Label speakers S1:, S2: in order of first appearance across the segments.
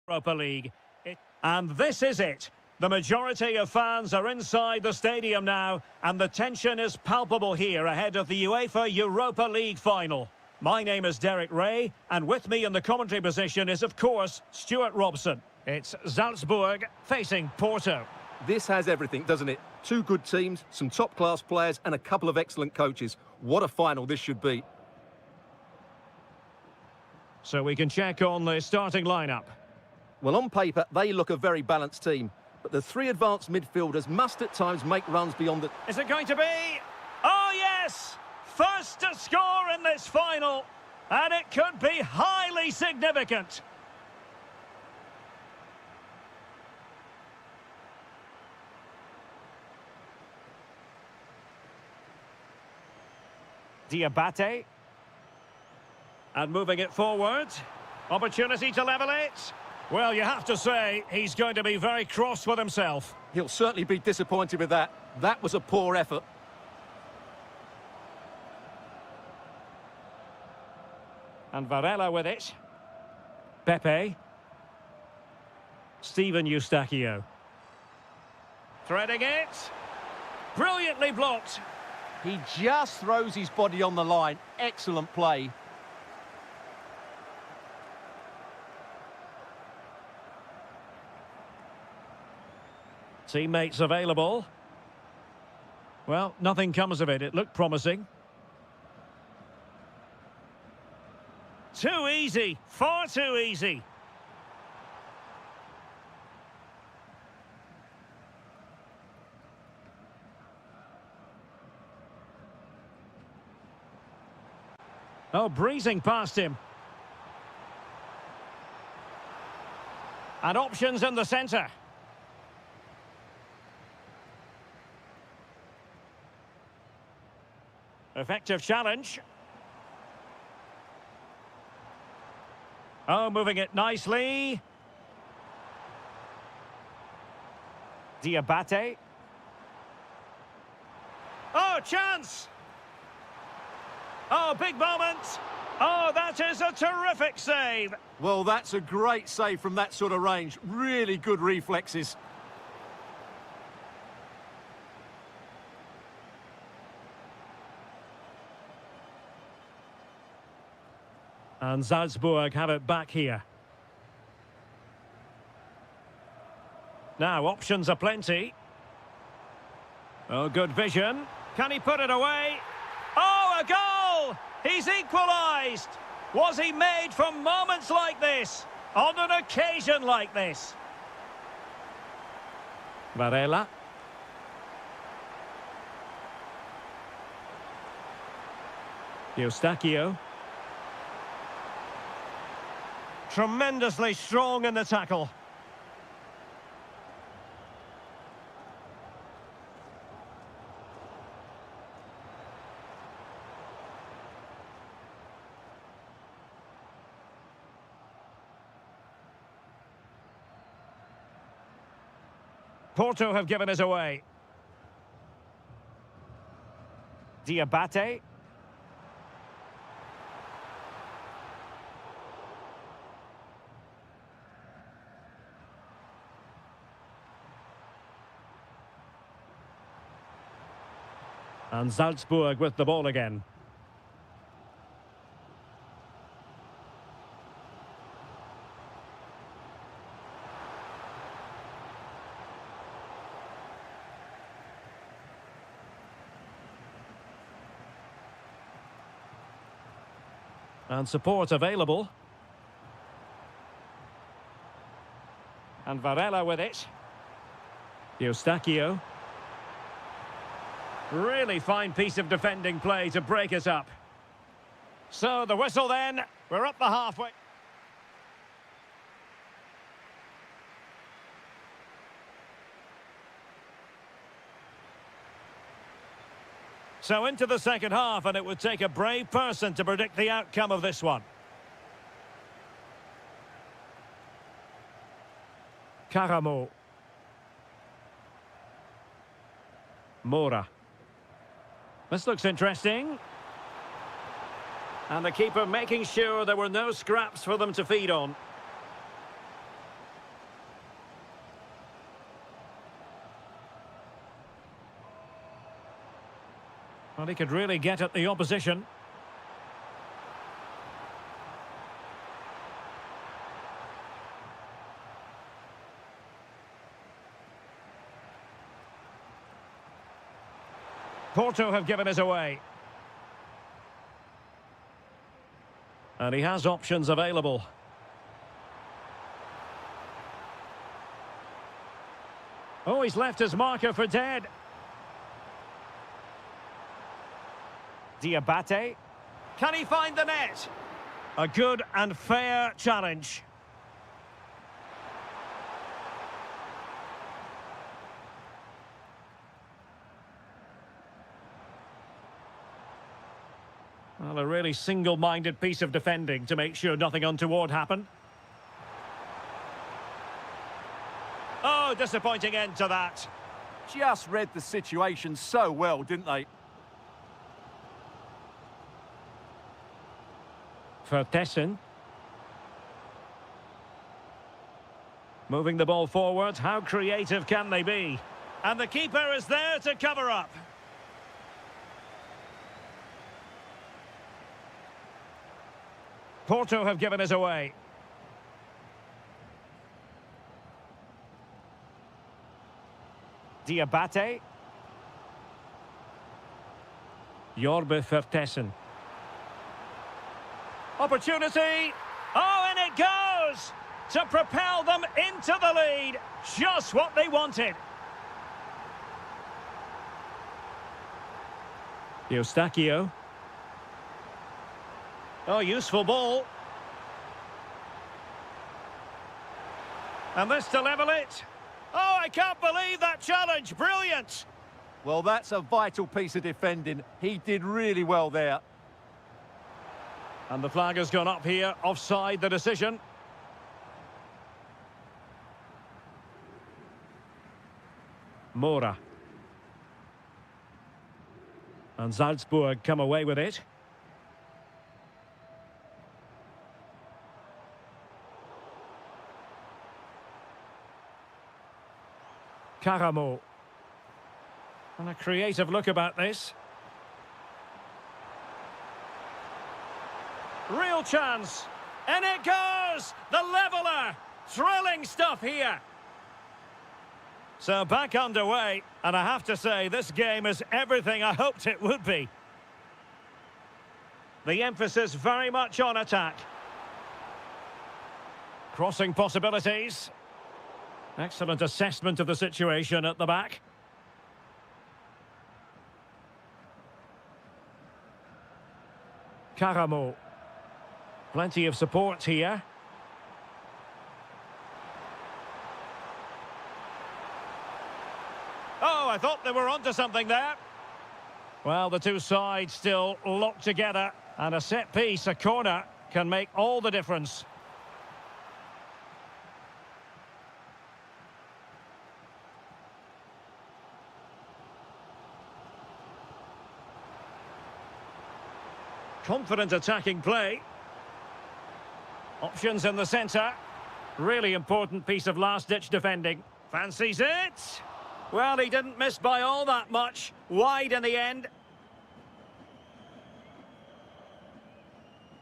S1: Europa League. And this is it. The majority of fans are inside the stadium now, and the tension is palpable here ahead of the UEFA Europa League final. My name is Derek Ray, and with me in the commentary position is, of course, Stuart Robson. It's Salzburg facing Porto.
S2: This has everything, doesn't it? Two good teams, some top-class players, and a couple of excellent coaches. What a final this should be.
S1: So we can check on the starting lineup.
S2: Well, on paper, they look a very balanced team. But the three advanced midfielders must at times make runs beyond the...
S1: Is it going to be? Oh, yes! First to score in this final. And it could be highly significant. Diabate. And moving it forward. Opportunity to level it. Well, you have to say, he's going to be very cross with himself.
S2: He'll certainly be disappointed with that. That was a poor effort.
S1: And Varela with it. Pepe. Steven Eustachio. Threading it. Brilliantly blocked.
S2: He just throws his body on the line. Excellent play.
S1: Teammates available. Well, nothing comes of it. It looked promising. Too easy. Far too easy. Oh, breezing past him. And options in the centre. Effective challenge. Oh, moving it nicely. Diabate. Oh, chance! Oh, big moment. Oh, that is a terrific save.
S2: Well, that's a great save from that sort of range. Really good reflexes.
S1: And Salzburg have it back here. Now, options are plenty. Oh, good vision. Can he put it away? Oh, a goal! He's equalised! Was he made for moments like this? On an occasion like this? Varela. Eustachio. Tremendously strong in the tackle. Porto have given us away. Diabate. And Salzburg with the ball again. And support available. And Varela with it. Eustachio. Really fine piece of defending play to break us up. So the whistle then. We're up the halfway. So into the second half, and it would take a brave person to predict the outcome of this one. Caramo. Mora. This looks interesting. And the keeper making sure there were no scraps for them to feed on. Well, he could really get at the opposition. Porto have given us away. And he has options available. Oh, he's left his marker for dead. Diabate. Can he find the net? A good and fair challenge. Well, a really single-minded piece of defending to make sure nothing untoward happened. Oh, disappointing end to that.
S3: Just read the situation so well, didn't they?
S1: Vertessen. Moving the ball forward, how creative can they be? And the keeper is there to cover up. Porto have given us away. Diabate. Jorbe Vertessen. Opportunity. Oh, and it goes! To propel them into the lead. Just what they wanted. Eustachio. Oh, useful ball. And this to level it. Oh, I can't believe that challenge. Brilliant.
S3: Well, that's a vital piece of defending. He did really well there.
S1: And the flag has gone up here. Offside the decision. Mora. And Salzburg come away with it. Karamo. And a creative look about this. Real chance. And it goes! The leveller! Thrilling stuff here. So back underway. And I have to say, this game is everything I hoped it would be. The emphasis very much on attack. Crossing possibilities. Excellent assessment of the situation at the back. Karamo. Plenty of support here. Oh, I thought they were onto something there. Well, the two sides still locked together. And a set piece, a corner, can make all the difference. Confident attacking play. Options in the centre. Really important piece of last-ditch defending. Fancies it. Well, he didn't miss by all that much. Wide in the end.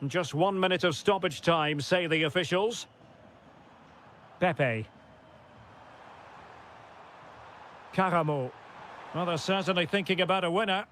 S1: Just 1 minute of stoppage time, say the officials. Pepe. Karamo. Well, they're certainly thinking about a winner.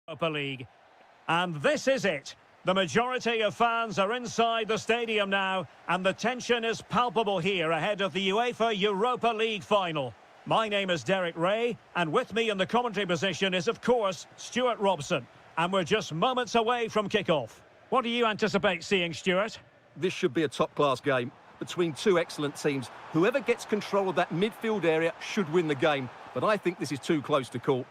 S1: Europa League. And this is it. The majority of fans are inside the stadium now, and the tension is palpable here ahead of the UEFA Europa League final. My name is Derek Ray, and with me in the commentary position is, of course, Stuart Robson. And we're just moments away from kick-off. What do you anticipate seeing, Stuart?
S2: This should be a top-class game between two excellent teams. Whoever gets control of that midfield area should win the game, but I think this is too close to call.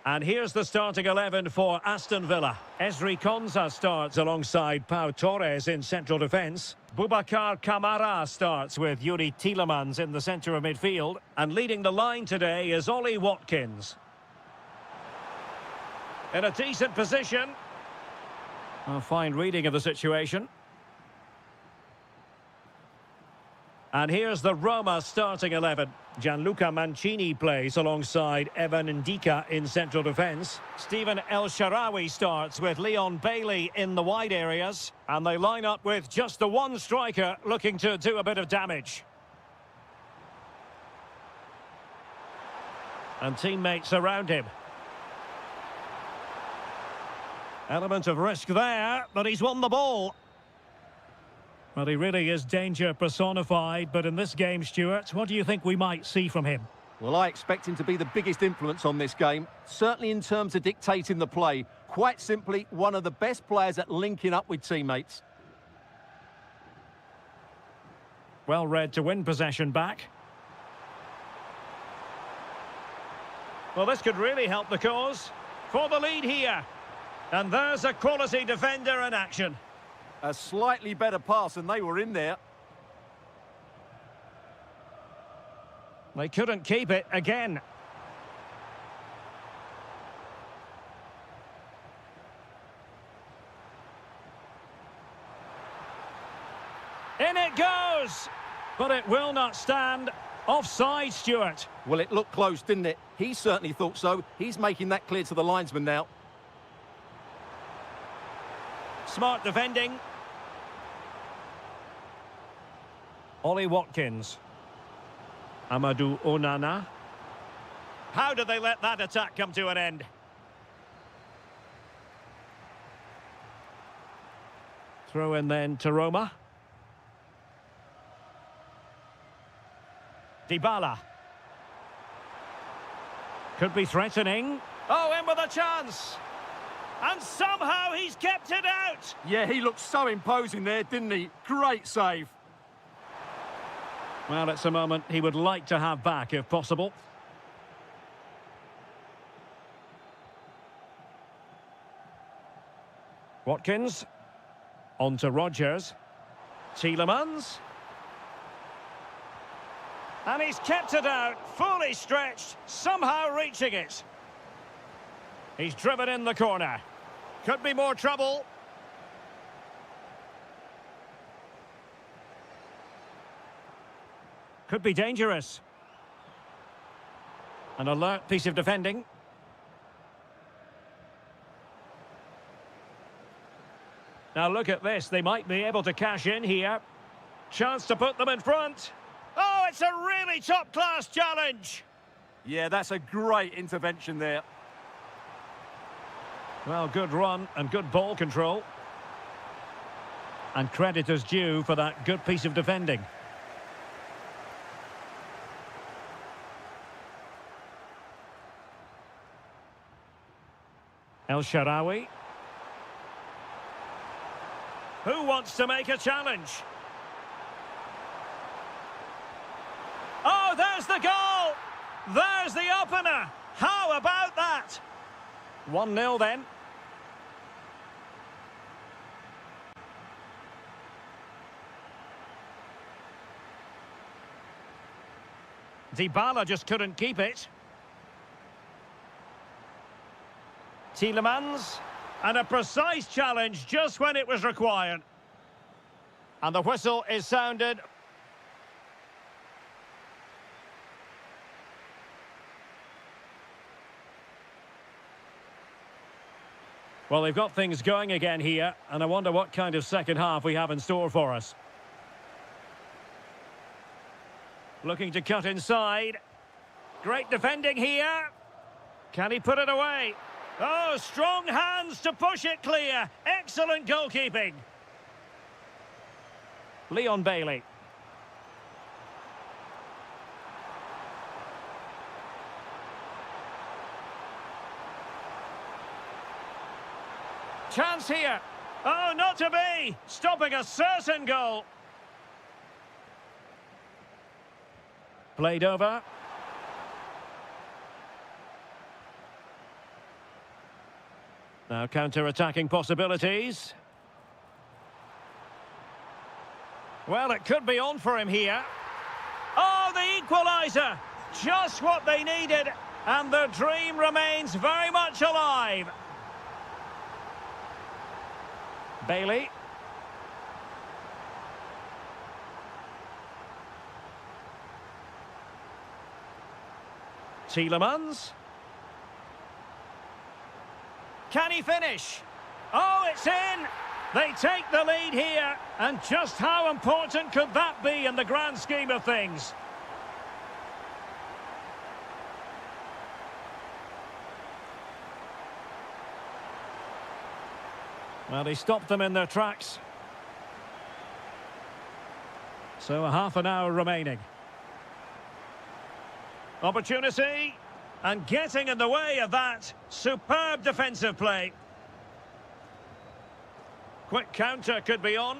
S1: And here's the starting 11 for Aston Villa. Ezri Konsa starts alongside Pau Torres in central defence. Boubacar Kamara starts with Yuri Tielemans in the centre of midfield. And leading the line today is Ollie Watkins. In a decent position. A fine reading of the situation. And here's the Roma starting 11. Gianluca Mancini plays alongside Evan Ndika in central defence. Stephen El Shaarawy starts with Leon Bailey in the wide areas. And they line up with just the one striker looking to do a bit of damage. And teammates around him. Element of risk there, but he's won the ball. Well, he really is danger personified, but in this game, Stuart, what do you think we might see from him?
S3: Well, I expect him to be the biggest influence on this game, certainly in terms of dictating the play. Quite simply, one of the best players at linking up with teammates.
S1: Well read to win possession back. Well, this could really help the cause. For the lead here. And there's a quality defender in action.
S3: A slightly better pass and they were in there.
S1: They couldn't keep it again. In it goes! But it will not stand. Offside, Stuart.
S3: Well, it looked close, didn't it? He certainly thought so. He's making that clear to the linesman now.
S1: Smart defending. Ollie Watkins. Amadou Onana. How did they let that attack come to an end? Throw in then to Roma. Dybala. Could be threatening. Oh, in with a chance. And somehow he's kept it out.
S3: Yeah, he looked so imposing there, didn't he? Great save.
S1: Well, it's a moment he would like to have back if possible. Watkins. On to Rodgers. Tielemans. And he's kept it out, fully stretched, somehow reaching it. He's driven in the corner. Could be more trouble. Could be dangerous. An alert piece of defending. Now look at this. They might be able to cash in here. Chance to put them in front. Oh, it's a really top-class challenge.
S3: Yeah, that's a great intervention there.
S1: Well, good run and good ball control. And credit is due for that good piece of defending. El Shaarawy. Who wants to make a challenge? Oh, there's the goal! There's the opener! How about that? 1-0 then. Dybala just couldn't keep it. Tielemans. And a precise challenge just when it was required. And the whistle is sounded. Well, they've got things going again here, and I wonder what kind of second half we have in store for us. Looking to cut inside. Great defending here. Can he put it away? Oh, strong hands to push it clear. Excellent goalkeeping. Leon Bailey. Chance here. Oh, not to be. Stopping a certain goal. Played over. Now counter-attacking possibilities. Well, it could be on for him here. Oh, the equaliser! Just what they needed, and the dream remains very much alive. Bailey. Tielemans. Can he finish? Oh, it's in! They take the lead here, and just how important could that be in the grand scheme of things? Well, he stopped them in their tracks. So a half an hour remaining. Opportunity, and getting in the way of that. Superb defensive play. Quick counter could be on.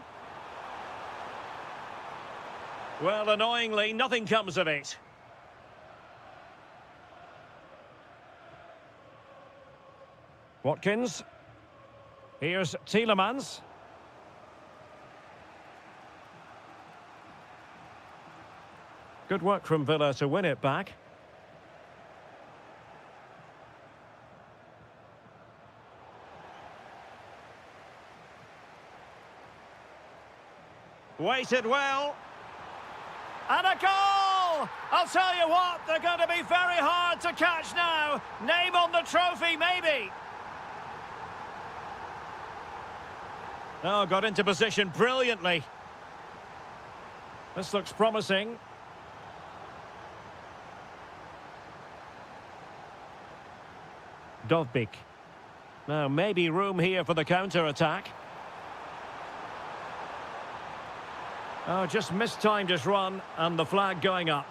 S1: Well, annoyingly, nothing comes of it. Watkins. Here's Tielemans. Good work from Villa to win it back. Waited well. And a goal! I'll tell you what, they're going to be very hard to catch now. Name on the trophy, maybe. Oh, got into position brilliantly. This looks promising. Dovbik. Now, maybe room here for the counter-attack. Oh, just mistimed his run, and the flag going up.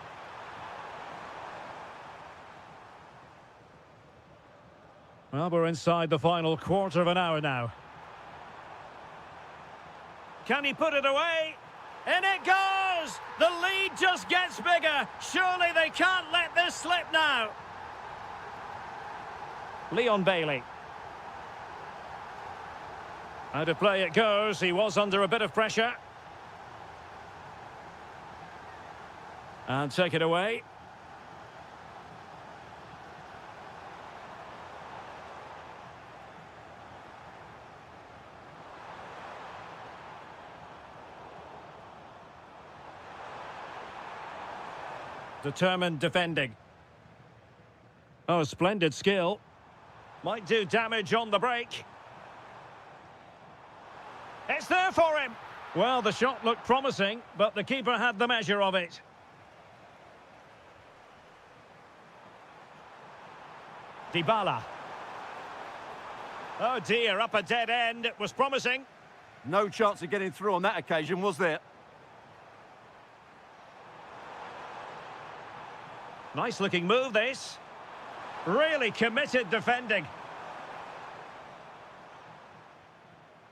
S1: Well, we're inside the final quarter of an hour now. Can he put it away? In it goes! The lead just gets bigger. Surely they can't let this slip now. Leon Bailey. Out of play it goes. He was under a bit of pressure. And take it away. Determined defending. Oh, splendid skill. Might do damage on the break. It's there for him. Well, the shot looked promising, but the keeper had the measure of it. Dybala. Oh dear, up a dead end. It was promising.
S3: No chance of getting through on that occasion, was there?
S1: Nice looking move, this. Really committed defending.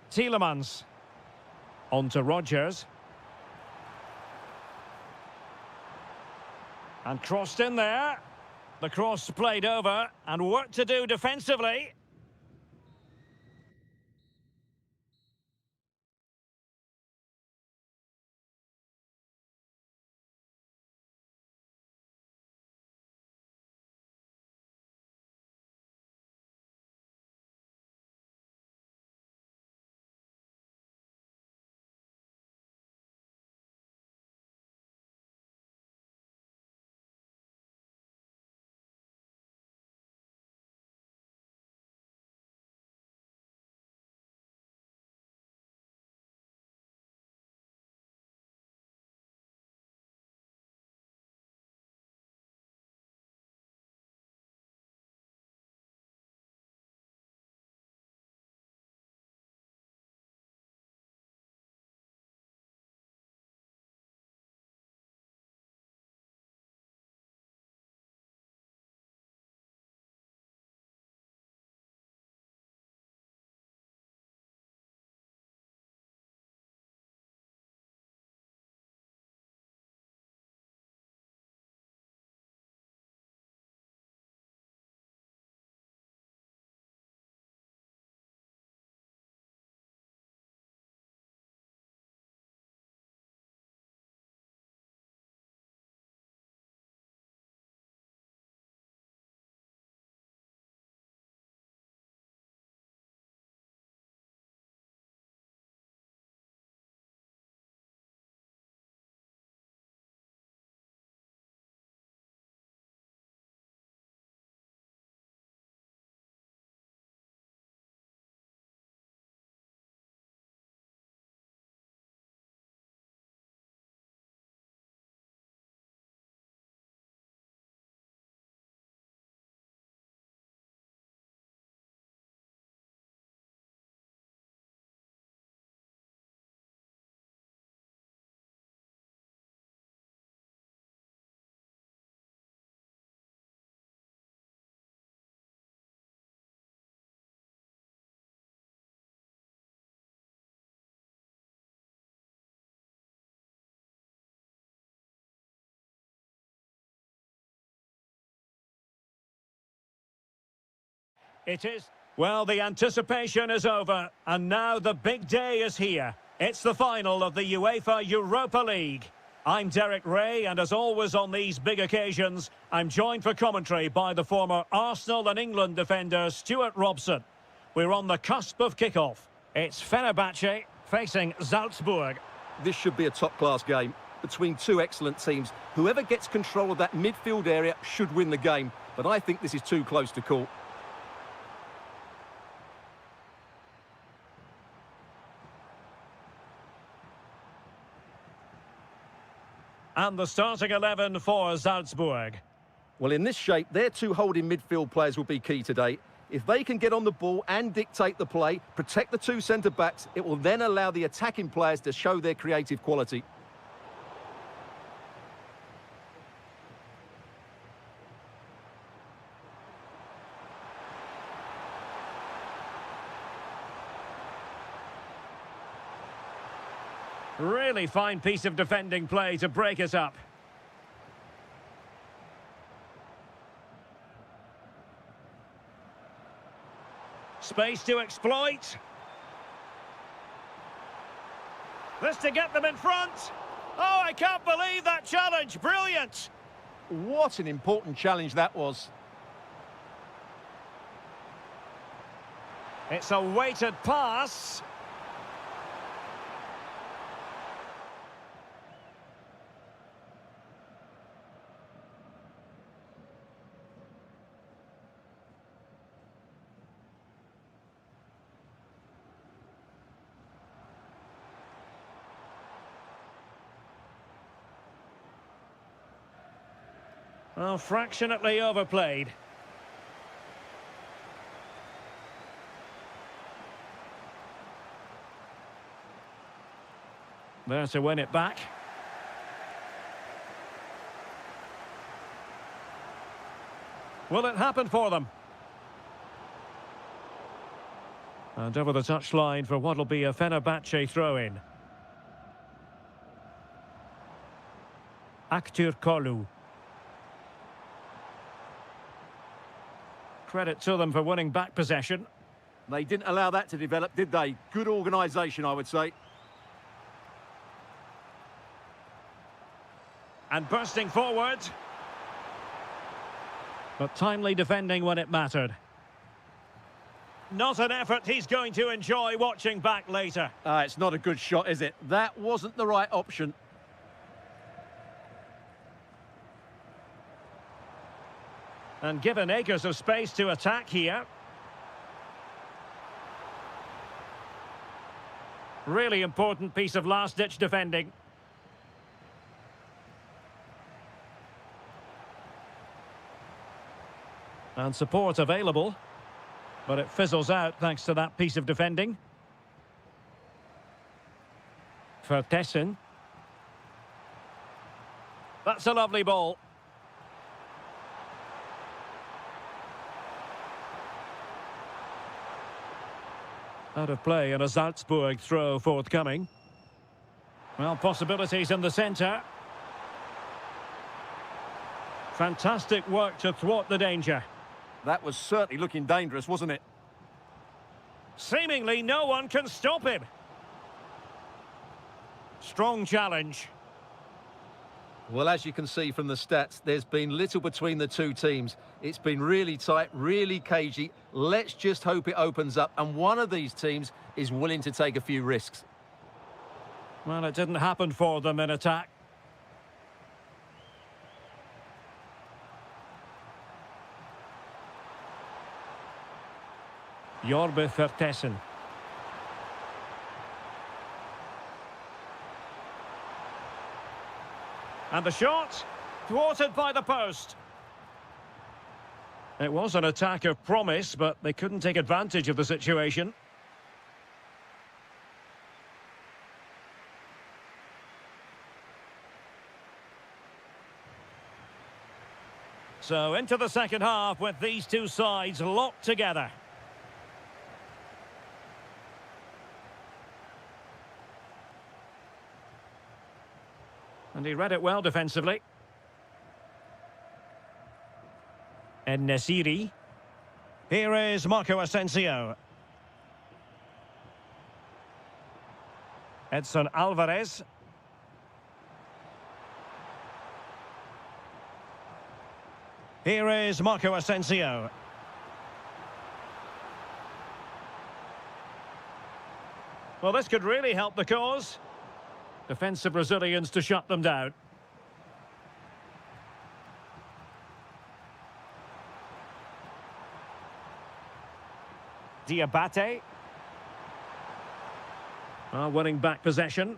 S1: Tielemans. On to Rodgers. And crossed in there. The cross played over, and work to do defensively. It is. Well, the anticipation is over, and now the big day is here. It's the final of the UEFA Europa League. I'm Derek Ray, and as always on these big occasions, I'm joined for commentary by the former Arsenal and England defender Stuart Robson. We're on the cusp of kickoff. It's Fenerbahce facing Salzburg.
S2: This should be a top-class game between two excellent teams. Whoever gets control of that midfield area should win the game, but I think this is too close to call.
S1: And the starting 11 for Salzburg.
S2: Well, in this shape, their two holding midfield players will be key today. If they can get on the ball and dictate the play, protect the two centre-backs, it will then allow the attacking players to show their creative quality.
S1: Really fine piece of defending play to break it up. Space to exploit. This to get them in front. Oh, I can't believe that challenge. Brilliant.
S3: What an important challenge that was.
S1: It's a weighted pass. Well, fractionately overplayed. There to win it back. Will it happen for them? And over the touchline for what will be a Fenerbahce throw-in. Aktürkoğlu. Credit to them for winning back possession.
S3: They didn't allow that to develop, did they? Good organisation, I would say.
S1: And bursting forward. But timely defending when it mattered. Not an effort he's going to enjoy watching back later.
S3: It's not a good shot, is it? That wasn't the right option.
S1: And given acres of space to attack here. Really important piece of last-ditch defending. And support available. But it fizzles out thanks to that piece of defending. Vertessen. That's a lovely ball. Out of play and a Salzburg throw forthcoming. Well, possibilities in the centre. Fantastic work to thwart the danger.
S3: That was certainly looking dangerous, wasn't it?
S1: Seemingly no one can stop him. Strong challenge.
S2: Well, as you can see from the stats, there's been little between the two teams. It's been really tight, really cagey. Let's just hope it opens up, and one of these teams is willing to take a few risks.
S1: Well, it didn't happen for them in attack. Jorbe Vertessen. And the shot, thwarted by the post. It was an attack of promise, but they couldn't take advantage of the situation. So into the second half with these two sides locked together. And he read it well defensively. En-Nesyri. Here is Marco Asensio. Edson Alvarez. Here is Marco Asensio. Well, this could really help the cause. Defensive Brazilians to shut them down. Diabate. Winning back possession.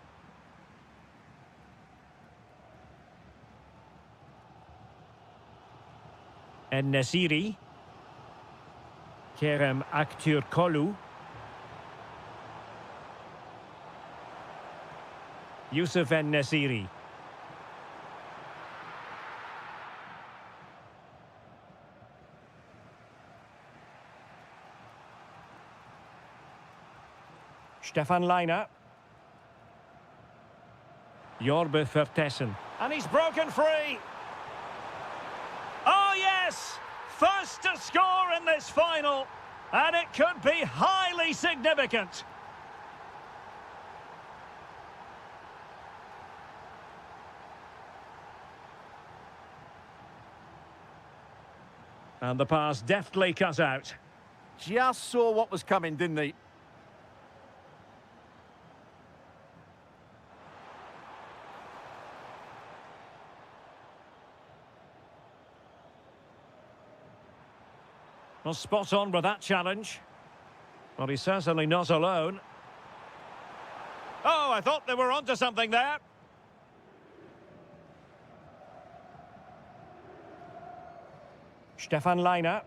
S1: En-Nesyri. Kerem Aktürkoğlu. Yusuf En-Nesyri. Stefan Leiner. Jorbe Vertessen. And he's broken free. Oh, yes! First to score in this final. And it could be highly significant. And the pass deftly cut out.
S3: Just saw what was coming, didn't he?
S1: Well, spot on with that challenge. Well, he's certainly not alone. Oh, I thought they were onto something there. Stefan Leiner.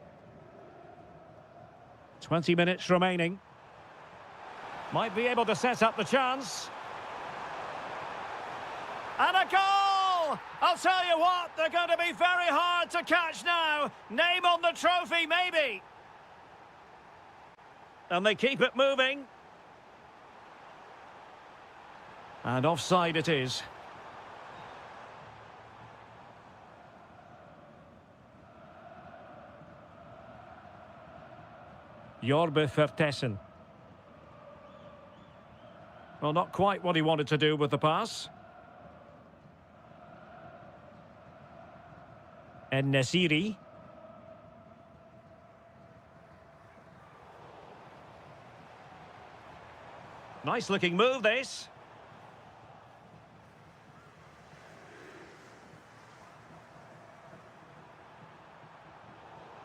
S1: 20 minutes remaining. Might be able to set up the chance. And a goal! I'll tell you what, they're going to be very hard to catch now. Name on the trophy, maybe. And they keep it moving. And offside it is. Jorbe Vertessen. Well, not quite what he wanted to do with the pass. En-Nesyri. Nice looking move, this.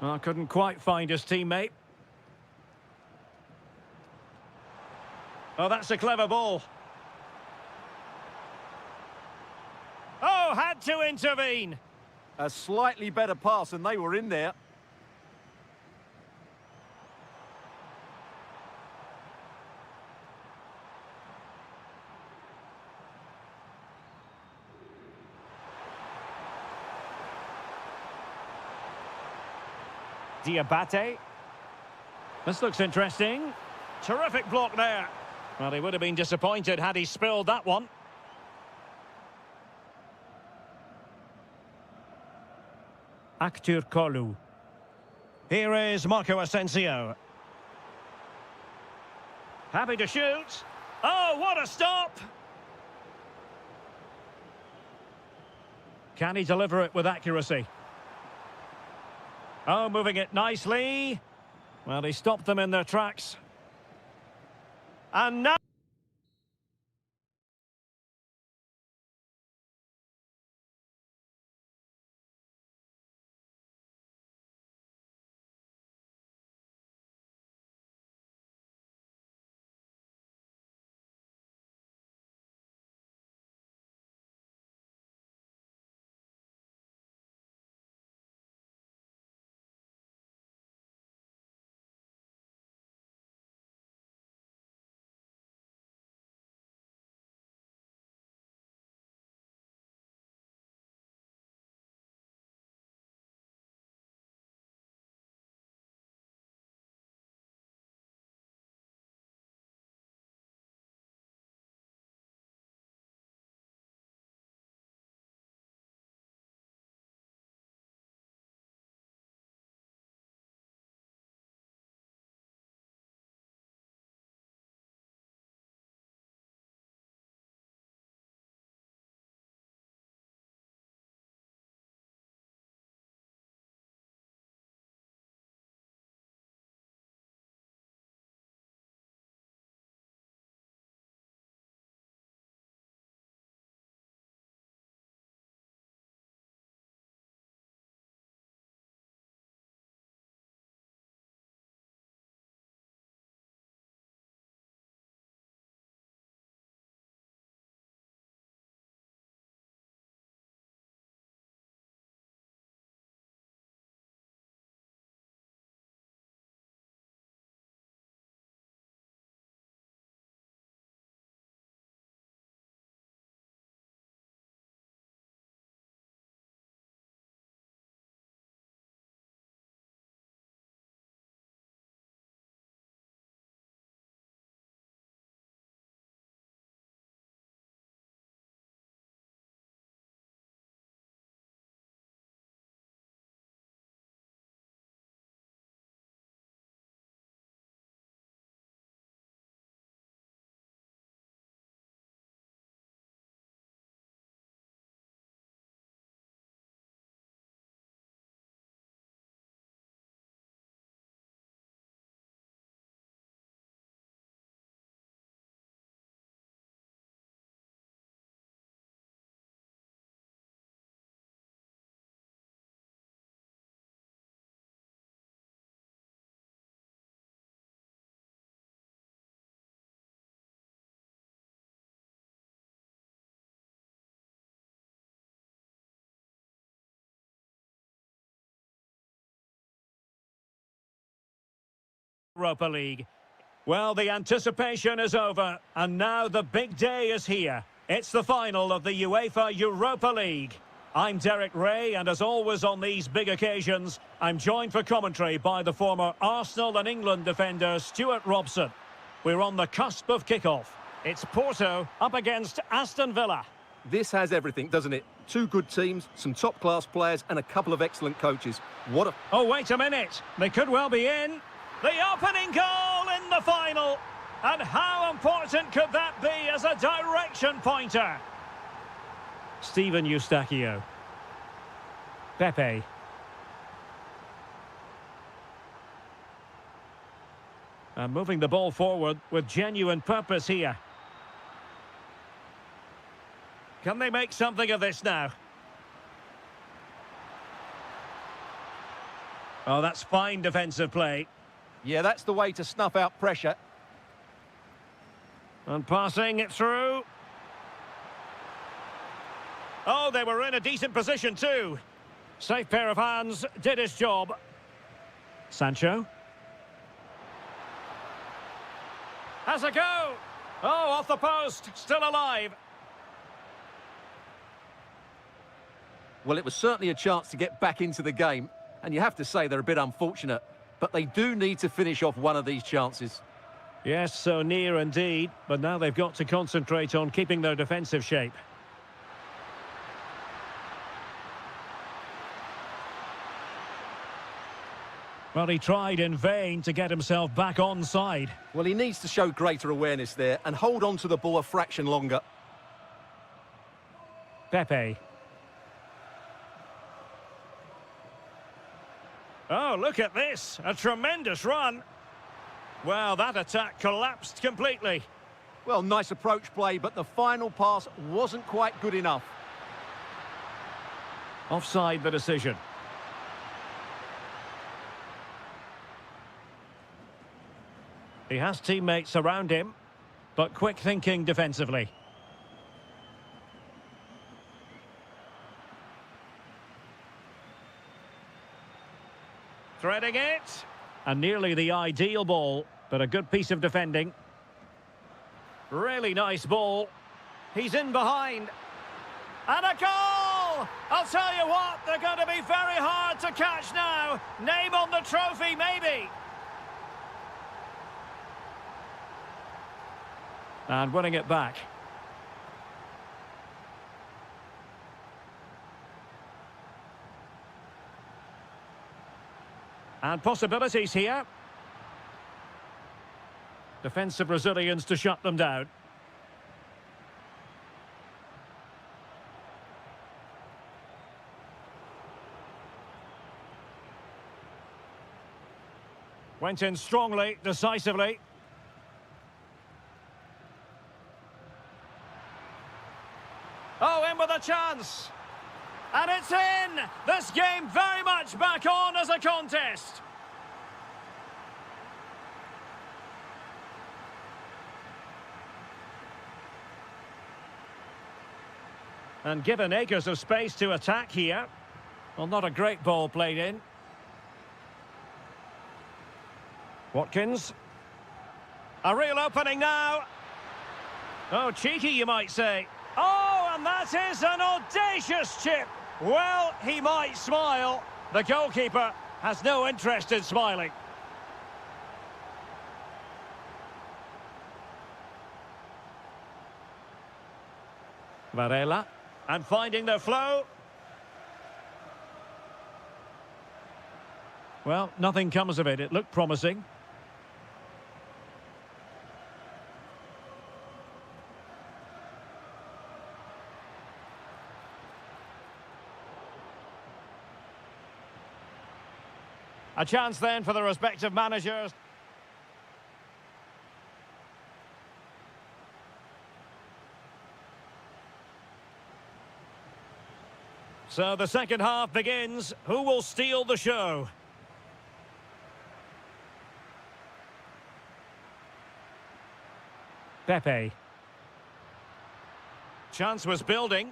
S1: Oh, couldn't quite find his teammate. Oh, that's a clever ball. Oh, had to intervene.
S3: A slightly better pass and they were in there.
S1: Diabate. This looks interesting. Terrific block there. Well, he would have been disappointed had he spilled that one. Aktürkoğlu. Here is Marco Asensio. Happy to shoot. Oh, what a stop! Can he deliver it with accuracy? Oh, moving it nicely. Well, he stopped them in their tracks. And now... Europa League. Well, the anticipation is over, and now the big day is here. It's the final of the UEFA Europa League. I'm Derek Ray, and as always on these big occasions, I'm joined for commentary by the former Arsenal and England defender Stuart Robson. We're on the cusp of kickoff. It's Porto up against Aston Villa.
S2: This has everything, doesn't it? Two good teams, some top-class players, and a couple of excellent coaches. What a...
S1: Oh, wait a minute. They could well be in. The opening goal in the final. And how important could that be as a direction pointer? Steven Eustachio. Pepe. And moving the ball forward with genuine purpose here. Can they make something of this now? Oh, that's fine defensive play.
S3: Yeah, that's the way to snuff out pressure.
S1: And passing it through. Oh, they were in a decent position too. Safe pair of hands, did his job. Sancho. Has a go. Oh, off the post, still alive.
S3: Well, it was certainly a chance to get back into the game, and you have to say they're a bit unfortunate, but they do need to finish off one of these chances.
S1: Yes, so near indeed, but now they've got to concentrate on keeping their defensive shape. Well, he tried in vain to get himself back onside.
S3: Well, he needs to show greater awareness there and hold on to the ball a fraction longer.
S1: Pepe. Oh, look at this. A tremendous run. Well, that attack collapsed completely.
S3: Well, nice approach play, but the final pass wasn't quite good enough.
S1: Offside the decision. He has teammates around him, but quick thinking defensively. Threading it. And nearly the ideal ball, but a good piece of defending. Really nice ball. He's in behind. And a goal! I'll tell you what, they're going to be very hard to catch now. Name on the trophy, maybe. And winning it back. And possibilities here. Defensive Brazilians to shut them down. Went in strongly, decisively. Oh, in with a chance. And it's in! This game very much back on as a contest. And given acres of space to attack here. Well, not a great ball played in. Watkins. A real opening now. Oh, cheeky, you might say. Oh, and that is an audacious chip. Well, he might smile. The goalkeeper has no interest in smiling. Varela. And finding the flow. Well, nothing comes of it. It looked promising. A chance then for the respective managers. So the second half begins. Who will steal the show? Pepe. Chance was building.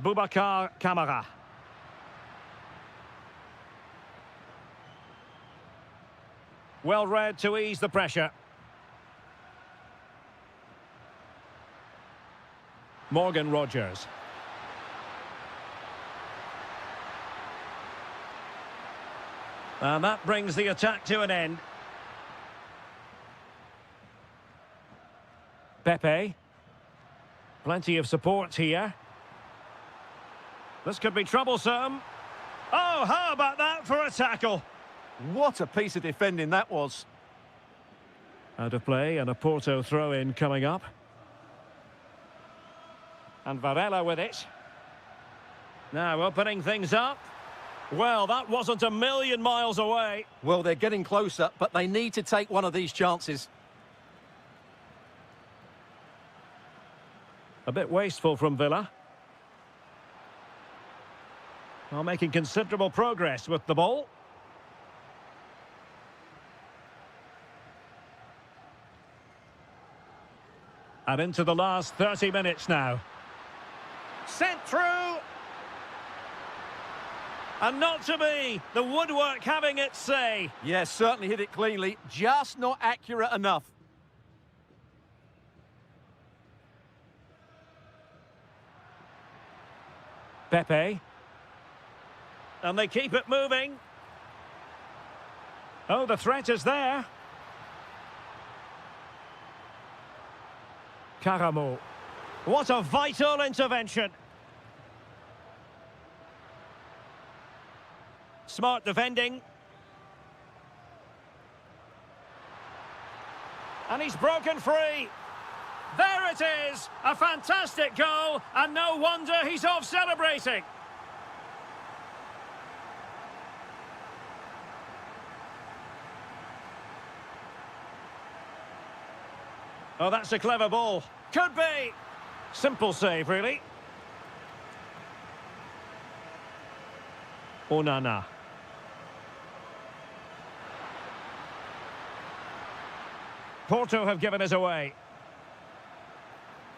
S1: Boubacar Kamara. Well read to ease the pressure. Morgan Rogers. And that brings the attack to an end. Pepe. Plenty of support here. This could be troublesome. Oh, how about that for a tackle?
S3: What a piece of defending that was.
S1: Out of play and a Porto throw-in coming up. And Varela with it. Now opening things up. Well, that wasn't a million miles away.
S3: Well, they're getting closer, but they need to take one of these chances.
S1: A bit wasteful from Villa. Well, making considerable progress with the ball. And into the last 30 minutes now. Sent through. And not to be. The woodwork having its say.
S3: Yes, certainly hit it cleanly, just not accurate enough.
S1: Pepe. And they keep it moving. Oh, the threat is there. Caramo. What a vital intervention. Smart defending. And he's broken free. There it is. A fantastic goal. And no wonder he's off celebrating. Oh, that's a clever ball. Could be. Simple save, really. Onana. Porto have given us away.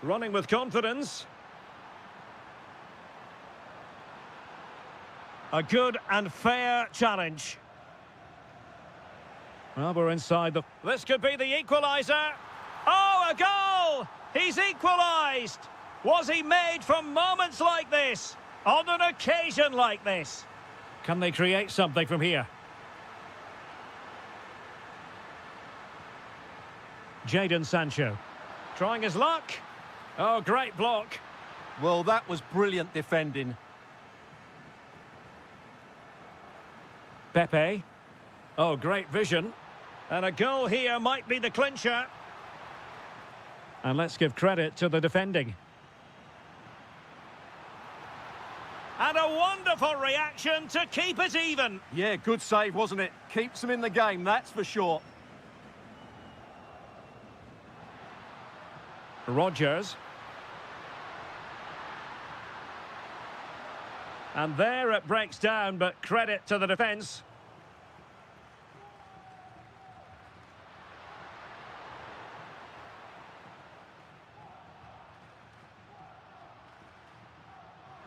S1: Running with confidence. A good and fair challenge. Well, we're inside the... This could be the equaliser. Oh, a goal! He's equalised! Was he made from moments like this? On an occasion like this? Can they create something from here? Jadon Sancho. Trying his luck. Oh, great block.
S3: Well, that was brilliant defending.
S1: Pepe. Oh, great vision. And a goal here might be the clincher. And let's give credit to the defending. And a wonderful reaction to keep it even.
S3: Yeah, good save, wasn't it? Keeps them in the game, that's for sure.
S1: Rogers. And there it breaks down, but credit to the defence.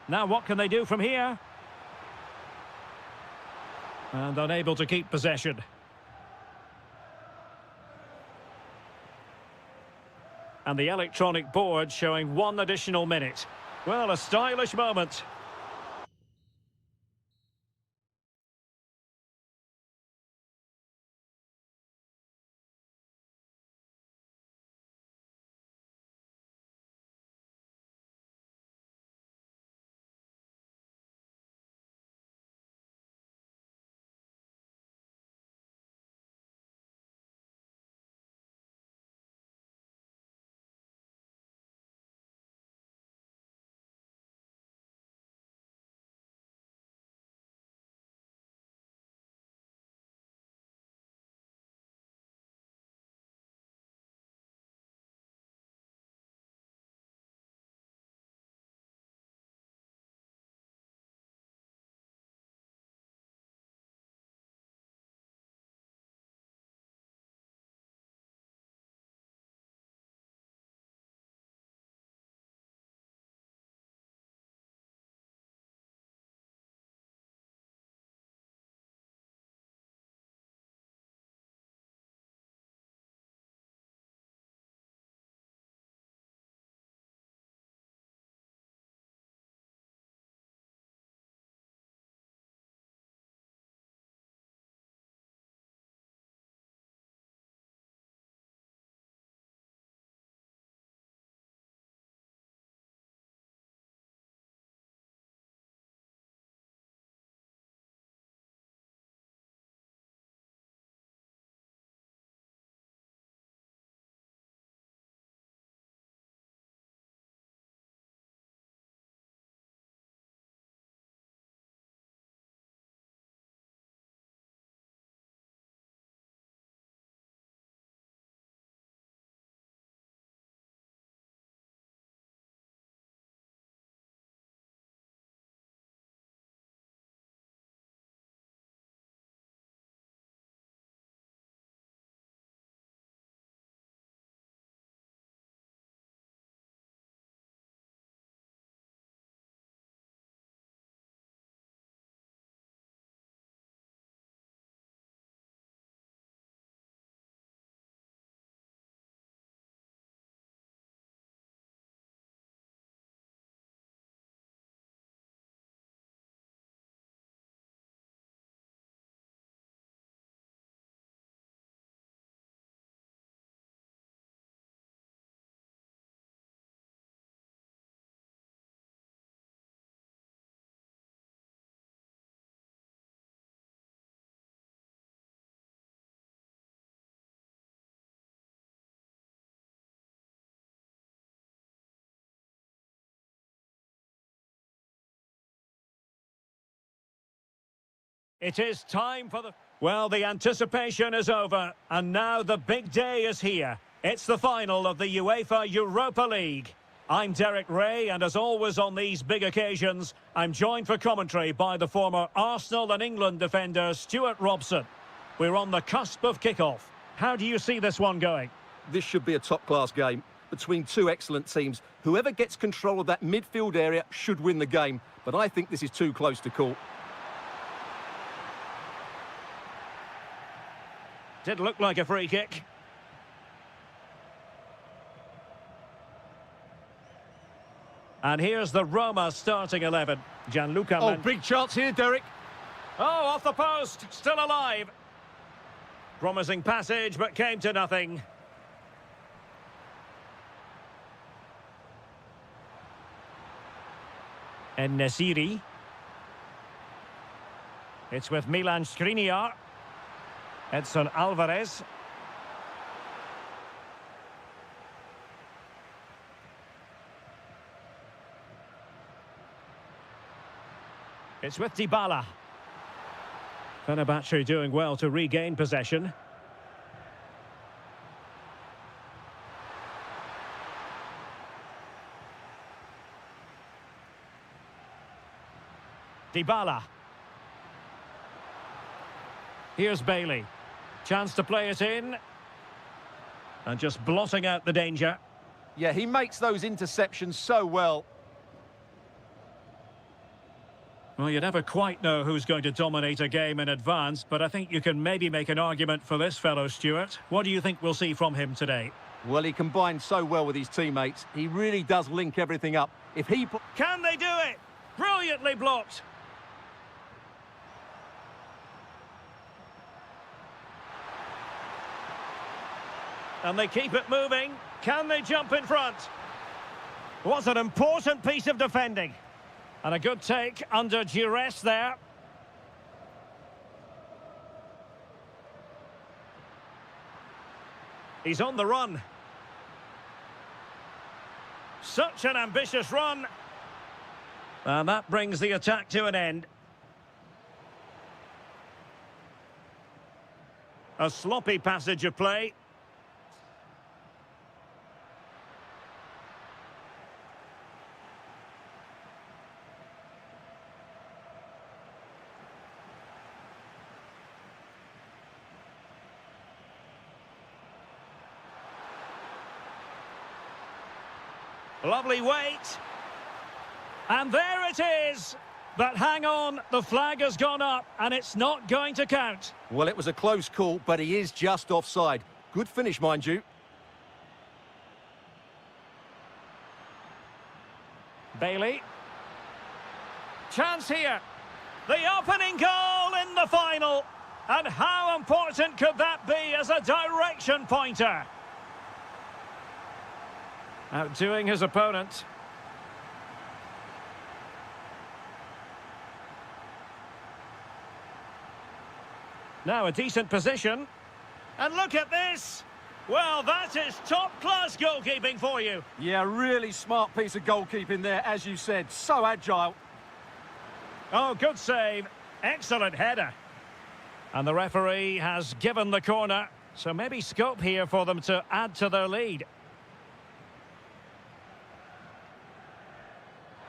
S1: Now what can they do from here? And unable to keep possession. And the electronic board showing 1 additional minute. Well, a stylish moment. It is time for the... Well, the anticipation is over, and now the big day is here. It's the final of the UEFA Europa League. I'm Derek Ray, and as always on these big occasions, I'm joined for commentary by the former Arsenal and England defender Stuart Robson. We're on the cusp of kickoff. How do you see this one going?
S3: This should be a top-class game between two excellent teams. Whoever gets control of that midfield area should win the game, but I think this is too close to call.
S1: Did look like a free kick. And here's the Roma starting 11. Gianluca
S3: Oh, big chance here, Derek.
S1: Oh, off the post, still alive. Promising passage, but came to nothing. En-Nesyri. It's with Milan Skriniar. Edson Alvarez. It's with Dybala. Fenerbahce doing well to regain possession. Dybala. Here's Bailey. Chance to play it in. And just blotting out the danger.
S3: Yeah, he makes those interceptions so well.
S1: Well, you never quite know who's going to dominate a game in advance, but I think you can maybe make an argument for this fellow, Stuart. What do you think we'll see from him today?
S3: Well, he combines so well with his teammates. He really does link everything up. If he...
S1: Can they do it? Brilliantly blocked. And they keep it moving. Can they jump in front? What an important piece of defending. And a good take under duress there. He's on the run. Such an ambitious run. And that brings the attack to an end. A sloppy passage of play. Lovely weight. And there it is. But hang on, the flag has gone up and it's not going to count.
S3: Well, it was a close call, but he is just offside. Good finish, mind you.
S1: Bailey. Chance here. The opening goal in the final. And how important could that be as a direction pointer? Outdoing his opponent. Now a decent position. And look at this. Well, that is top-class goalkeeping for you.
S3: Yeah, really smart piece of goalkeeping there, as you said. So agile.
S1: Oh, good save. Excellent header. And the referee has given the corner. So maybe scope here for them to add to their lead.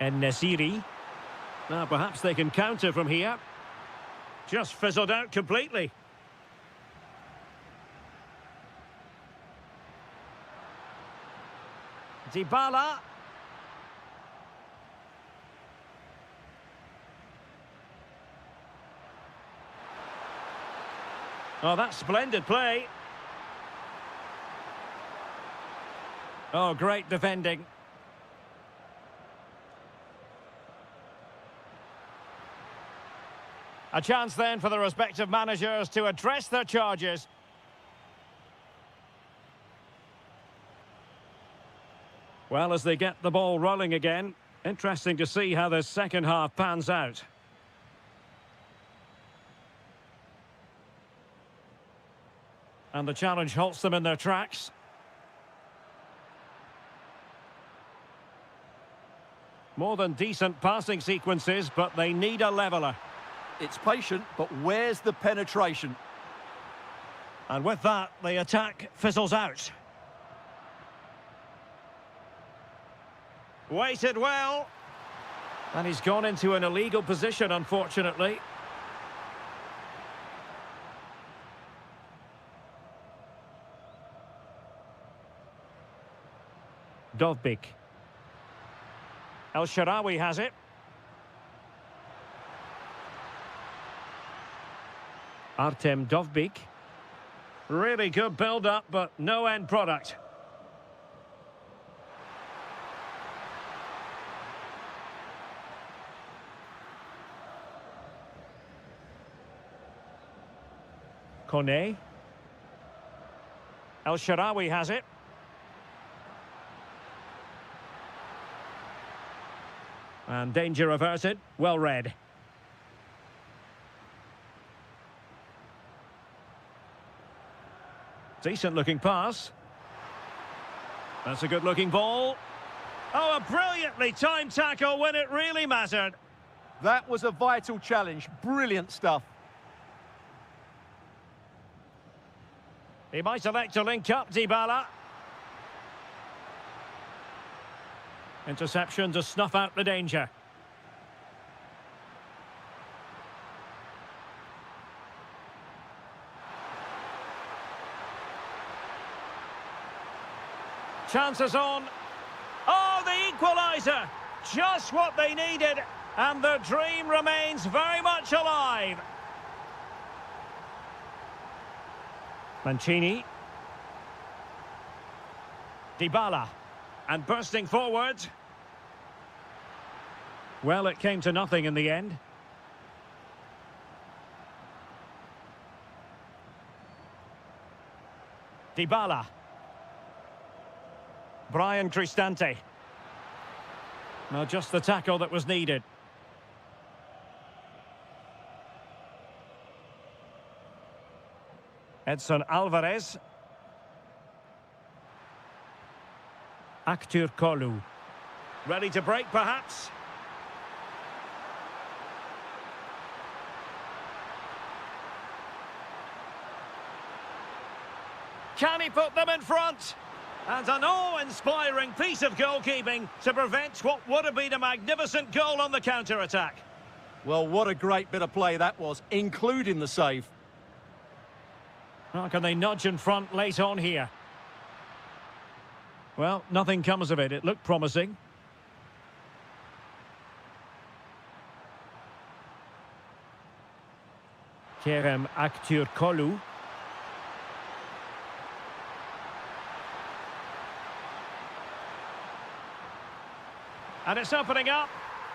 S1: En-Nesyri. Now perhaps they can counter from here. Just fizzled out completely. Dybala. Oh, that's splendid play. Oh, great defending. A chance then for the respective managers to address their charges. Well, as they get the ball rolling again, interesting to see how this second half pans out. And the challenge halts them in their tracks. More than decent passing sequences, but they need a leveller.
S3: It's patient, but where's the penetration?
S1: And with that, the attack fizzles out. Waited well. And he's gone into an illegal position, unfortunately. Dovbik. El Shaarawy has it. Artem Dovbik. Really good build-up, but no end product. Kone. El Shaarawy has it. And danger averted. Well read. Decent looking pass. That's a good looking ball. Oh, a brilliantly timed tackle when it really mattered.
S3: That was a vital challenge. Brilliant stuff.
S1: He might elect to link up Dybala. Interception to snuff out the danger. Chances on. Oh, the equaliser! Just what they needed, and the dream remains very much alive. Mancini. Dybala. And bursting forward. Well, it came to nothing in the end. Dybala. Brian Cristante. Well, just the tackle that was needed. Edson Alvarez. Aktur Kolu. Ready to break, perhaps? Can he put them in front? And an awe-inspiring piece of goalkeeping to prevent what would have been a magnificent goal on the counter-attack.
S3: Well, what a great bit of play that was, including the save.
S1: Well, can they nudge in front late on here? Well, nothing comes of it. It looked promising. Kerem Aktürkoğlu. And it's opening up.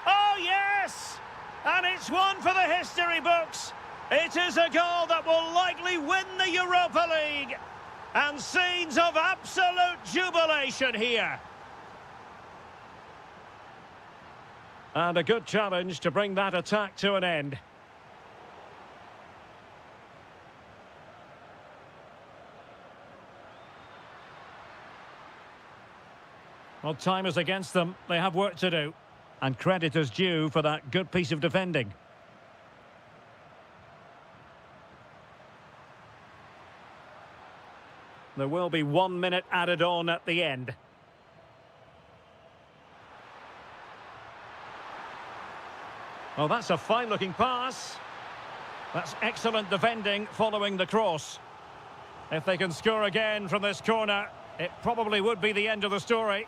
S1: Oh, yes! And it's one for the history books. It is a goal that will likely win the Europa League. And scenes of absolute jubilation here. And a good challenge to bring that attack to an end. Well, time is against them. They have work to do. And credit is due for that good piece of defending. There will be 1 minute added on at the end. Well, that's a fine-looking pass. That's excellent defending following the cross. If they can score again from this corner, it probably would be the end of the story.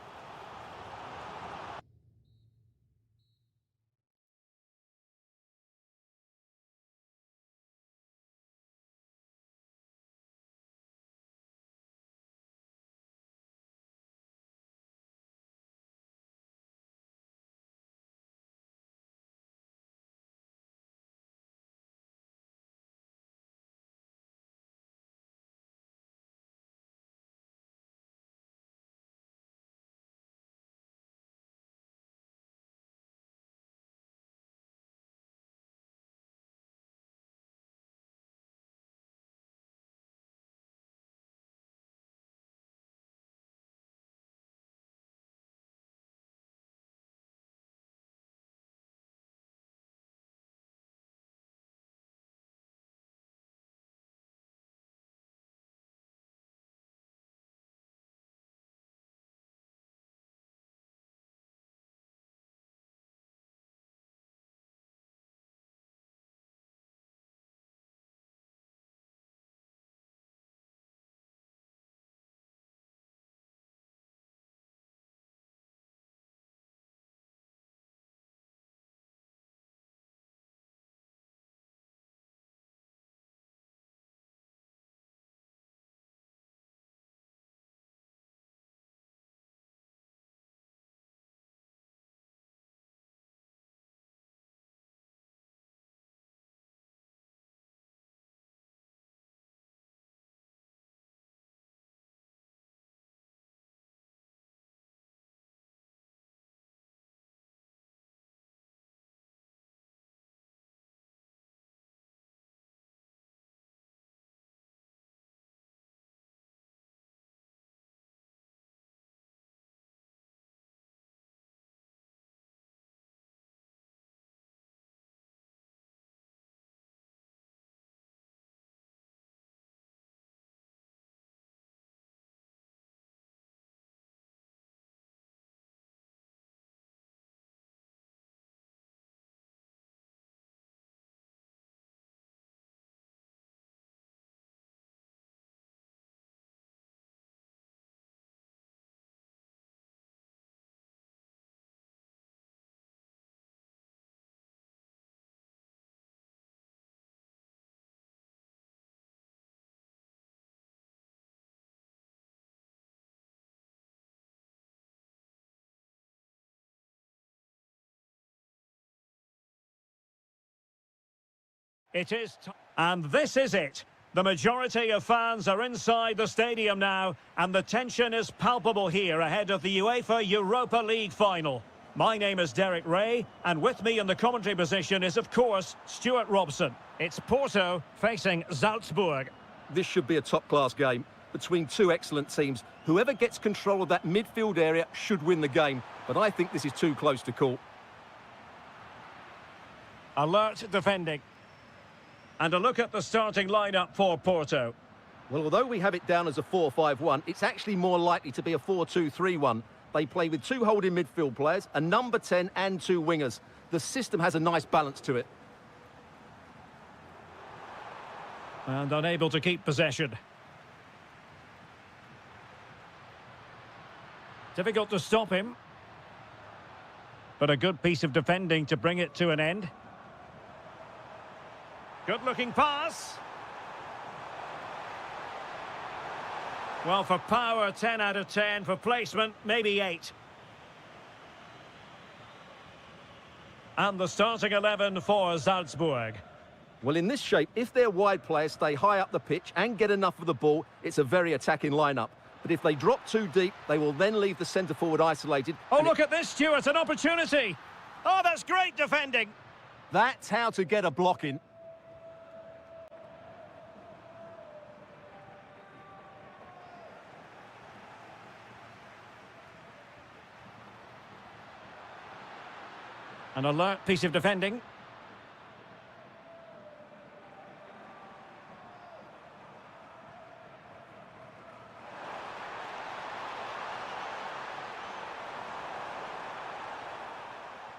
S1: It is, and this is it. The majority of fans are inside the stadium now, and the tension is palpable here ahead of the UEFA Europa League final. My name is Derek Ray, and with me in the commentary position is, of course, Stuart Robson. It's Porto facing Salzburg.
S3: This should be a top-class game between two excellent teams. Whoever gets control of that midfield area should win the game, but I think this is too close to call.
S1: Alert defending. And a look at the starting lineup for Porto.
S3: Well, although we have it down as a 4-5-1, it's actually more likely to be a 4-2-3-1. They play with two holding midfield players, a number 10 and two wingers. The system has a nice balance to it.
S1: And unable to keep possession. Difficult to stop him. But a good piece of defending to bring it to an end. Good-looking pass. Well, for power, 10 out of 10. For placement, maybe 8. And the starting 11 for Salzburg.
S3: Well, in this shape, if their wide players stay high up the pitch and get enough of the ball, it's a very attacking lineup. But if they drop too deep, they will then leave the centre-forward isolated.
S1: Oh, look at this, Stuart, an opportunity. Oh, that's great defending.
S3: That's how to get a block in.
S1: An alert piece of defending.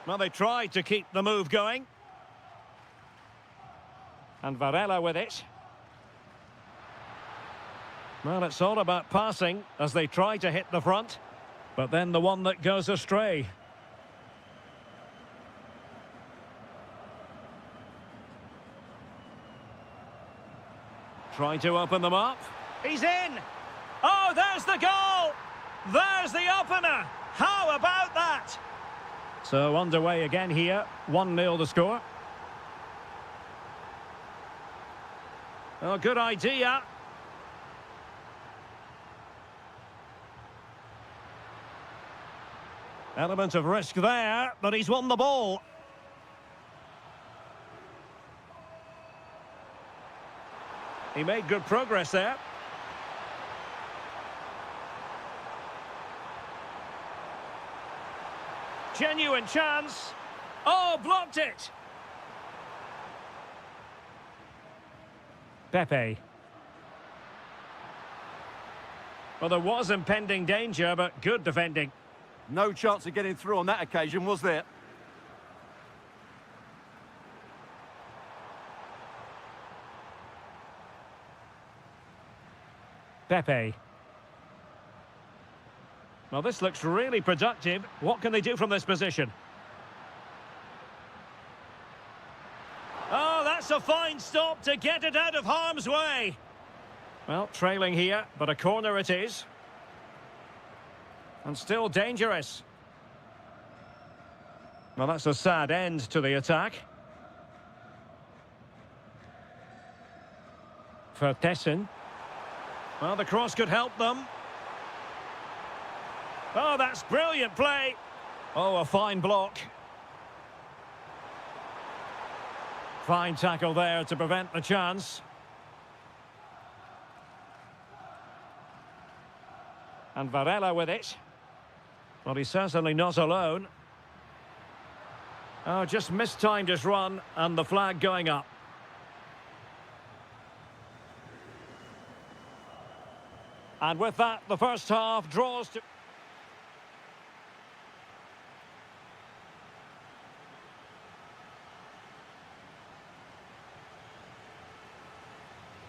S1: Well, they tried to keep the move going. And Varela with it. Well, it's all about passing as they try to hit the front. But then the one that goes astray. Trying to open them up. He's in! Oh, there's the goal! There's the opener! How about that? So underway again here. 1-0 the score. Oh, good idea. Element of risk there, but he's won the ball. He made good progress there. Genuine chance. Oh, blocked it. Pepe. Well, there was impending danger, but good defending.
S3: No chance of getting through on that occasion, was there?
S1: Pepe. Well, this looks really productive. What can they do from this position? Oh, that's a fine stop to get it out of harm's way. Well, trailing here, but a corner it is. And still dangerous. Well, that's a sad end to the attack. Vertessen. Well, the cross could help them. Oh, that's brilliant play. Oh, a fine block. Fine tackle there to prevent the chance. And Varela with it. Well, he's certainly not alone. Oh, just mistimed his run, and the flag going up. And with that, the first half draws to...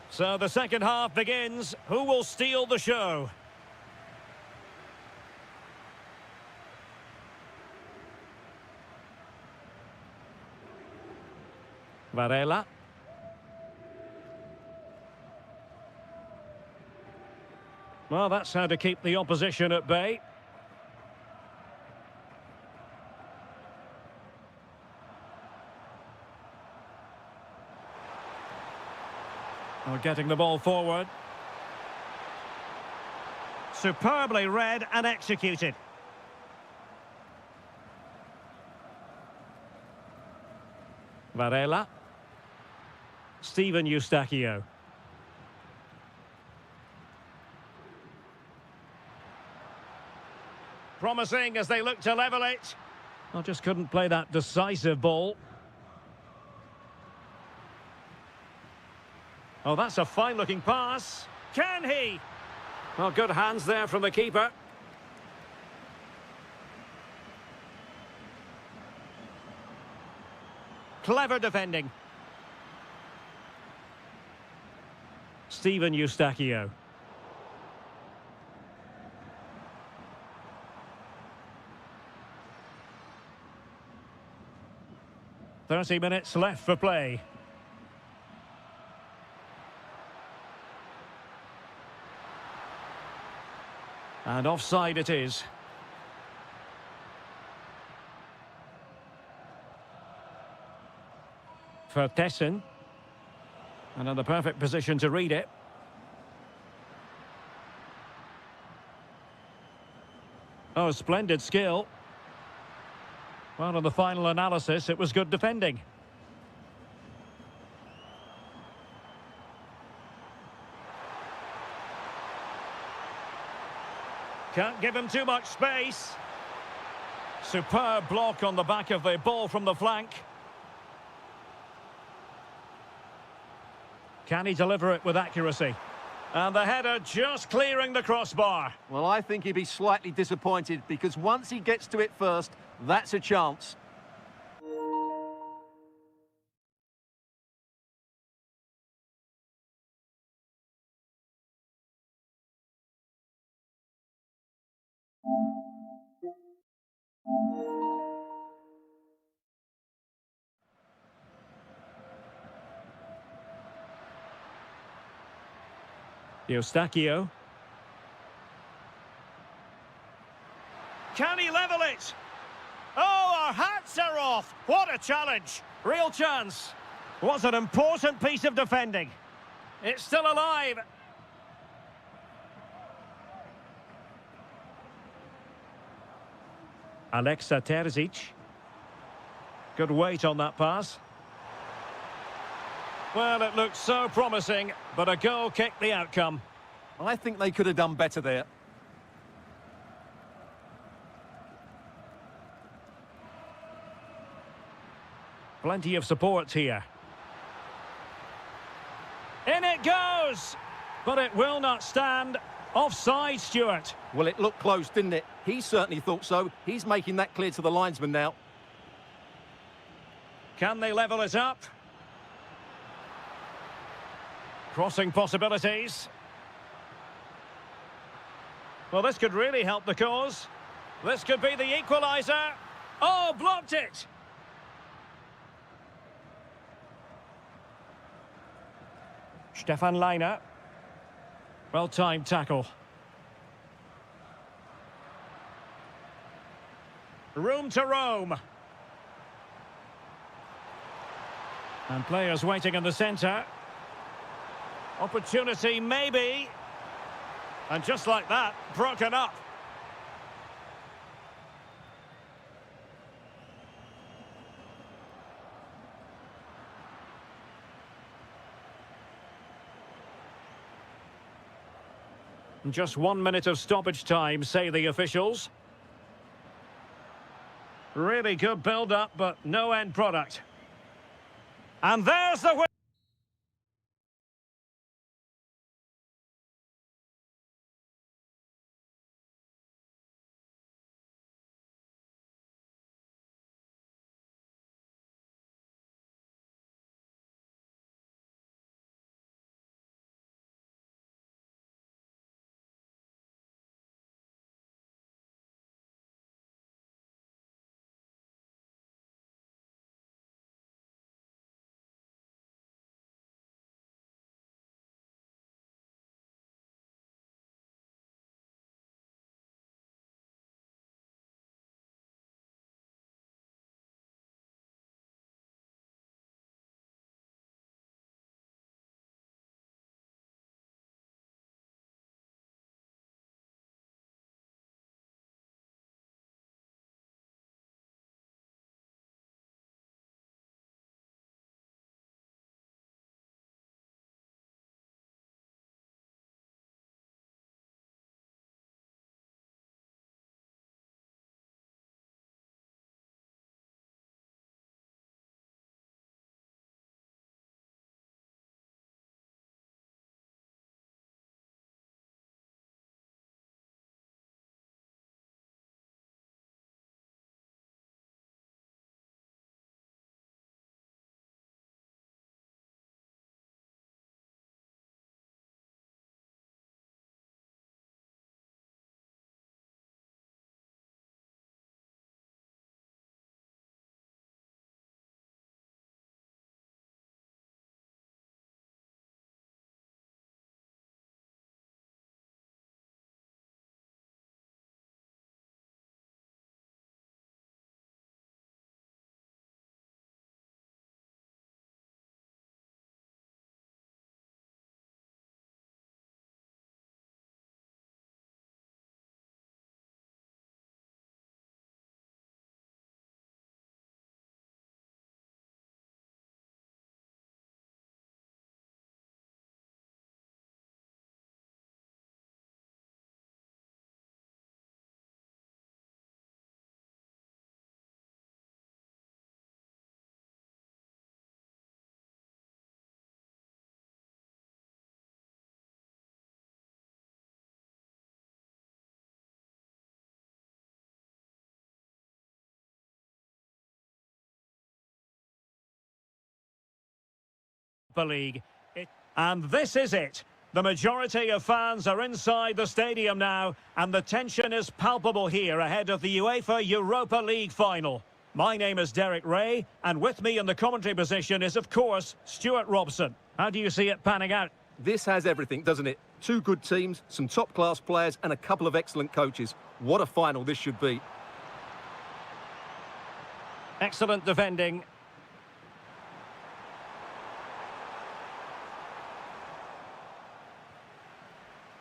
S1: So the second half begins. Who will steal the show? Varela. Well, that's how to keep the opposition at bay. Oh, getting the ball forward. Superbly read and executed. Varela. Steven Eustachio. Promising as they look to level it. I just couldn't play that decisive ball. Oh, that's a fine-looking pass. Can he? Well, good hands there from the keeper. Clever defending. Steven Eustachio. "30 minutes left for play." And offside it is. For Tessin. And in the perfect position to read it. Oh, splendid skill. Well, in the final analysis, it was good defending. Can't give him too much space. Superb block on the back of the ball from the flank. Can he deliver it with accuracy? And the header just clearing the crossbar.
S3: Well, I think he'd be slightly disappointed because once he gets to it first, that's a chance.
S1: Eustachio. Can he level it? Oh, our hats are off. What a challenge. Real chance. Was an important piece of defending. It's still alive. Alexa Terzic. Good weight on that pass. Well, it looked so promising, but a goal kicked the outcome.
S3: I think they could have done better there.
S1: Plenty of support here. In it goes! But it will not stand. Offside, Stuart.
S3: Well, it looked close, didn't it? He certainly thought so. He's making that clear to the linesman now.
S1: Can they level it up? Crossing possibilities. Well, this could really help the cause. This could be the equaliser. Oh, blocked it! Stefan Leiner. Well-timed tackle. Room to roam. And players waiting in the centre. Opportunity, maybe. And just like that, broken up. Just 1 minute of stoppage time, say the officials. Really good build-up, but no end product. And there's the win. League. And this is it. The majority of fans are inside the stadium now, and the tension is palpable here ahead of the UEFA Europa League final. My name is Derek Ray, and with me in the commentary position is, of course, Stuart Robson. How do you see it panning out?
S3: This has everything, doesn't it? Two good teams, some top-class players, and a couple of excellent coaches. What a final this should be.
S1: Excellent defending.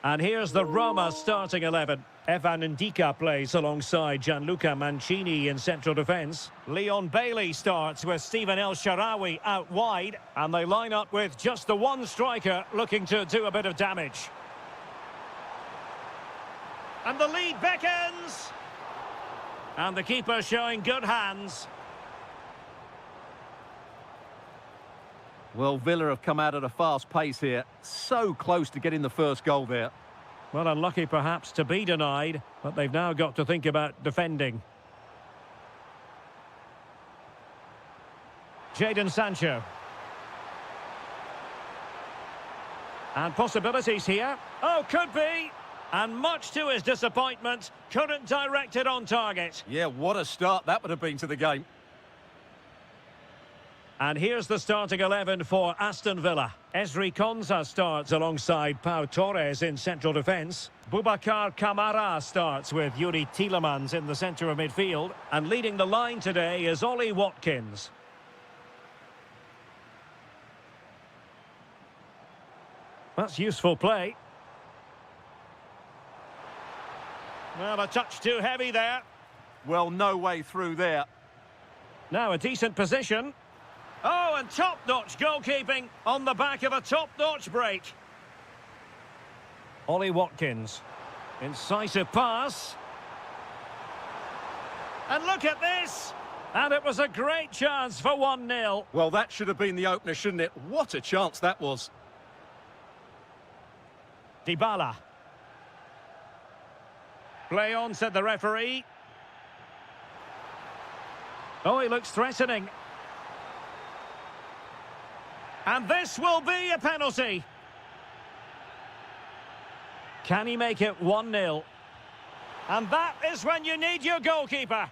S1: And here's the Roma starting 11. Evan Ndika plays alongside Gianluca Mancini in central defence. Leon Bailey starts with Stephen El Shaarawy out wide. And they line up with just the one striker looking to do a bit of damage. And the lead beckons. And the keeper showing good hands.
S3: Well, Villa have come out at a fast pace here. So close to getting the first goal there.
S1: Well, unlucky perhaps to be denied, but they've now got to think about defending. Jadon Sancho. And possibilities here. Oh, could be. And much to his disappointment, couldn't direct it on target.
S3: Yeah, what a start that would have been to the game.
S1: And here's the starting 11 for Aston Villa. Ezri Konsa starts alongside Pau Torres in central defence. Boubacar Kamara starts with Yuri Tielemans in the centre of midfield. And leading the line today is Ollie Watkins. That's useful play. Well, a touch too heavy there.
S3: Well, no way through there.
S1: Now a decent position. Oh, and top-notch goalkeeping on the back of a top-notch break. Ollie Watkins. Incisive pass. And look at this. And it was a great chance for 1-0.
S3: Well, that should have been the opener, shouldn't it? What a chance that was.
S1: Dybala. Play on, said the referee. Oh, he looks threatening. And this will be a penalty. Can he make it 1-0? And that is when you need your goalkeeper.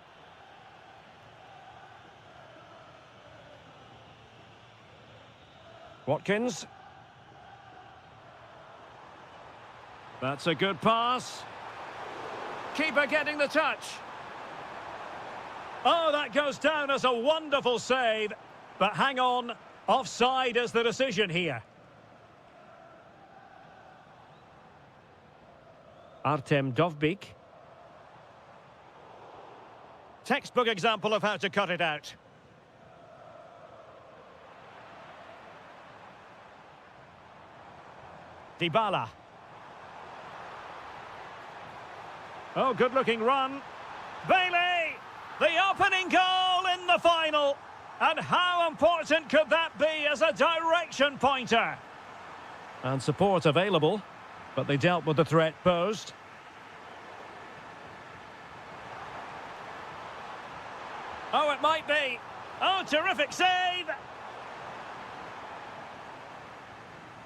S1: Watkins. That's a good pass. Keeper getting the touch. Oh, that goes down as a wonderful save. But hang on. Offside is the decision here. Artem Dovbyk. Textbook example of how to cut it out. Dybala. Oh, good-looking run. Bailey! The opening goal in the final. And how important could that be as a direction pointer? And support available, but they dealt with the threat posed. Oh, it might be. Oh, terrific save!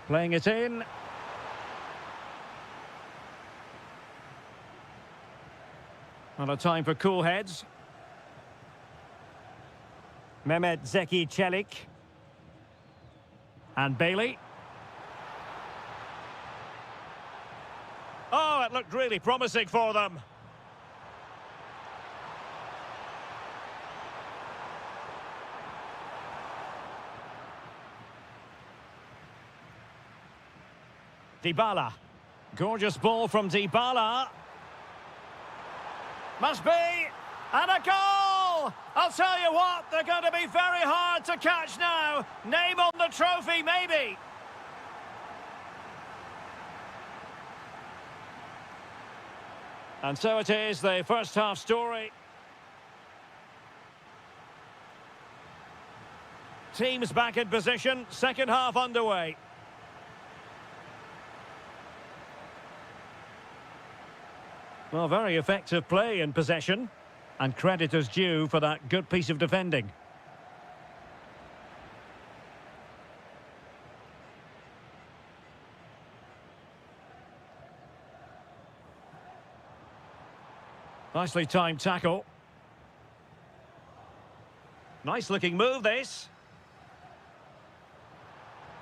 S1: Playing it in. Not a time for cool heads. Mehmet Zeki Çelik. And Bailey. Oh, it looked really promising for them. Dybala. Gorgeous ball from Dybala. Must be. And a goal! I'll tell you what, they're going to be very hard to catch now. Name on the trophy, maybe. And so it is, the first half story. Teams back in position, second half underway. Well, very effective play in possession. And credit is due for that good piece of defending. Nicely timed tackle. Nice looking move, this.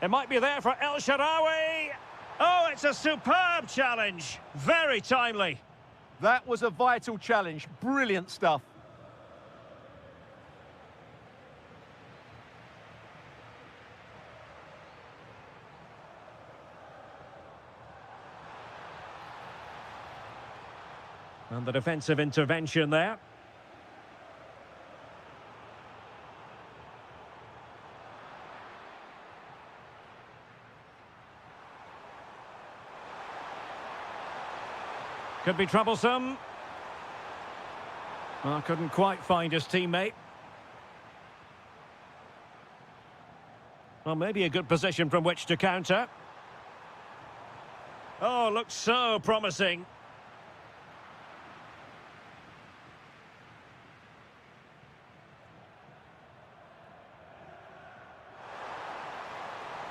S1: It might be there for El Shaarawy. Oh, it's a superb challenge. Very timely.
S3: That was a vital challenge. Brilliant stuff.
S1: And the defensive intervention there. Could be troublesome. Well, couldn't quite find his teammate. Well, maybe a good position from which to counter. Oh, looks so promising.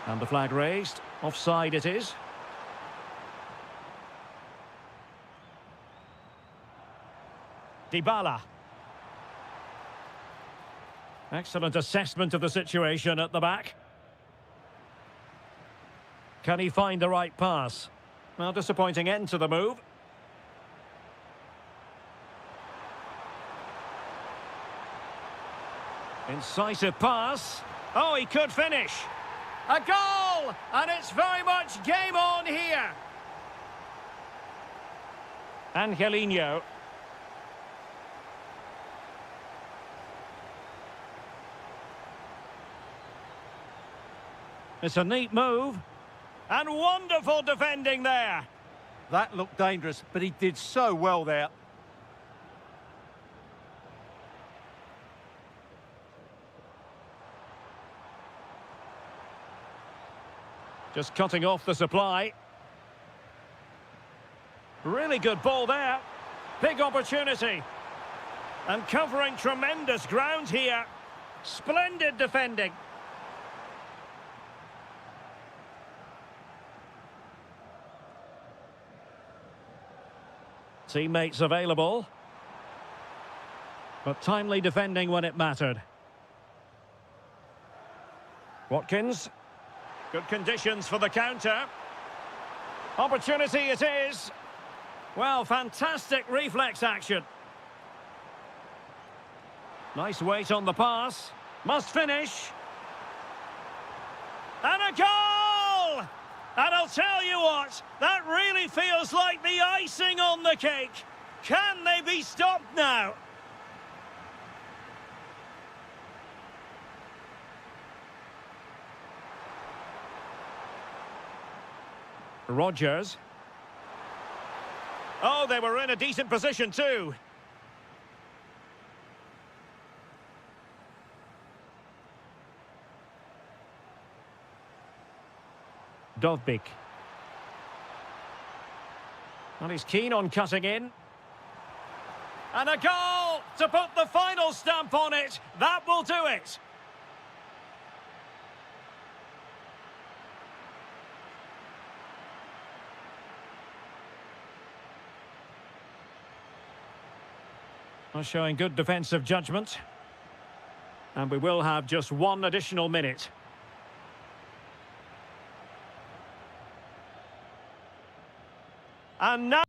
S1: And the flag raised. Offside it is. Dybala. Excellent assessment of the situation at the back. Can he find the right pass? Well, disappointing end to the move. Incisive pass. Oh, he could finish. A goal! And it's very much game on here. Angelino. It's a neat move. And wonderful defending there.
S3: That looked dangerous, but he did so well there.
S1: Just cutting off the supply. Really good ball there. Big opportunity. And covering tremendous ground here. Splendid defending. Teammates available. But timely defending when it mattered. Watkins. Good conditions for the counter. Opportunity it is. Well, fantastic reflex action. Nice weight on the pass. Must finish. And a goal! And I'll tell you what, that really feels like the icing on the cake. Can they be stopped now? Rodgers. Oh, they were in a decent position too. Dovbyk. And he's keen on cutting in. And a goal to put the final stamp on it. That will do it. Well, showing good defensive judgment. And we will have just one additional minute. And now...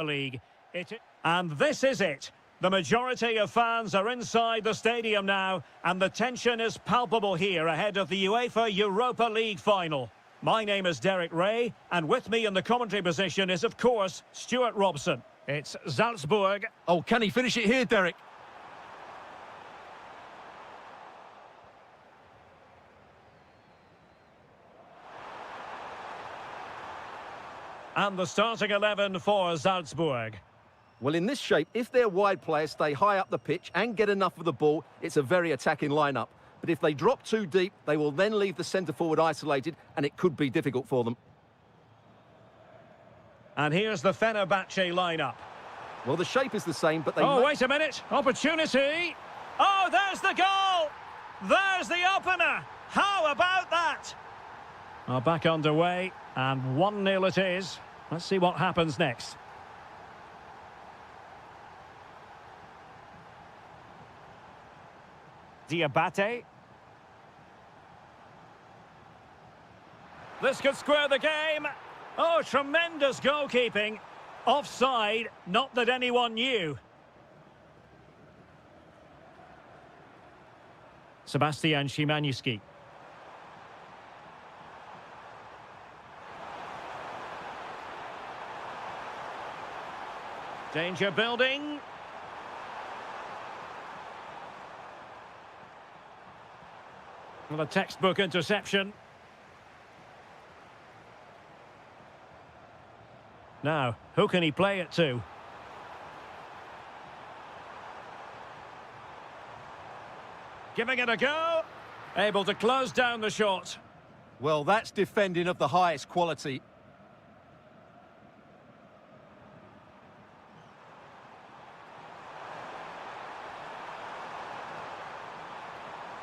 S1: League. And this is it. The majority of fans are inside the stadium now, and the tension is palpable here ahead of the UEFA Europa League final. My name is Derek Ray, and with me in the commentary position is, of course, Stuart Robson. It's Salzburg.
S2: Oh, can he finish it here, Derek?
S1: And the starting 11 for Salzburg.
S3: Well, in this shape, if their wide players stay high up the pitch and get enough of the ball, it's a very attacking lineup. But if they drop too deep, they will then leave the centre-forward isolated, and it could be difficult for them.
S1: And here's the Fenerbahce lineup.
S3: Well, the shape is the same, but they...
S1: Oh, wait a minute. Opportunity. Oh, there's the goal. There's the opener. How about that? Are back underway, and 1-0 it is. Let's see what happens next. Diabate. This could square the game. Oh, tremendous goalkeeping. Offside, not that anyone knew. Sebastian Szymanski. Danger building. Well, a textbook interception. Now, who can he play it to? Giving it a go. Able to close down the shot.
S2: Well, that's defending of the highest quality.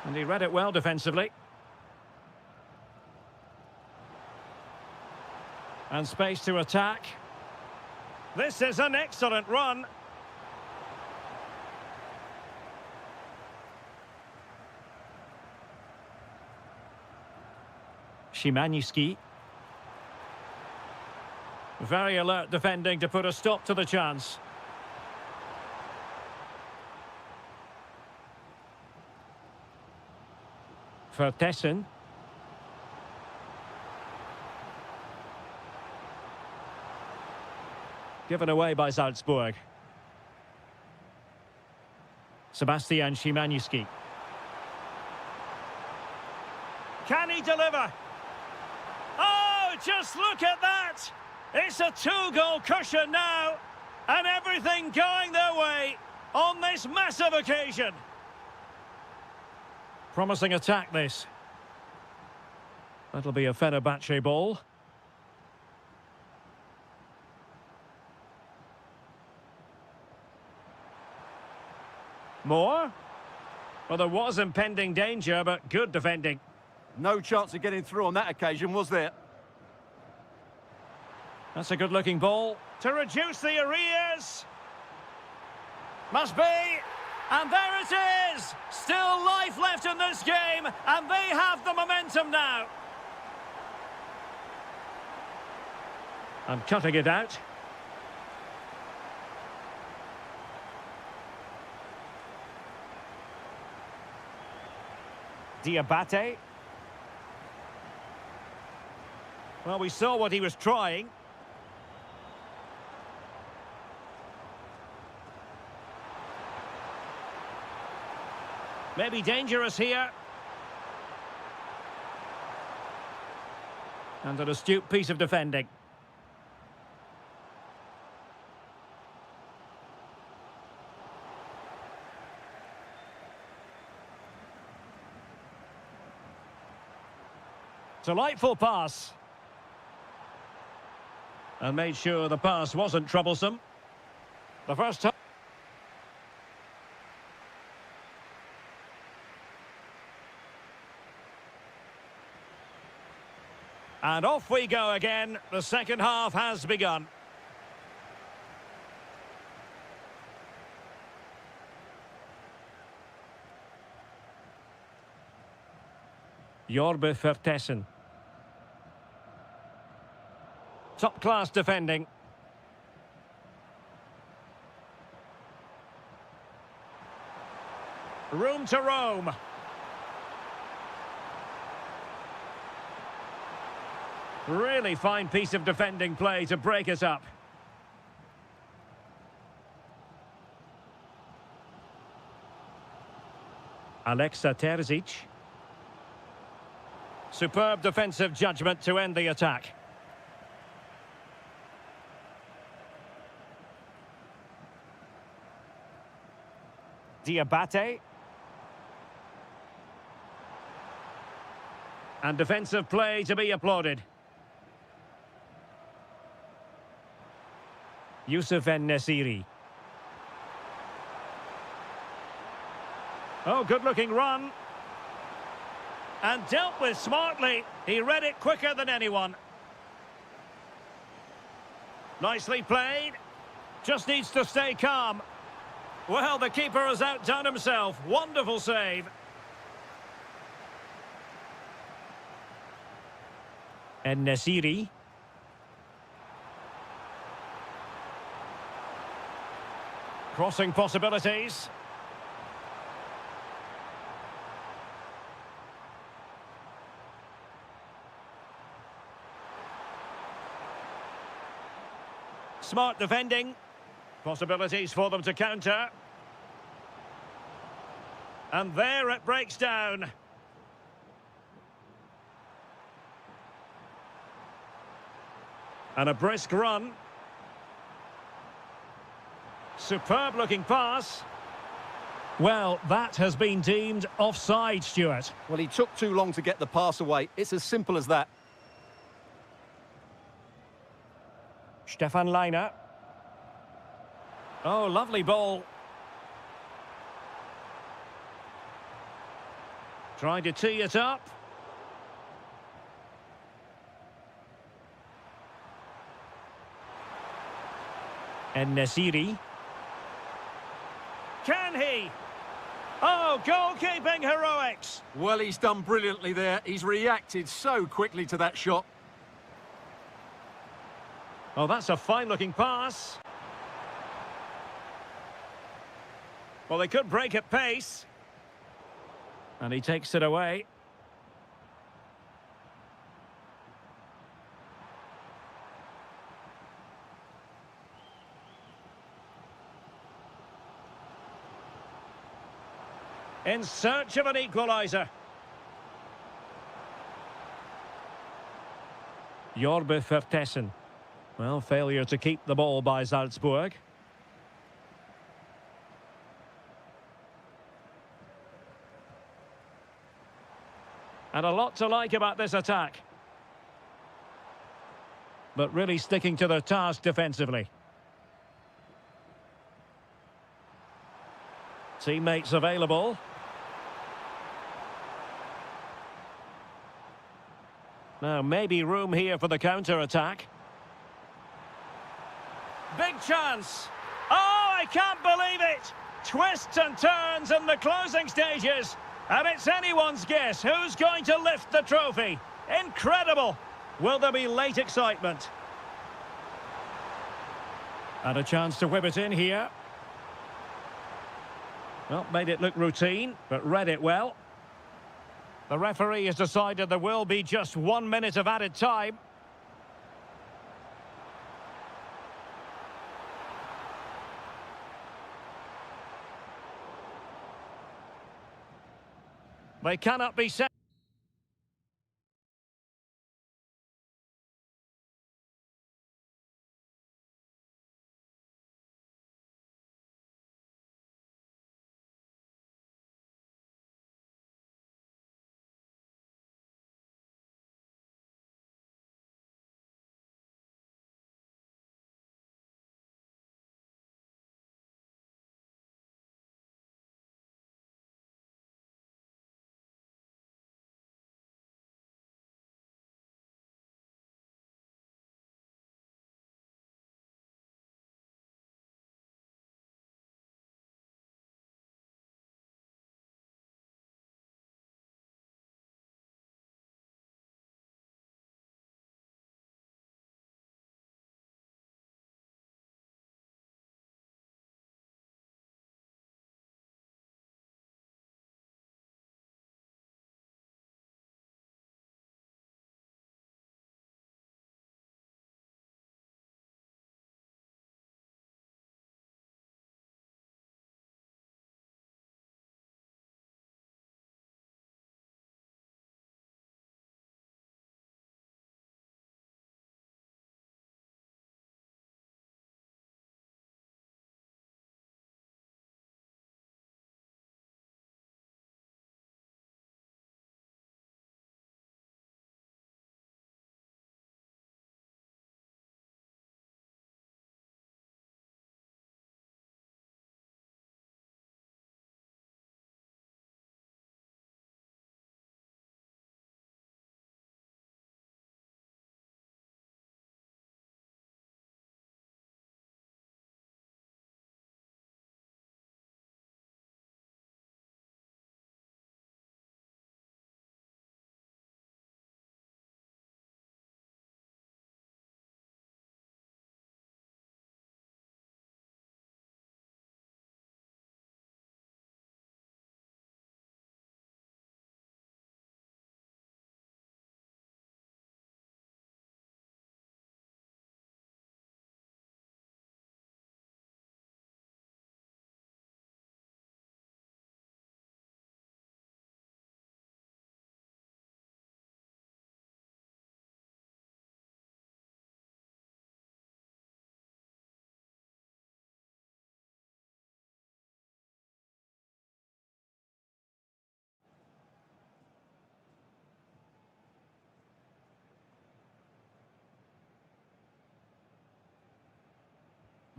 S1: And he read it well defensively. And space to attack. This is an excellent run. Szymanski. Very alert defending to put a stop to the chance. Vertessen. Given away by Salzburg. Sebastian Szymanski. Can he deliver? Oh, just look at that! It's a two-goal cushion now, and everything going their way on this massive occasion. Promising attack, this. That'll be a Fenerbahce ball. More? Well, there was impending danger, but good defending.
S2: No chance of getting through on that occasion, was there?
S1: That's a good-looking ball. To reduce the arrears. Must be. And there it is! Still life left in this game, and they have the momentum now. And cutting it out. Diabate. Well, we saw what he was trying. Maybe dangerous here. And an astute piece of defending. Delightful pass. And made sure the pass wasn't troublesome. The first time. And off we go again. The second half has begun. Jorbe Vertessen. Top-class defending. Room to roam. Really fine piece of defending play to break us up. Alexa Terzic. Superb defensive judgment to end the attack. Diabate. And defensive play to be applauded. Youssef En-Nesyri. Oh, good-looking run. And dealt with smartly. He read it quicker than anyone. Nicely played. Just needs to stay calm. Well, the keeper has outdone himself. Wonderful save. En-Nesyri. Crossing possibilities. Smart defending. Possibilities for them to counter. And there it breaks down. And a brisk run. Superb looking pass. Well, that has been deemed offside, Stuart.
S3: Well, he took too long to get the pass away. It's as simple as that.
S1: Stefan Leiner. Oh, lovely ball. Trying to tee it up. En-Nesyri. Can he? Oh, goalkeeping heroics.
S2: Well, he's done brilliantly there. He's reacted so quickly to that shot.
S1: Oh, that's a fine-looking pass. Well, they could break at pace. And he takes it away. In search of an equaliser. Jorbe Vertessen. Well, failure to keep the ball by Salzburg. And a lot to like about this attack. But really sticking to their task defensively. Teammates available. Now, maybe room here for the counter-attack. Big chance. Oh, I can't believe it. Twists and turns in the closing stages. And it's anyone's guess who's going to lift the trophy. Incredible. Will there be late excitement? And a chance to whip it in here. Well, made it look routine, but read it well. The referee has decided there will be just 1 minute of added time. They cannot be set.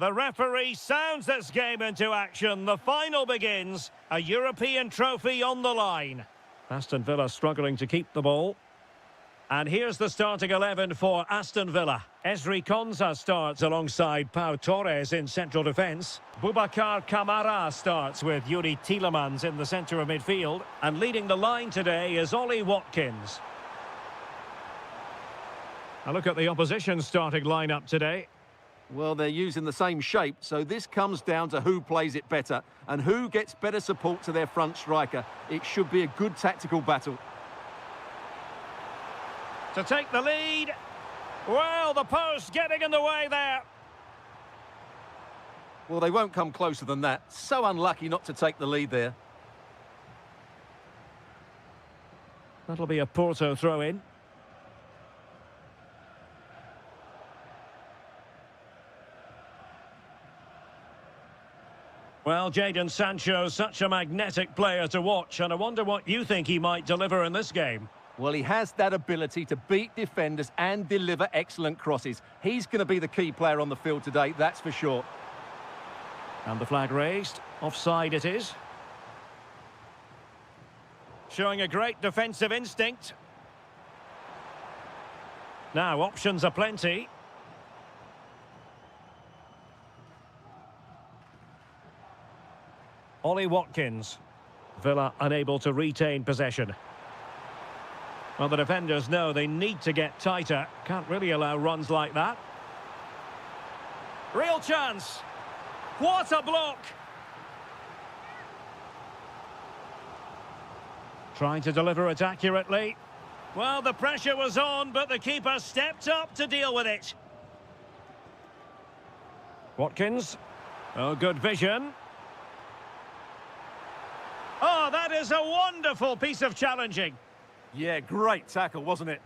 S1: The referee sounds this game into action. The final begins. A European trophy on the line. Aston Villa struggling to keep the ball. And here's the starting 11 for Aston Villa. Ezri Konsa starts alongside Pau Torres in central defence. Boubacar Kamara starts with Yuri Tielemans in the centre of midfield. And leading the line today is Ollie Watkins. A look at the opposition starting lineup today.
S3: Well, they're using the same shape, so this comes down to who plays it better and who gets better support to their front striker. It should be a good tactical battle.
S1: To take the lead. Well, the post getting in the way there.
S3: Well, they won't come closer than that. So unlucky not to take the lead there.
S1: That'll be a Porto throw-in. Well, Jadon Sancho, such a magnetic player to watch, and I wonder what you think he might deliver in this game.
S3: Well, he has that ability to beat defenders and deliver excellent crosses. He's going to be the key player on the field today, that's for sure.
S1: And the flag raised. Offside it is. Showing a great defensive instinct. Now, options are plenty. Ollie Watkins. Villa unable to retain possession. Well, the defenders know they need to get tighter. Can't really allow runs like that. Real chance. What a block. Trying to deliver it accurately. Well, the pressure was on, but the keeper stepped up to deal with it. Watkins. Oh, good vision. Oh, that is a wonderful piece of challenging.
S3: Yeah, great tackle, wasn't it?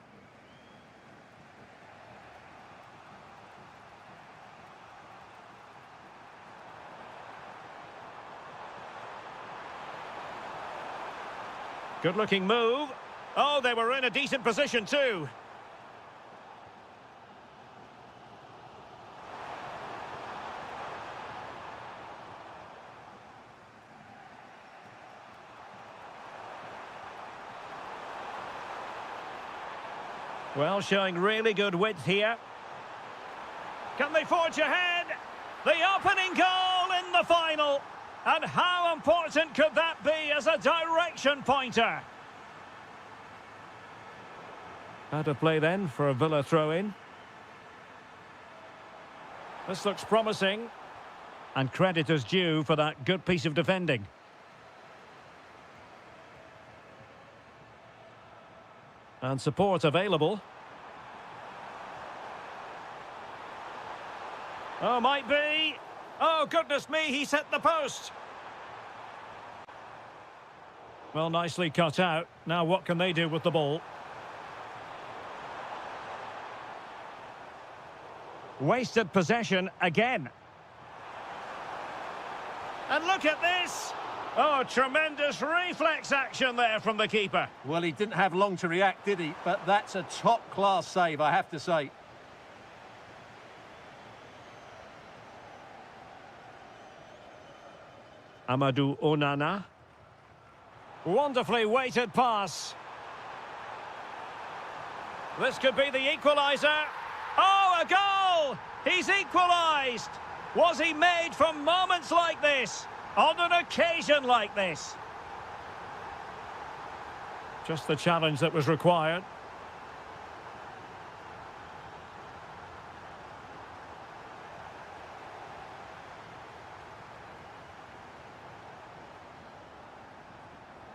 S1: Good-looking move. Oh, they were in a decent position too. Well, showing really good width here. Can they forge ahead? The opening goal in the final. And how important could that be as a direction pointer? Out of play then for a Villa throw-in. This looks promising. And credit is due for that good piece of defending. And support available. Oh, might be. Oh, goodness me, he's hit the post. Well, nicely cut out. Now what can they do with the ball? Wasted possession again. And look at this. Oh, tremendous reflex action there from the keeper.
S3: Well, he didn't have long to react, did he? But that's a top-class save, I have to say.
S1: Amadou Onana. Wonderfully weighted pass. This could be the equaliser. Oh, a goal! He's equalised. Was he made for moments like this? On an occasion like this? Just the challenge that was required.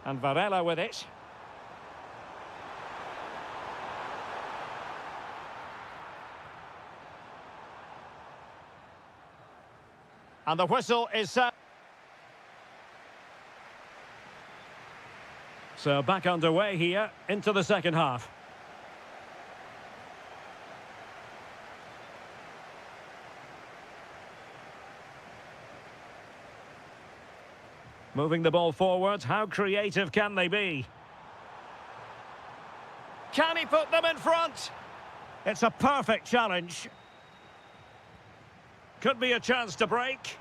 S1: And Varela with it. And the whistle is set. So back underway here into the second half. Moving the ball forward, how creative can they be? Can he put them in front? It's a perfect challenge. Could be a chance to break.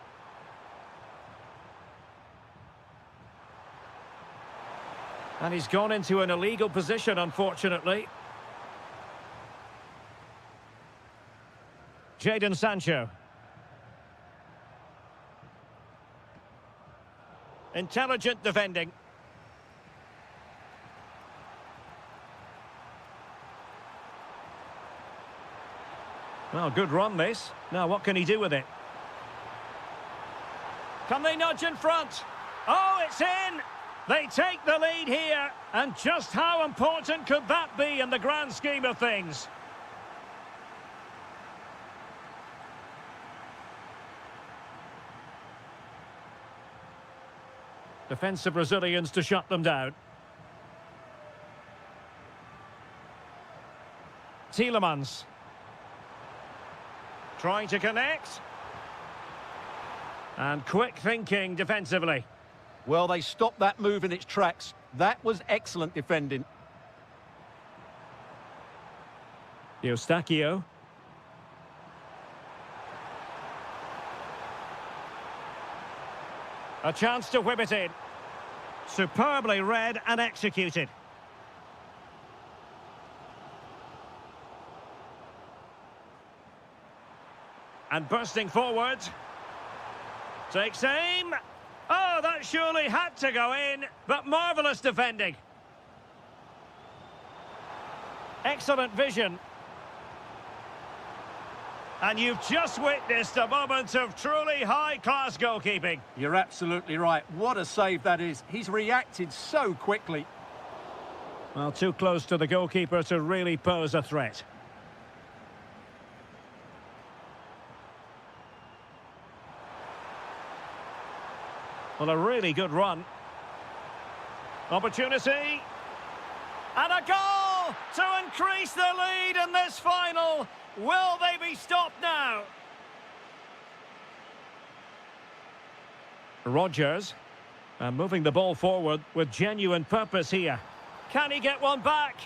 S1: And he's gone into an illegal position, unfortunately. Jadon Sancho. Intelligent defending. Well, good run this. Now, what can he do with it? Can they nudge in front? Oh, it's in! They take the lead here. And just how important could that be in the grand scheme of things? Defensive Brazilians to shut them down. Tielemans. Trying to connect. And quick thinking defensively.
S3: Well, they stopped that move in its tracks. That was excellent defending.
S1: Eustáquio. A chance to whip it in. Superbly read and executed. And bursting forward. Takes aim. Oh, that surely had to go in, but marvellous defending. Excellent vision. And you've just witnessed a moment of truly high-class goalkeeping.
S3: You're absolutely right. What a save that is. He's reacted so quickly.
S1: Well, too close to the goalkeeper to really pose a threat. Well, a really good run. Opportunity. And a goal to increase the lead in this final. Will they be stopped now? Rodgers. And moving the ball forward with genuine purpose here. Can he get one back?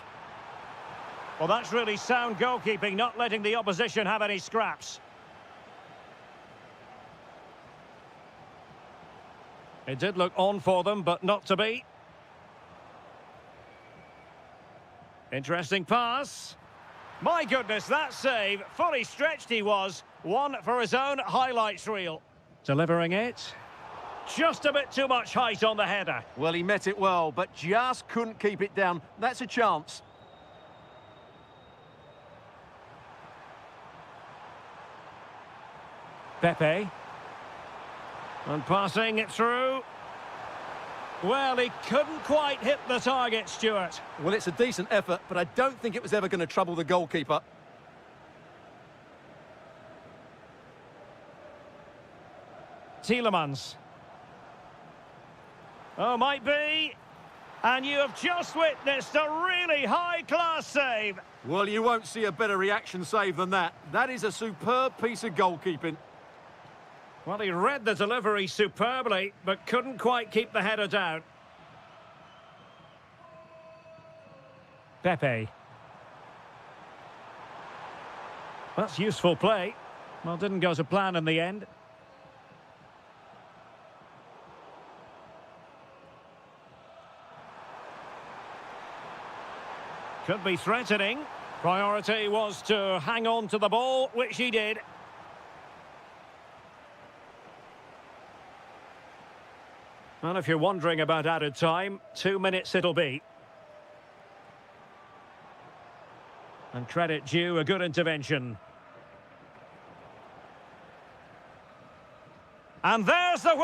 S1: Well, that's really sound goalkeeping, not letting the opposition have any scraps. It did look on for them, but not to be. Interesting pass. My goodness, that save. Fully stretched he was. One for his own highlights reel. Delivering it. Just a bit too much height on the header.
S3: Well, he met it well, but just couldn't keep it down. That's a chance.
S1: Pepe. And passing it through. Well, he couldn't quite hit the target, Stuart.
S3: Well, it's a decent effort, but I don't think it was ever going to trouble the goalkeeper.
S1: Tielemans. Oh, might be. And you have just witnessed a really high-class save.
S3: Well, you won't see a better reaction save than that. That is a superb piece of goalkeeping.
S1: Well, he read the delivery superbly, but couldn't quite keep the header down. Pepe. That's useful play. Well, didn't go to plan in the end. Could be threatening. Priority was to hang on to the ball, which he did. Well, if you're wondering about added time, 2 minutes it'll be. And credit due, a good intervention. And there's the...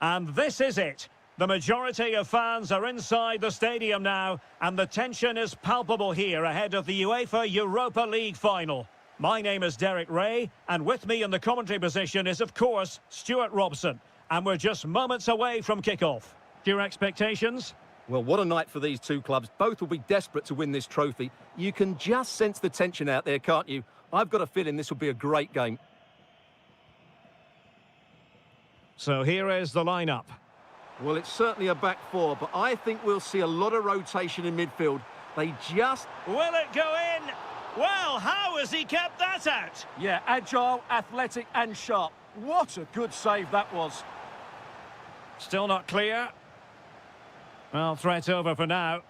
S1: And this is it. The majority of fans are inside the stadium now, and the tension is palpable here ahead of the UEFA Europa League final. My name is Derek Ray, and with me in the commentary position is, of course, Stuart Robson. And we're just moments away from kickoff. Your expectations?
S3: Well, what a night for these two clubs. Both will be desperate to win this trophy. You can just sense the tension out there, can't you? I've got a feeling this will be a great game.
S1: So here is the lineup.
S3: Well, it's certainly a back four, but I think we'll see a lot of rotation in midfield. They just...
S1: Will it go in? Well, how has he kept that out?
S2: Yeah, agile, athletic and sharp. What a good save that was.
S1: Still not clear. Well, threat over for now.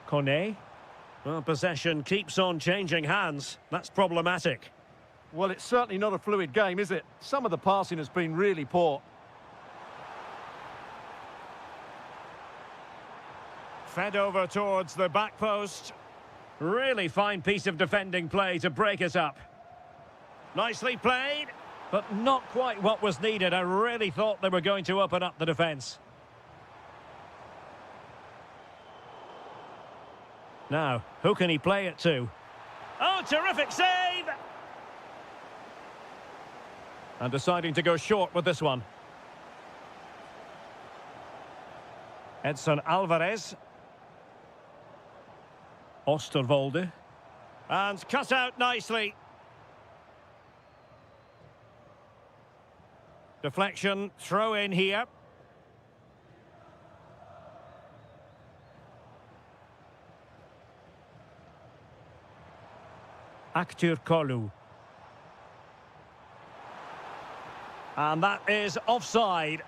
S1: Kone. Well, possession keeps on changing hands. That's problematic.
S2: Well, it's certainly not a fluid game, is it? Some of the passing has been really poor.
S1: Fed over towards the back post. Really fine piece of defending play to break it up. Nicely played, but not quite what was needed. I really thought they were going to open up the defence. Now, who can he play it to? Oh, terrific save! And deciding to go short with this one. Edson Alvarez. Osterwolde. And cut out nicely. Deflection, throw in here. Aktürkoğlu. And that is offside.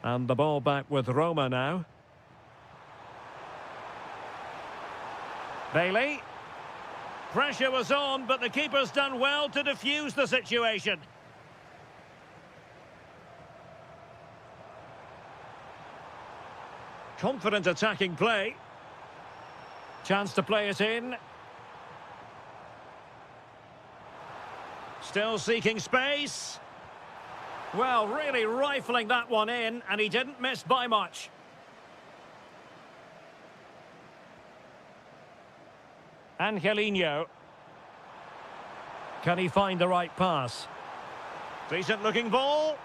S1: And the ball back with Roma now. Bailey. Pressure was on, but the keeper's done well to defuse the situation. Confident attacking play. Chance to play it in. Still seeking space. Well, really rifling that one in, and he didn't miss by much. Angelino. Can he find the right pass? Decent looking ball.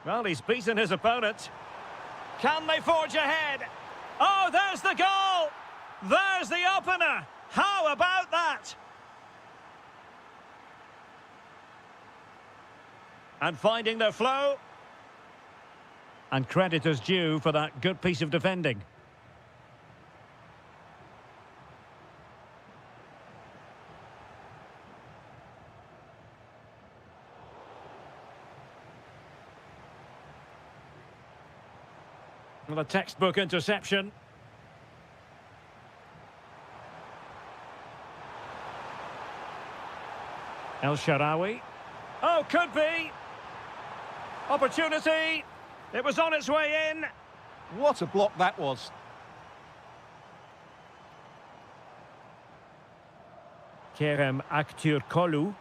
S1: Well, he's beaten his opponent. Can they forge ahead? Oh, there's the goal! There's the opener! How about that? And finding their flow. And credit is due for that good piece of defending. Well, a textbook interception. El Shaarawy. Oh, could be. Opportunity. It was on its way in.
S2: What a block that was.
S1: Kerem Aktürkoğlu.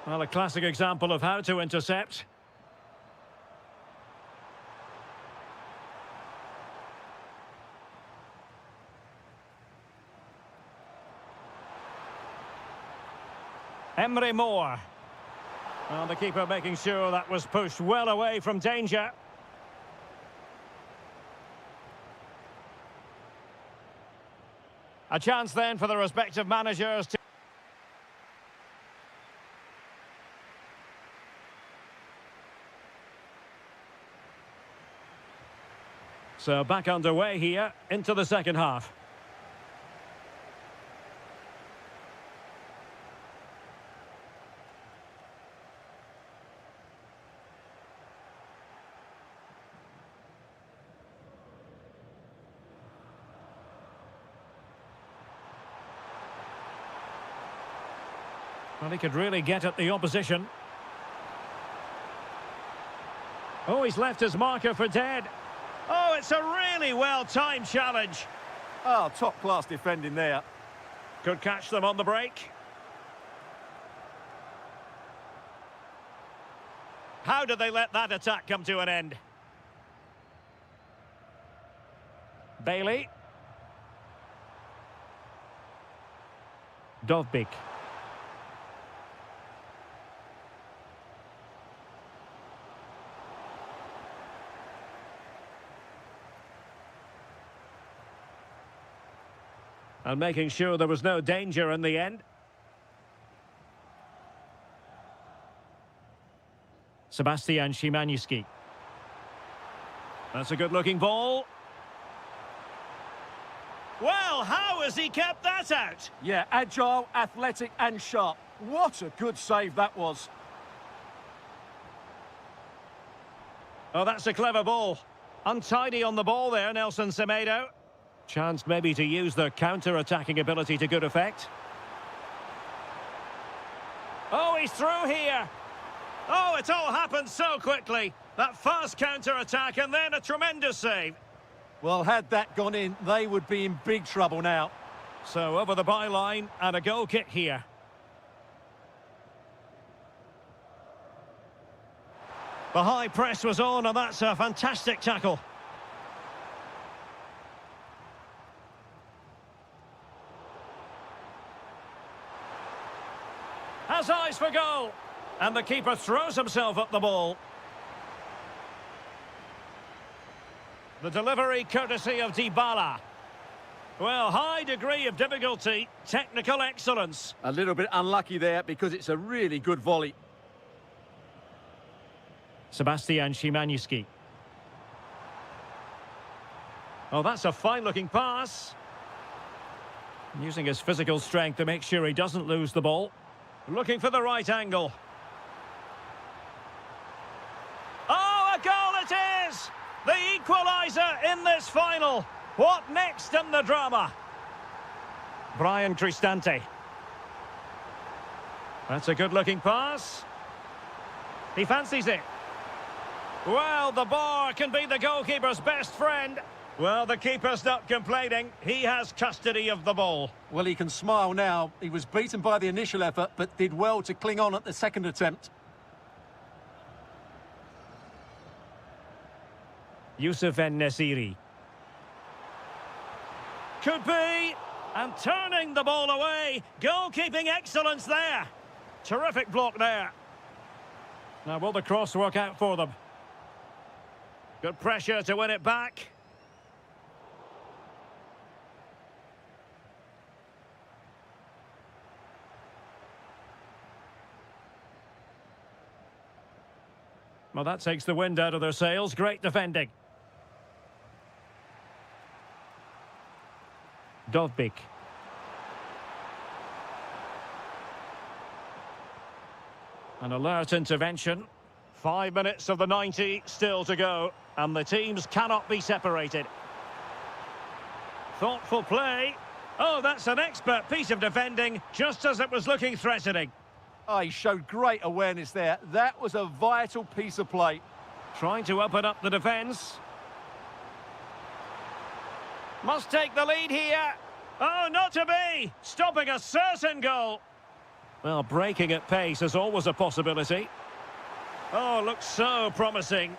S1: Well, a classic example of how to intercept. Emre Moore. Well, the keeper making sure that was pushed well away from danger. A chance then for the respective managers to... So back underway here into the second half. Well, he could really get at the opposition. Oh, he's left his marker for dead. Oh, it's a really well-timed challenge.
S3: Oh, top-class defending there.
S1: Could catch them on the break. How did they let that attack come to an end? Bailey. Dovbik. And making sure there was no danger in the end. Sebastian Szymanski. That's a good-looking ball. Well, how has he kept that out?
S3: Yeah, agile, athletic and sharp. What a good save that was.
S1: Oh, that's a clever ball. Untidy on the ball there, Nelson Semedo. Chance maybe to use the counter-attacking ability to good effect. Oh, he's through here. Oh, it all happened so quickly. That fast counter-attack and then a tremendous save.
S3: Well, had that gone in, they would be in big trouble now.
S1: So over the byline and a goal kick here. The high press was on and that's a fantastic tackle. Has eyes for goal. And the keeper throws himself at the ball. The delivery courtesy of Dybala. Well, high degree of difficulty, technical excellence.
S3: A little bit unlucky there because it's a really good volley.
S1: Sebastian Szymanski. Oh, that's a fine-looking pass. Using his physical strength to make sure he doesn't lose the ball. Looking for the right angle. Oh, a goal it is! The equaliser in this final. What next in the drama? Brian Cristante. That's a good-looking pass. He fancies it. Well, the bar can be the goalkeeper's best friend. Well, the keeper's not complaining. He has custody of the ball.
S3: Well, he can smile now. He was beaten by the initial effort, but did well to cling on at the second attempt.
S1: Youssef En-Nesyri. Could be. And turning the ball away. Goalkeeping excellence there. Terrific block there. Now, will the cross work out for them? Good pressure to win it back. Well, that takes the wind out of their sails. Great defending. Dovbik. An alert intervention. 5 minutes of the 90 still to go. And the teams cannot be separated. Thoughtful play. Oh, that's an expert piece of defending, just as it was looking threatening.
S3: Oh, he showed great awareness there. That was a vital piece of play.
S1: Trying to open up the defence. Must take the lead here. Oh, not to be. Stopping a certain goal. Well, breaking at pace is always a possibility. Oh, looks so promising.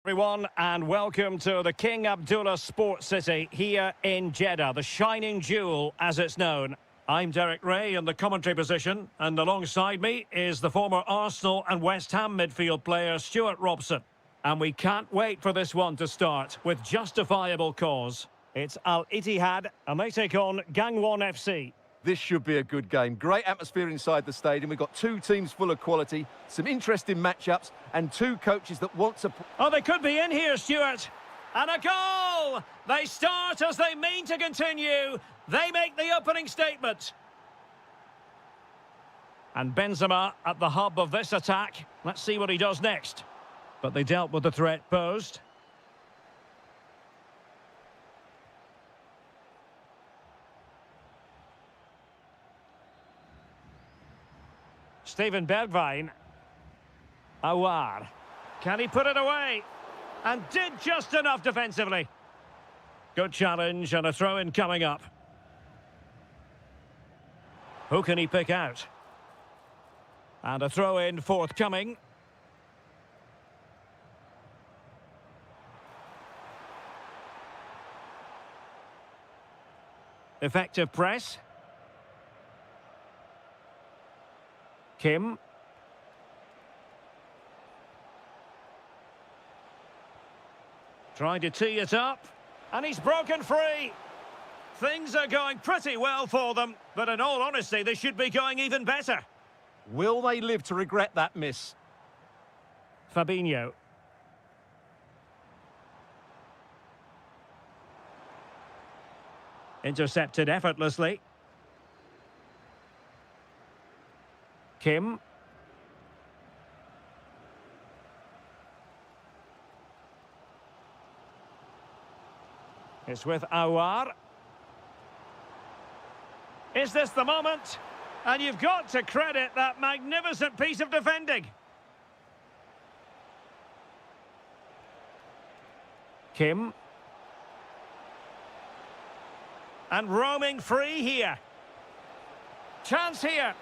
S1: Everyone, and welcome to the King Abdullah Sports City here in Jeddah, the shining jewel as it's known. I'm Derek Ray in the commentary position, and alongside me is the former Arsenal and West Ham midfield player Stuart Robson. And we can't wait for this one to start with justifiable cause. It's Al Ittihad, and they take on Gangwon FC.
S3: This should be a good game. Great atmosphere inside the stadium. We've got two teams full of quality, some interesting matchups, and two coaches that want to...
S1: Oh, they could be in here, Stuart. And a goal! They start as they mean to continue. They make the opening statement. And Benzema at the hub of this attack. Let's see what he does next. But they dealt with the threat posed. Steven Bergwijn. Awar. Can he put it away? And did just enough defensively. Good challenge and a throw-in coming up. Who can he pick out? And a throw-in forthcoming. Effective press. Kim. Trying to tee it up. And he's broken free. Things are going pretty well for them. But in all honesty, they should be going even better.
S3: Will they live to regret that miss?
S1: Fabinho. Intercepted effortlessly. Kim. It's with Awar. Is this the moment? And you've got to credit that magnificent piece of defending. Kim. And roaming free here. Chance here.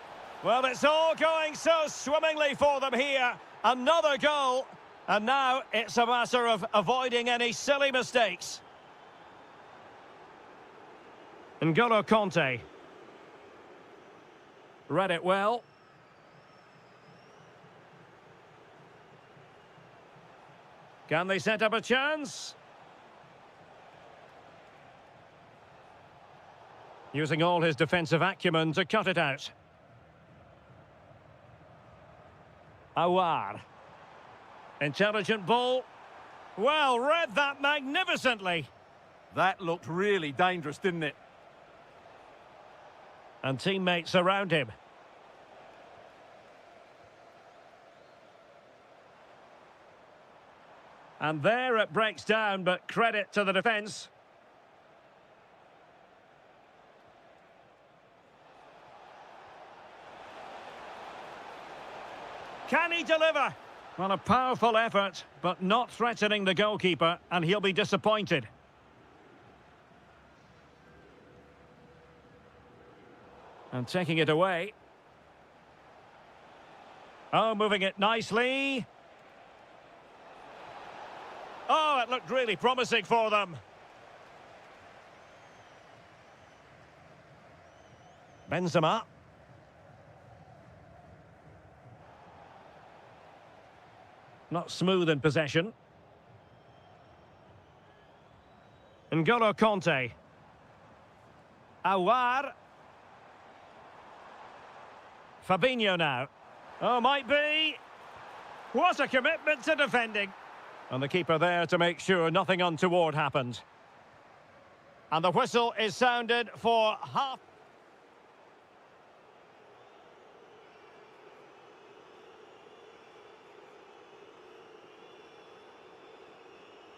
S1: Well, it's all going so swimmingly for them here. Another goal. And now it's a matter of avoiding any silly mistakes. N'Golo Kanté. Read it well. Can they set up a chance? Using all his defensive acumen to cut it out. Awar. Intelligent ball. Well, read that magnificently.
S3: That looked really dangerous, didn't it?
S1: And teammates around him. And there it breaks down, but credit to the defence. Can he deliver? Well, a powerful effort, but not threatening the goalkeeper, and he'll be disappointed. And taking it away. Oh, moving it nicely. Oh, it looked really promising for them. Benzema. Not smooth in possession. N'Golo Kanté. Awar. Fabinho now. Oh, might be. What a commitment to defending. And the keeper there to make sure nothing untoward happened. And the whistle is sounded for half.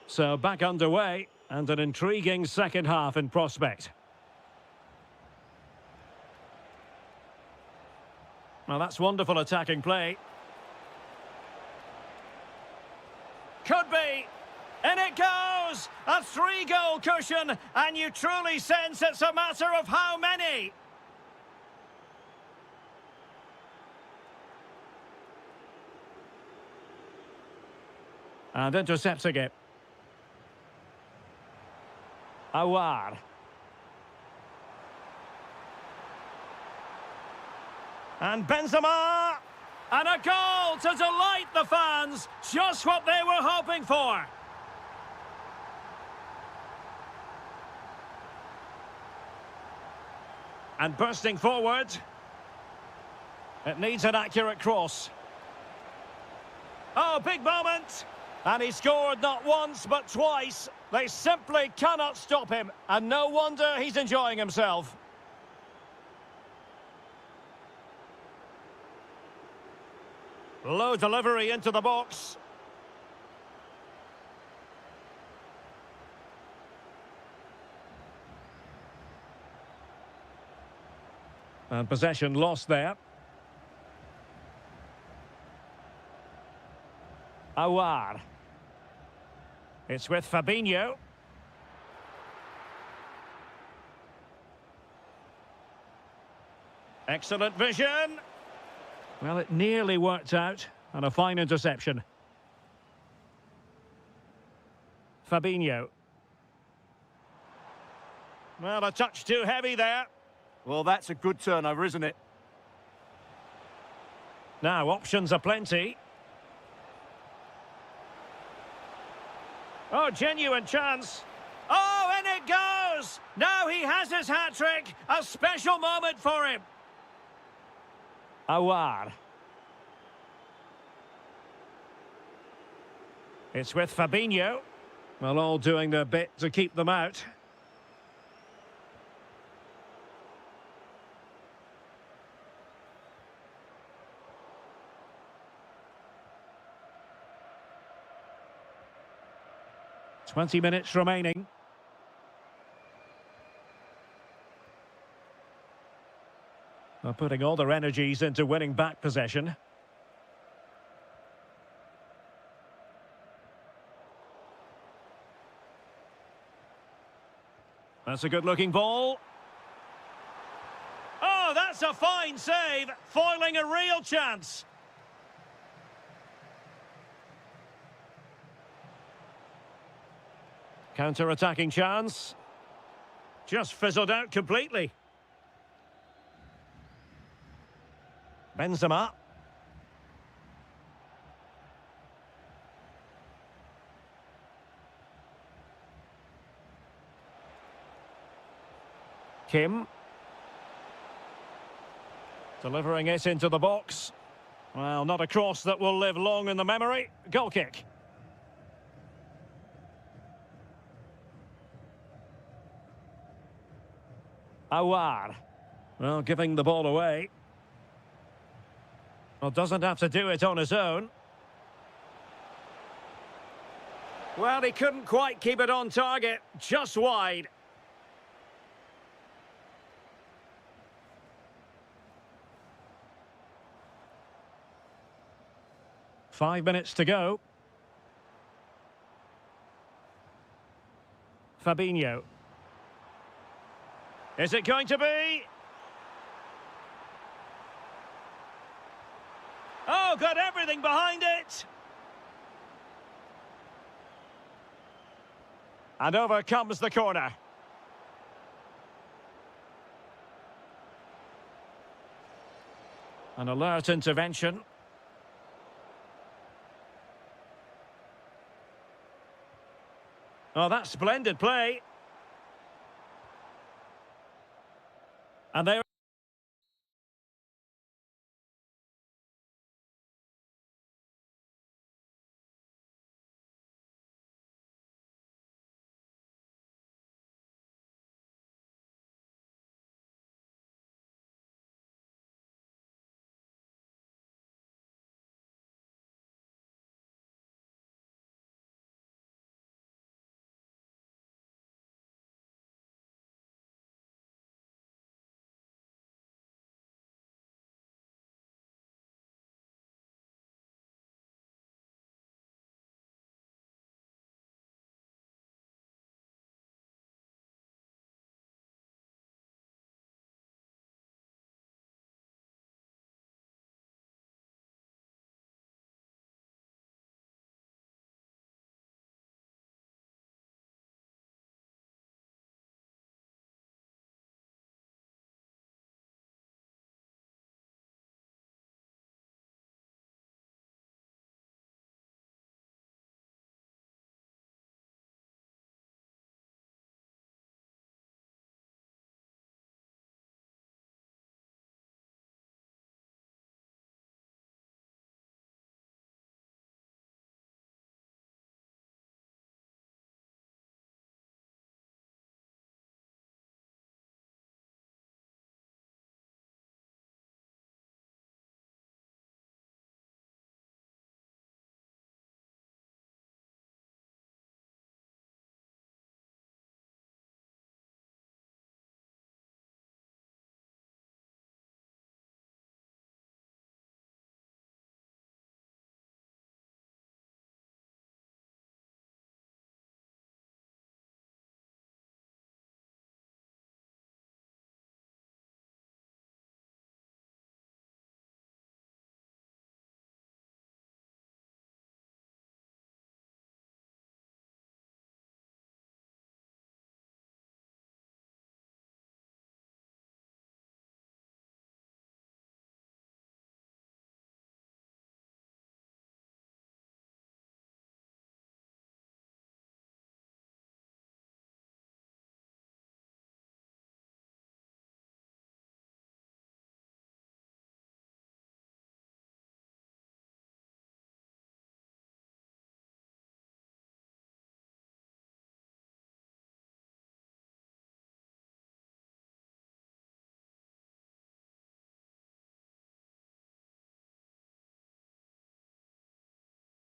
S1: So back underway, and an intriguing second half in prospect. Well, that's wonderful attacking play. Could be. In it goes! A 3-goal cushion, and you truly sense it's a matter of how many. And intercepting it. Awar. And Benzema! And a goal to delight the fans! Just what they were hoping for! And bursting forward. It needs an accurate cross. Oh, big moment! And he scored not once, but twice. They simply cannot stop him. And no wonder he's enjoying himself. Low delivery into the box. And possession lost there. Awar. It's with Fabinho. Excellent vision. Well, it nearly worked out, and a fine interception. Fabinho. Well, a touch too heavy there.
S3: Well, that's a good turnover, isn't it?
S1: Now, options are plenty. Oh, genuine chance. Oh, and it goes! Now he has his hat-trick. A special moment for him. Awar. It's with Fabinho. Well, all doing their bit to keep them out. Twenty minutes remaining. They're putting all their energies into winning back possession. That's a good-looking ball. Oh, that's a fine save, foiling a real chance. Counter-attacking chance. Just fizzled out completely. Benzema. Kim. Delivering it into the box. Well, not a cross that will live long in the memory. Goal kick. Awar. Well, giving the ball away. Well, doesn't have to do it on his own. Well, he couldn't quite keep it on target. Just wide. Five minutes to go. Fabinho. Is it going to be? Oh, got everything behind it. And over comes the corner. An alert intervention. Oh, that's splendid play. And they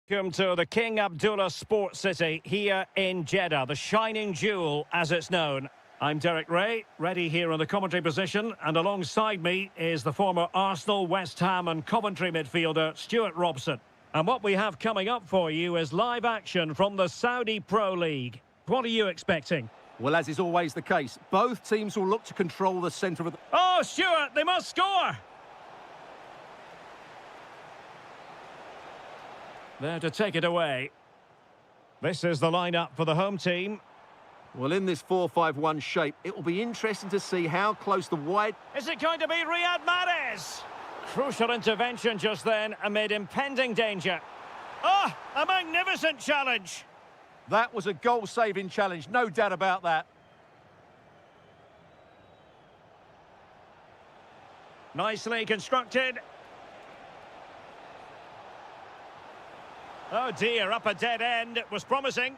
S1: Welcome to the King Abdullah Sports City here in Jeddah, the shining jewel as it's known. I'm Derek Ray, ready here in the commentary position, and alongside me is the former Arsenal, West Ham and Coventry midfielder Stuart Robson. And what we have coming up for you is live action from the Saudi Pro League. What are you expecting?
S3: Well, as is always the case, both teams will look to control the centre of the...
S1: Oh, Stuart, they must score! There to take it away. This is the lineup for the home team.
S3: Well, in this 4-5-1 shape, it will be interesting to see how close the wide...
S1: Is it going to be Riyad Mahrez? Crucial intervention just then amid impending danger. Oh, a magnificent challenge.
S3: That was a goal-saving challenge, no doubt about that.
S1: Nicely constructed. Oh dear, up a dead end. It was promising.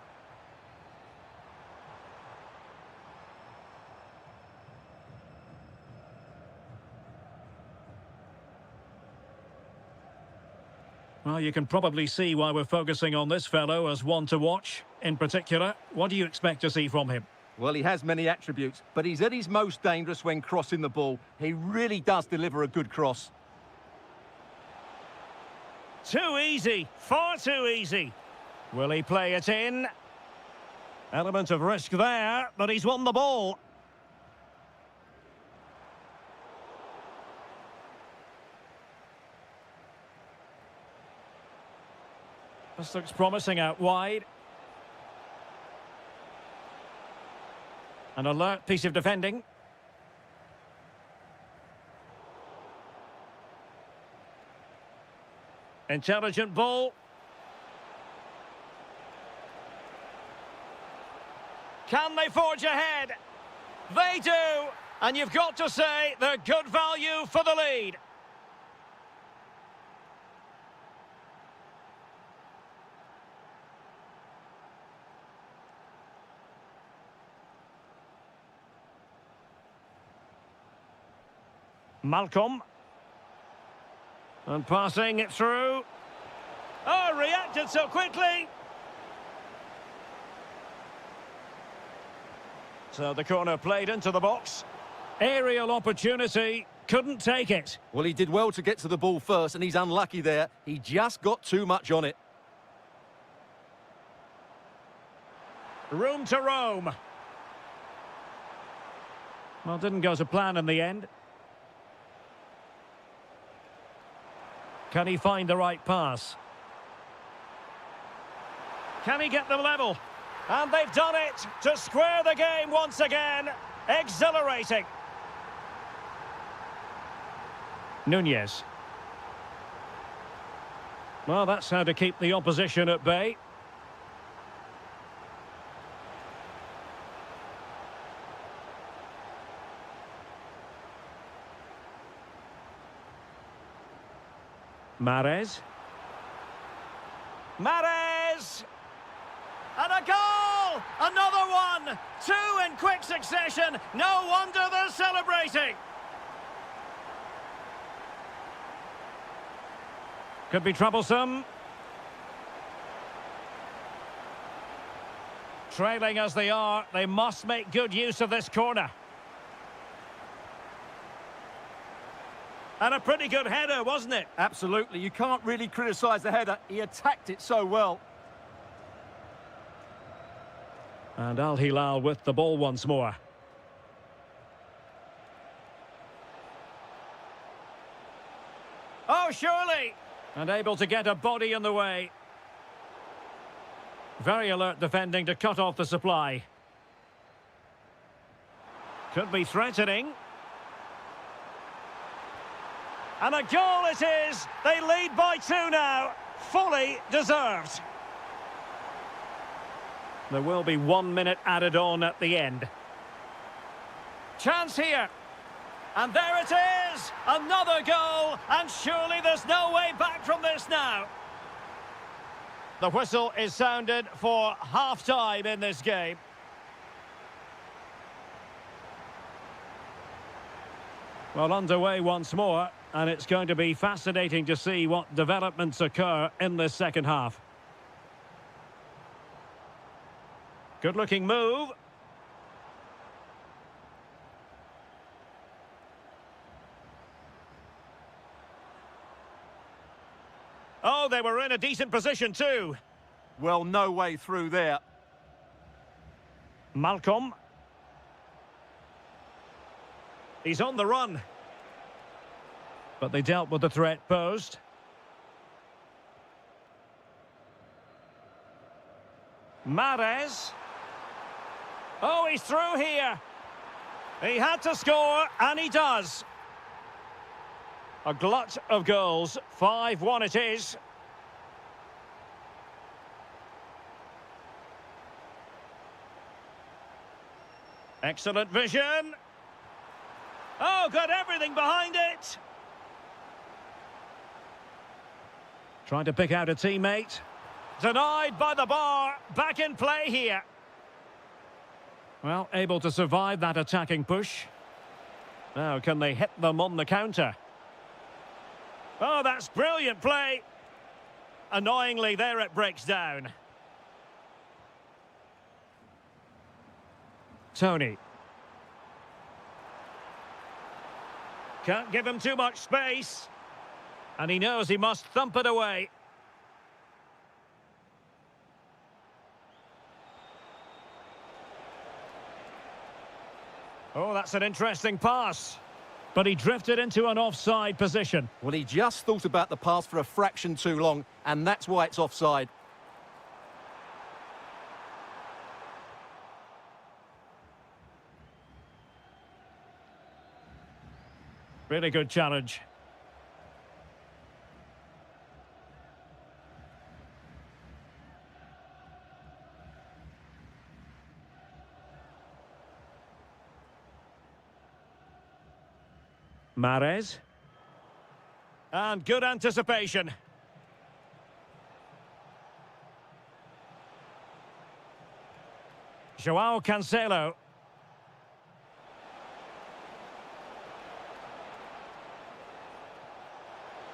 S1: Well, you can probably see why we're focusing on this fellow as one to watch. In particular, what do you expect to see from him?
S3: Well, he has many attributes, but he's at his most dangerous when crossing the ball. He really does deliver a good cross.
S1: Too easy, far too easy. Will he play it in? Element of risk there, but he's won the ball. This looks promising out wide. An alert piece of defending. Intelligent ball. Can they forge ahead? They do. And you've got to say they're good value for the lead. Malcolm. And passing it through. Oh, reacted so quickly. So the corner played into the box. Aerial opportunity. Couldn't take it.
S3: Well, he did well to get to the ball first, and he's unlucky there. He just got too much on it.
S1: Room to roam. Well, didn't go to plan in the end. Can he find the right pass? Can he get them level? And they've done it to square the game once again. Exhilarating. Nunez. Well, that's how to keep the opposition at bay. Mahrez. Mahrez! And a goal! Another one! Two in quick succession. No wonder they're celebrating. Could be troublesome. Trailing as they are, they must make good use of this corner. And a pretty good header, wasn't it?
S3: Absolutely. You can't really criticise the header. He attacked it so well.
S1: And Al Hilal with the ball once more. Oh, surely! And able to get a body in the way. Very alert defending to cut off the supply. Could be threatening. And a goal it is! They lead by 2 now. Fully deserved. There will be 1 minute added on at the end. Chance here. And there it is! Another goal! And surely there's no way back from this now. The whistle is sounded for half-time in this game. Well, underway once more, and it's going to be fascinating to see what developments occur in this second half. Good-looking move. Oh, they were in a decent position too.
S3: Well, no way through there.
S1: Malcolm. He's on the run. But they dealt with the threat posed. Mahrez. Oh, he's through here. He had to score, and he does. A glut of goals. 5-1 it is. Excellent vision. Oh, got everything behind it. Trying to pick out a teammate. Denied by the bar. Back in play here. Well, able to survive that attacking push. Now, can they hit them on the counter? Oh, that's brilliant play. Annoyingly, there it breaks down. Tony. Can't give him too much space. And he knows he must thump it away. Oh, that's an interesting pass. But he drifted into an offside position.
S3: Well, he just thought about the pass for a fraction too long, and that's why it's offside.
S1: Really good challenge. Mahrez. And good anticipation. João Cancelo.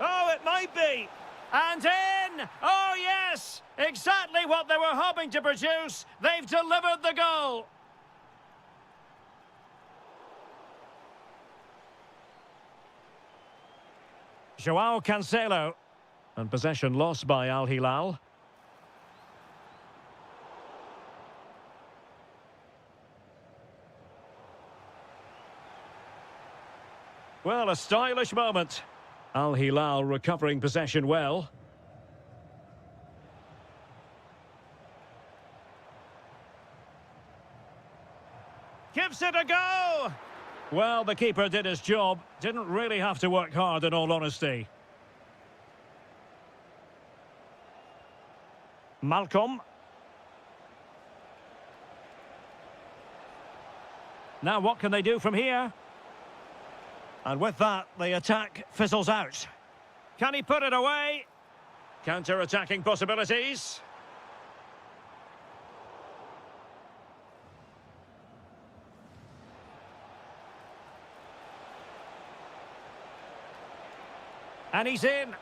S1: Oh, it might be. And in! Oh, yes! Exactly what they were hoping to produce. They've delivered the goal. João Cancelo. And possession lost by Al Hilal. Well, a stylish moment. Al Hilal recovering possession well. Gives it a go! Well, the keeper did his job. Didn't really have to work hard, in all honesty. Malcolm. Now what can they do from here? And with that, the attack fizzles out. Can he put it away? Counter-attacking possibilities. And he's in.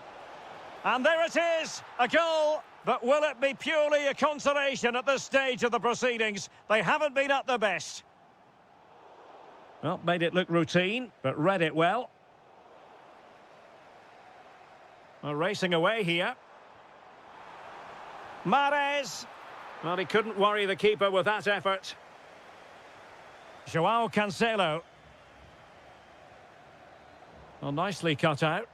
S1: And there it is, a goal. But will it be purely a consolation at this stage of the proceedings? They haven't been at their best. Well, made it look routine, but read it well. Well, racing away here. Mahrez. Well, he couldn't worry the keeper with that effort. João Cancelo. Well, nicely cut out.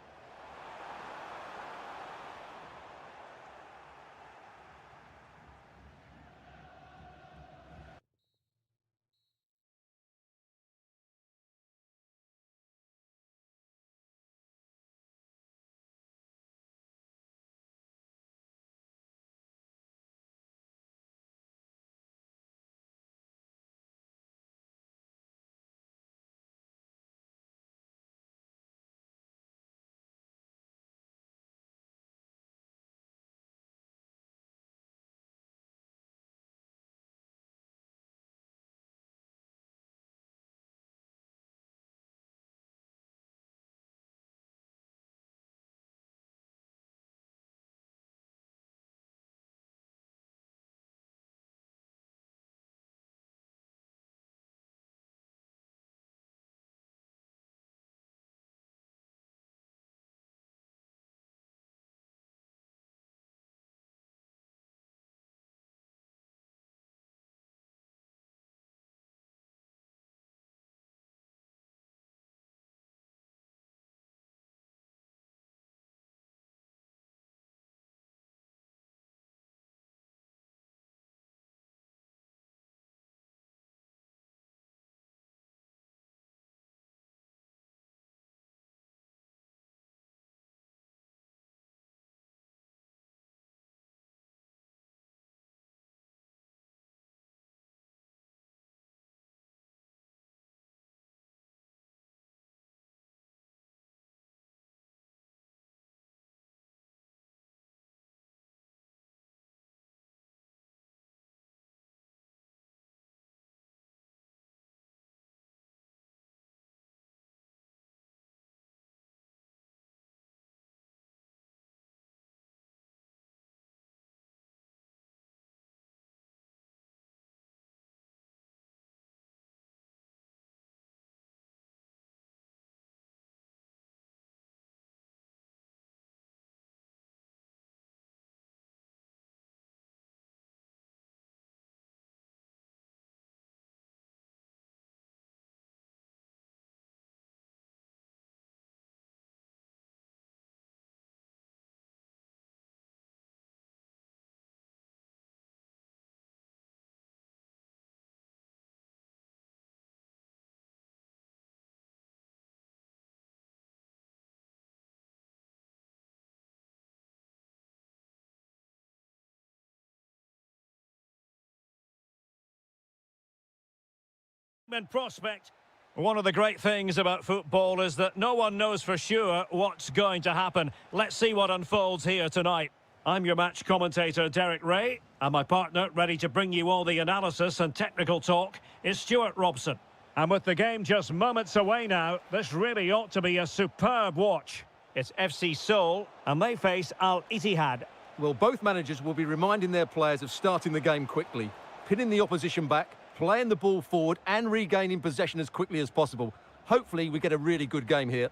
S1: Prospect. One of the great things about football is that no one knows for sure what's going to happen. Let's see what unfolds here tonight. I'm your match commentator, Derek Ray, and my partner, ready to bring you all the analysis and technical talk, is Stuart Robson. And with the game just moments away now, this really ought to be a superb watch. It's FC Seoul, and they face Al Ittihad.
S3: Well, both managers will be reminding their players of starting the game quickly, pinning the opposition back, playing the ball forward and regaining possession as quickly as possible. Hopefully we get a really good game here.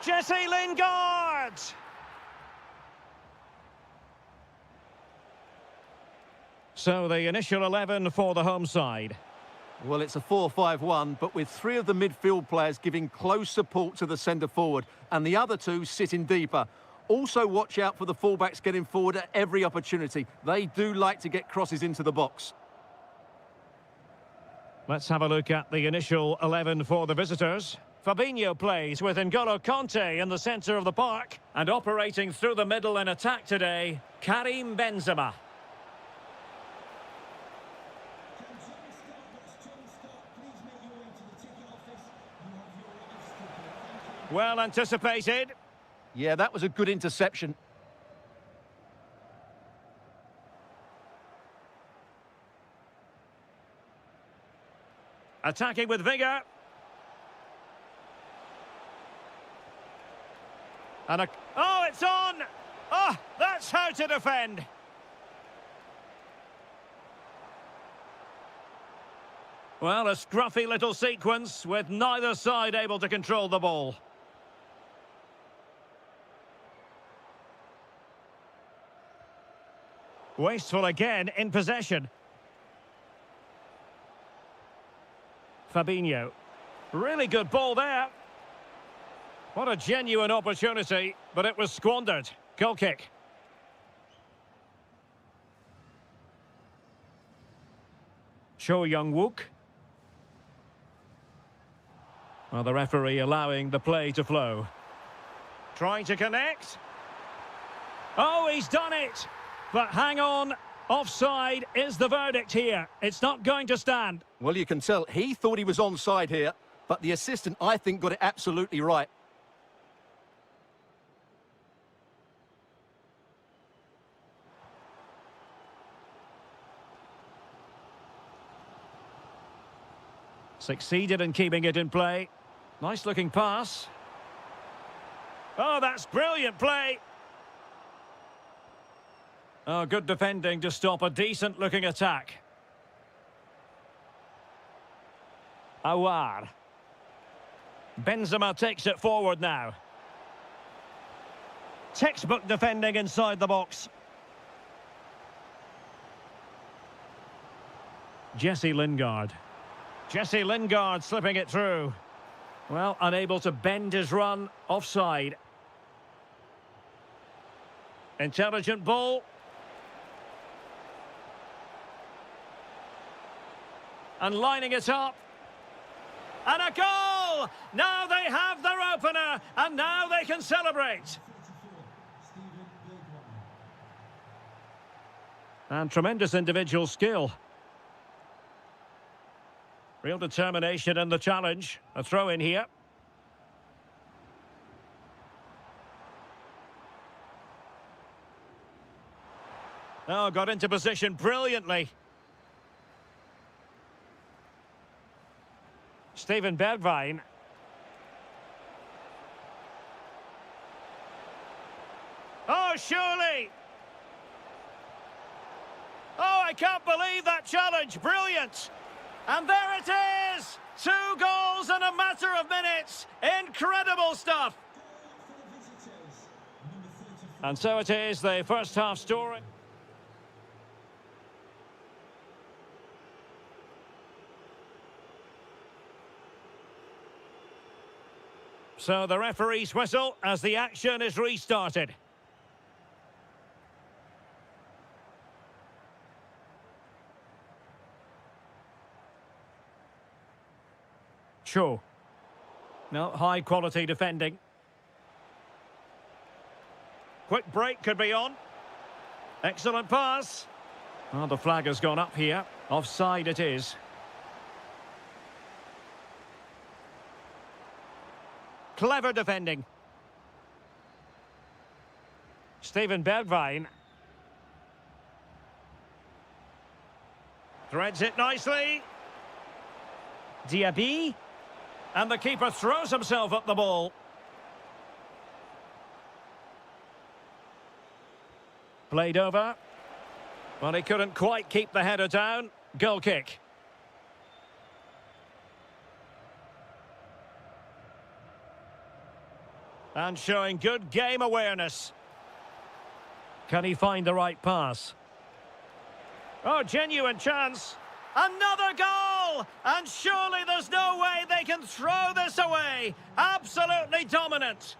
S1: Jesse Lingard! So the initial 11 for the home side.
S3: Well, it's a 4-5-1, but with three of the midfield players giving close support to the centre forward and the other two sitting deeper. Also watch out for the fullbacks getting forward at every opportunity. They do like to get crosses into the box.
S1: Let's have a look at the initial 11 for the visitors. Fabinho plays with N'Golo Kanté in the centre of the park. And operating through the middle in attack today, Karim Benzema. Well anticipated.
S3: Yeah, that was a good interception.
S1: Attacking with vigour. And oh, it's on! Oh, that's how to defend. Well, a scruffy little sequence with neither side able to control the ball. Wasteful again in possession. Fabinho. Really good ball there. What a genuine opportunity, but it was squandered. Goal kick. Cho Young-wook. Well, the referee allowing the play to flow. Trying to connect. Oh, he's done it! But hang on, offside is the verdict here. It's not going to stand.
S3: Well, you can tell he thought he was onside here, but the assistant, I think, got it absolutely right.
S1: Succeeded in keeping it in play. Nice looking pass. Oh, that's brilliant play. Oh, good defending to stop a decent looking attack. Awar. Benzema takes it forward now. Textbook defending inside the box. Jesse Lingard. Jesse Lingard slipping it through. Well, unable to bend his run, offside. Intelligent ball. And lining it up. And a goal! Now they have their opener, and now they can celebrate. And tremendous individual skill. Real determination in the challenge. A throw in here. Oh, got into position brilliantly. Steven Bergwijn. Oh, surely! Oh, I can't believe that challenge. Brilliant! And there it is! 2 goals in a matter of minutes. Incredible stuff! And so it is, the first half story. So the referee's whistle as the action is restarted. Cho. No, high quality defending. Quick break could be on. Excellent pass. Well, the flag has gone up here. Offside it is. Clever defending. Steven Bergwijn. Threads it nicely. Diaby. And the keeper throws himself at the ball. Played over. Well, he couldn't quite keep the header down. Goal kick. And showing good game awareness. Can he find the right pass? Oh, genuine chance. Another goal! And surely there's no way they can throw this away. Absolutely dominant.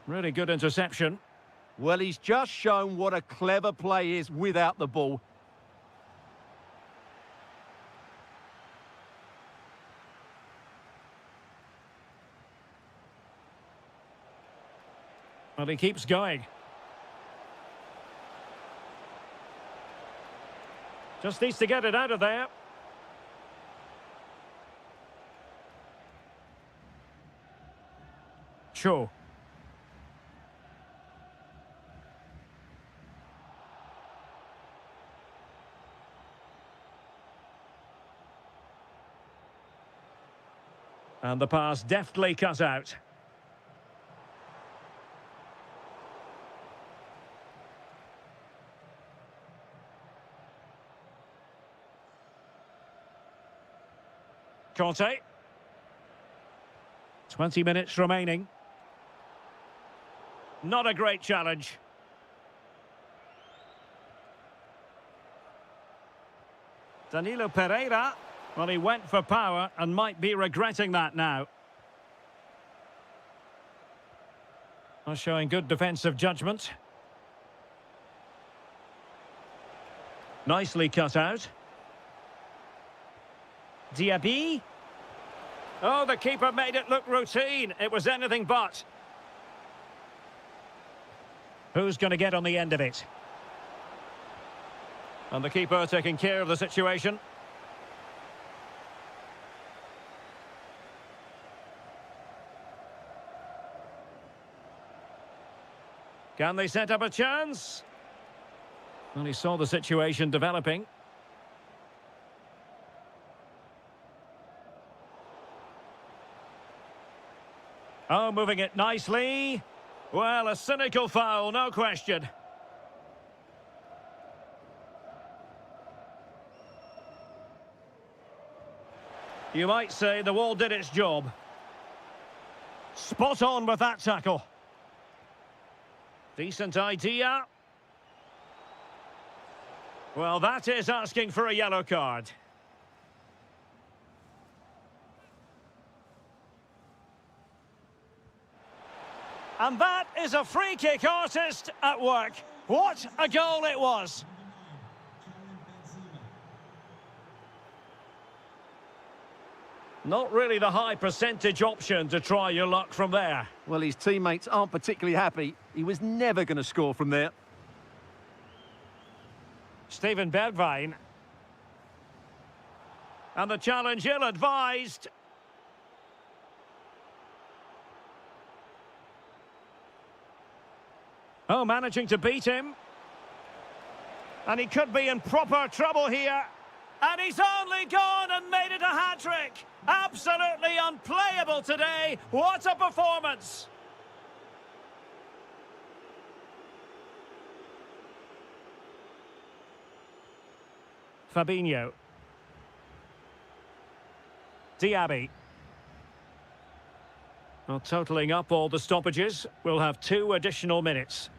S1: Really good interception.
S3: Well, he's just shown what a clever play is without the ball.
S1: Well, he keeps going. Just needs to get it out of there. Cho. And the pass deftly cut out. Conte. 20 minutes remaining. Not a great challenge. Danilo Pereira. Well, he went for power and might be regretting that now. Well, showing good defensive judgment. Nicely cut out. Diaby. Oh, the keeper made it look routine. It was anything but. Who's going to get on the end of it? And the keeper taking care of the situation. Can they set up a chance? Well, he saw the situation developing. Oh, moving it nicely. Well, a cynical foul, no question. You might say the wall did its job. Spot on with that tackle. Decent idea. Well, that is asking for a yellow card. And that is a free kick artist at work. What a goal it was. Not really the high percentage option to try your luck from there.
S3: Well, his teammates aren't particularly happy. He was never going to score from there.
S1: Steven Bergwijn. And the challenge ill-advised. Oh, managing to beat him. And he could be in proper trouble here. And he's only gone and made it a hat-trick. Absolutely unplayable today. What a performance. Fabinho. Diaby. Well, totalling up all the stoppages, we'll have 2 additional minutes.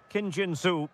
S1: Kim Jin-soo.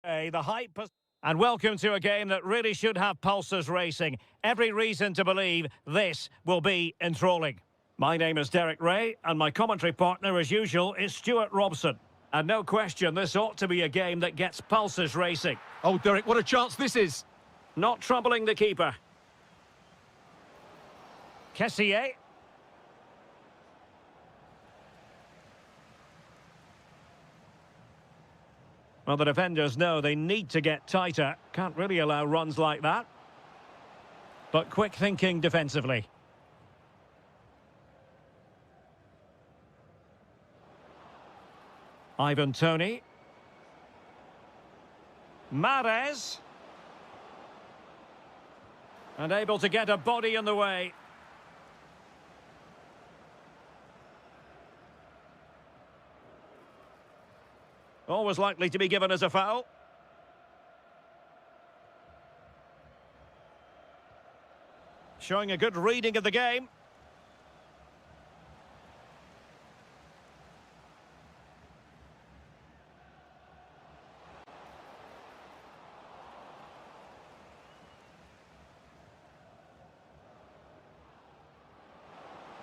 S1: The hype. And welcome to a game that really should have pulses racing. Every reason to believe this will be enthralling. My name is Derek Ray, and my commentary partner, as usual, is Stuart Robson. And no question, this ought to be a game that gets pulses racing.
S3: Oh, Derek, what a chance this is.
S1: Not troubling the keeper. Kessier. Well, the defenders know they need to get tighter. Can't really allow runs like that. But quick thinking defensively. Ivan Toney. Mahrez. And able to get a body in the way. Always likely to be given as a foul. Showing a good reading of the game.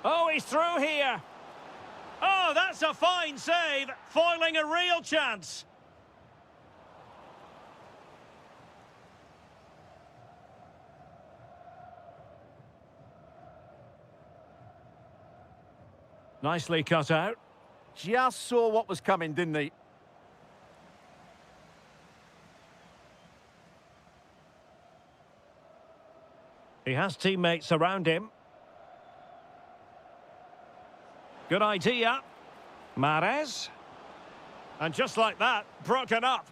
S1: Oh, he's through here. Oh, that's a fine save, foiling a real chance. Nicely cut out.
S3: Just saw what was coming, didn't he?
S1: He has teammates around him. Good idea. Mahrez. And just like that, broken up.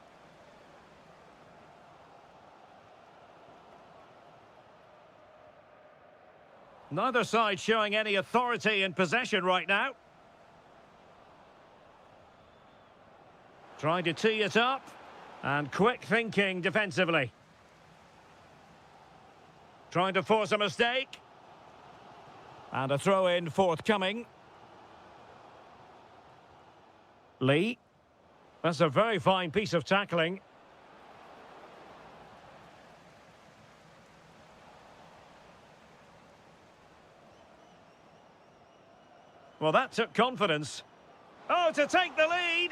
S1: Neither side showing any authority in possession right now. Trying to tee it up. And quick thinking defensively. Trying to force a mistake. And a throw-in forthcoming. Lee. That's a very fine piece of tackling. Well, that took confidence. Oh, to take the lead.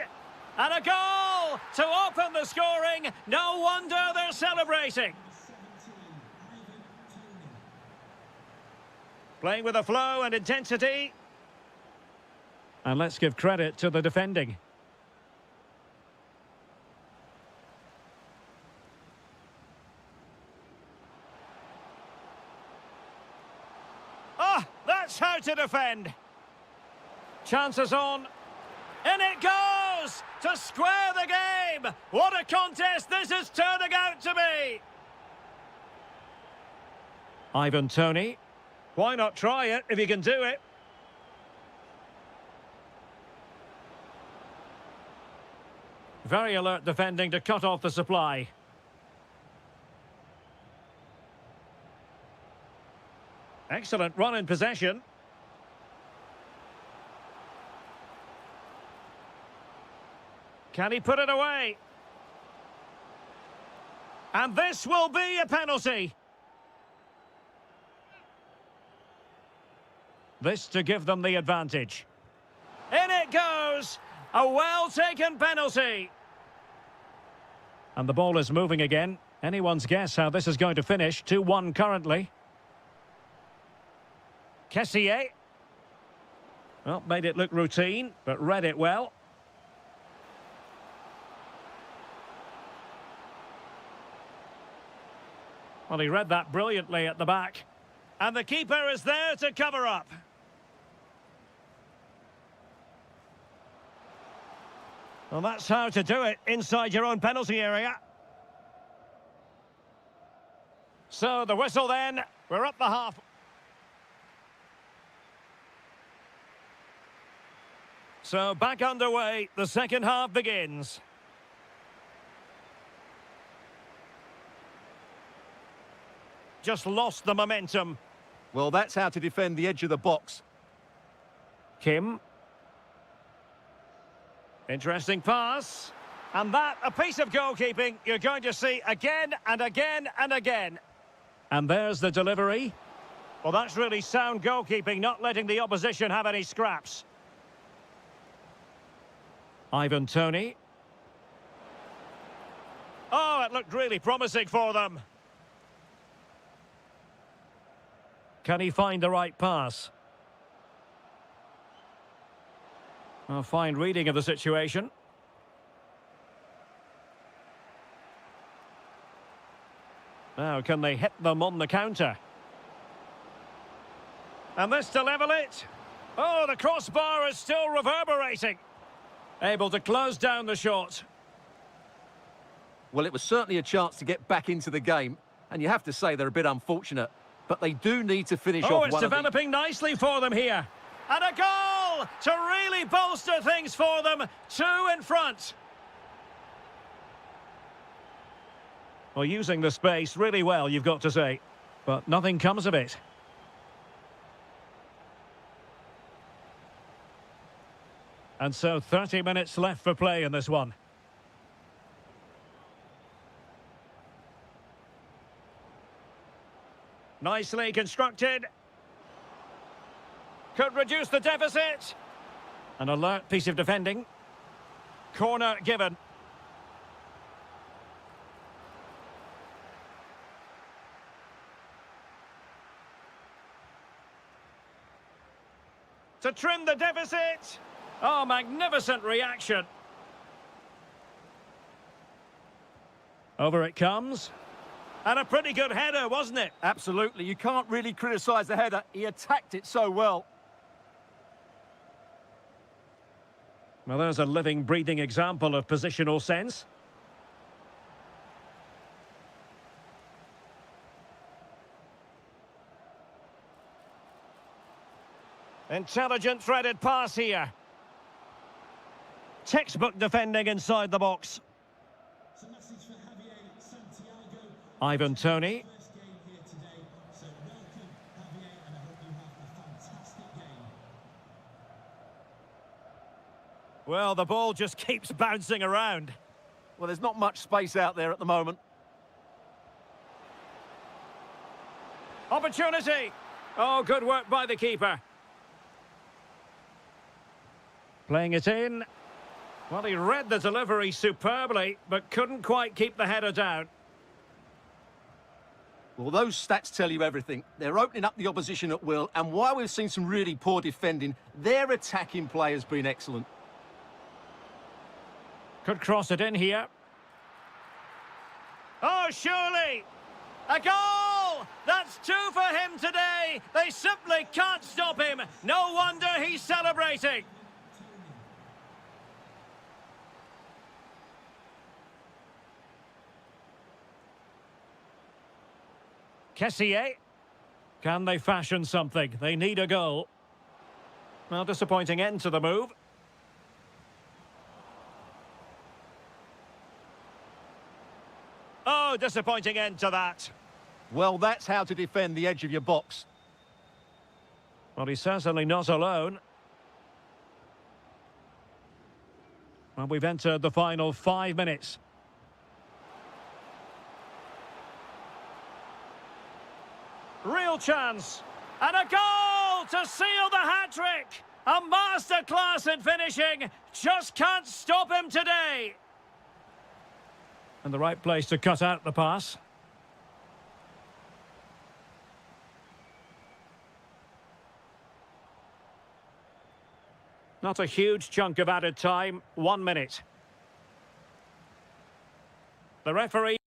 S1: And a goal to open the scoring. No wonder they're celebrating. Playing with a flow and intensity. And let's give credit to the defending. Ah, that's how to defend. Chances on. In it goes! To square the game! What a contest this is turning out to be! Ivan Toney. Why not try it if you can do it? Very alert defending to cut off the supply. Excellent run in possession. Can he put it away? And this will be a penalty. This to give them the advantage. In it goes! A well-taken penalty. And the ball is moving again. Anyone's guess how this is going to finish. 2-1 currently. Kessier. Well, made it look routine, but read it well. Well, he read that brilliantly at the back. And the keeper is there to cover up. Well, that's how to do it inside your own penalty area. So the whistle then, we're up the half. So back underway, the second half begins. Just lost the momentum.
S3: Well, that's how to defend the edge of the box.
S1: Kim. Interesting pass. And that, a piece of goalkeeping you're going to see again and again and again. And there's the delivery. Well, that's really sound goalkeeping, not letting the opposition have any scraps. Ivan Toney. Oh, it looked really promising for them. Can he find the right pass? A fine reading of the situation. Now, can they hit them on the counter? And this to level it. Oh, the crossbar is still reverberating. Able to close down the shot.
S3: Well, it was certainly a chance to get back into the game, and you have to say they're a bit unfortunate, but they do need to finish off one of the...
S1: Oh, it's developing nicely for them here. And a goal to really bolster things for them. 2 in front. Well, using the space really well, you've got to say. But nothing comes of it. And so 30 minutes left for play in this one. Nicely constructed. Could reduce the deficit. An alert piece of defending. Corner given. To trim the deficit. Oh, magnificent reaction. Over it comes. And a pretty good header, wasn't it?
S3: Absolutely. You can't really criticise the header. He attacked it so well.
S1: Well, there's a living, breathing example of positional sense. Intelligent threaded pass here. Textbook defending inside the box. Ivan Toney. Well, the ball just keeps bouncing around.
S3: Well, there's not much space out there at the moment.
S1: Opportunity. Oh, good work by the keeper. Playing it in. Well, he read the delivery superbly, but couldn't quite keep the header down.
S3: Well, those stats tell you everything. They're opening up the opposition at will, and while we've seen some really poor defending, their attacking play has been excellent.
S1: Could cross it in here. Oh, surely! A goal! That's 2 for him today! They simply can't stop him! No wonder he's celebrating! Kessier. Can they fashion something? They need a goal. Well, disappointing end to the move. Oh, disappointing end to that.
S3: Well, that's how to defend the edge of your box.
S1: Well, he's certainly not alone. Well, we've entered the final 5 minutes. Real chance. And a goal to seal the hat-trick. A masterclass in finishing. Just can't stop him today. And the right place to cut out the pass. Not a huge chunk of added time. 1 minute. The referee...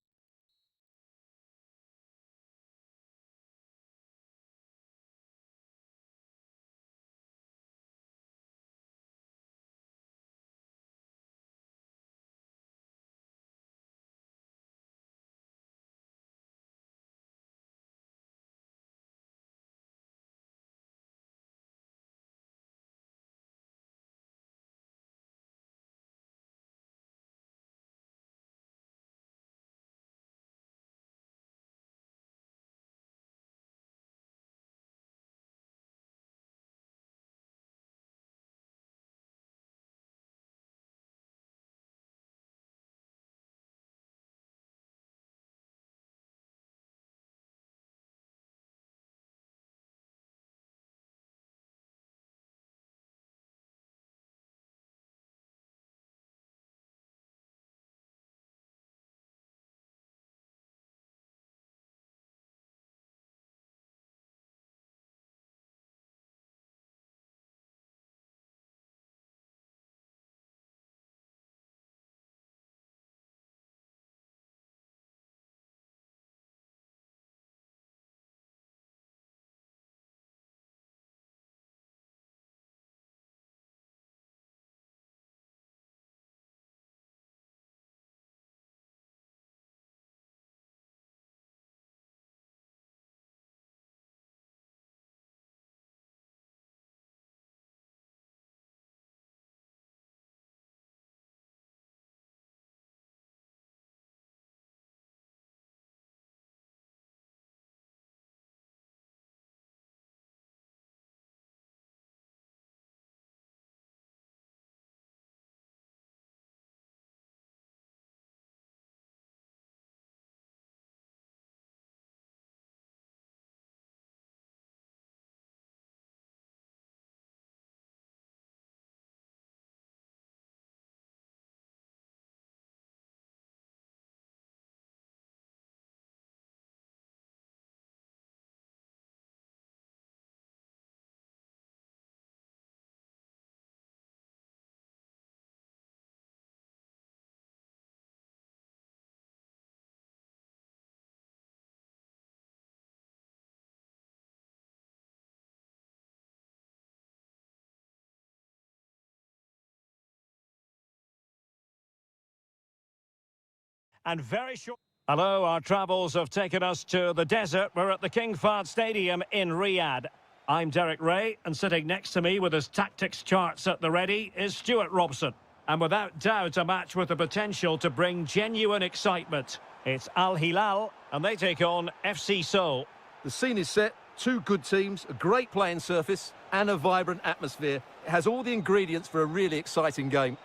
S1: and very short. Hello, our travels have taken us to the desert. We're at the King Fahd Stadium in Riyadh. I'm Derek Ray, and sitting next to me with his tactics charts at the ready is Stuart Robson. And without doubt, a match with the potential to bring genuine excitement. It's Al Hilal, and they take on FC Seoul.
S3: The scene is set, two good teams, a great playing surface and a vibrant atmosphere. It has all the ingredients for a really exciting game.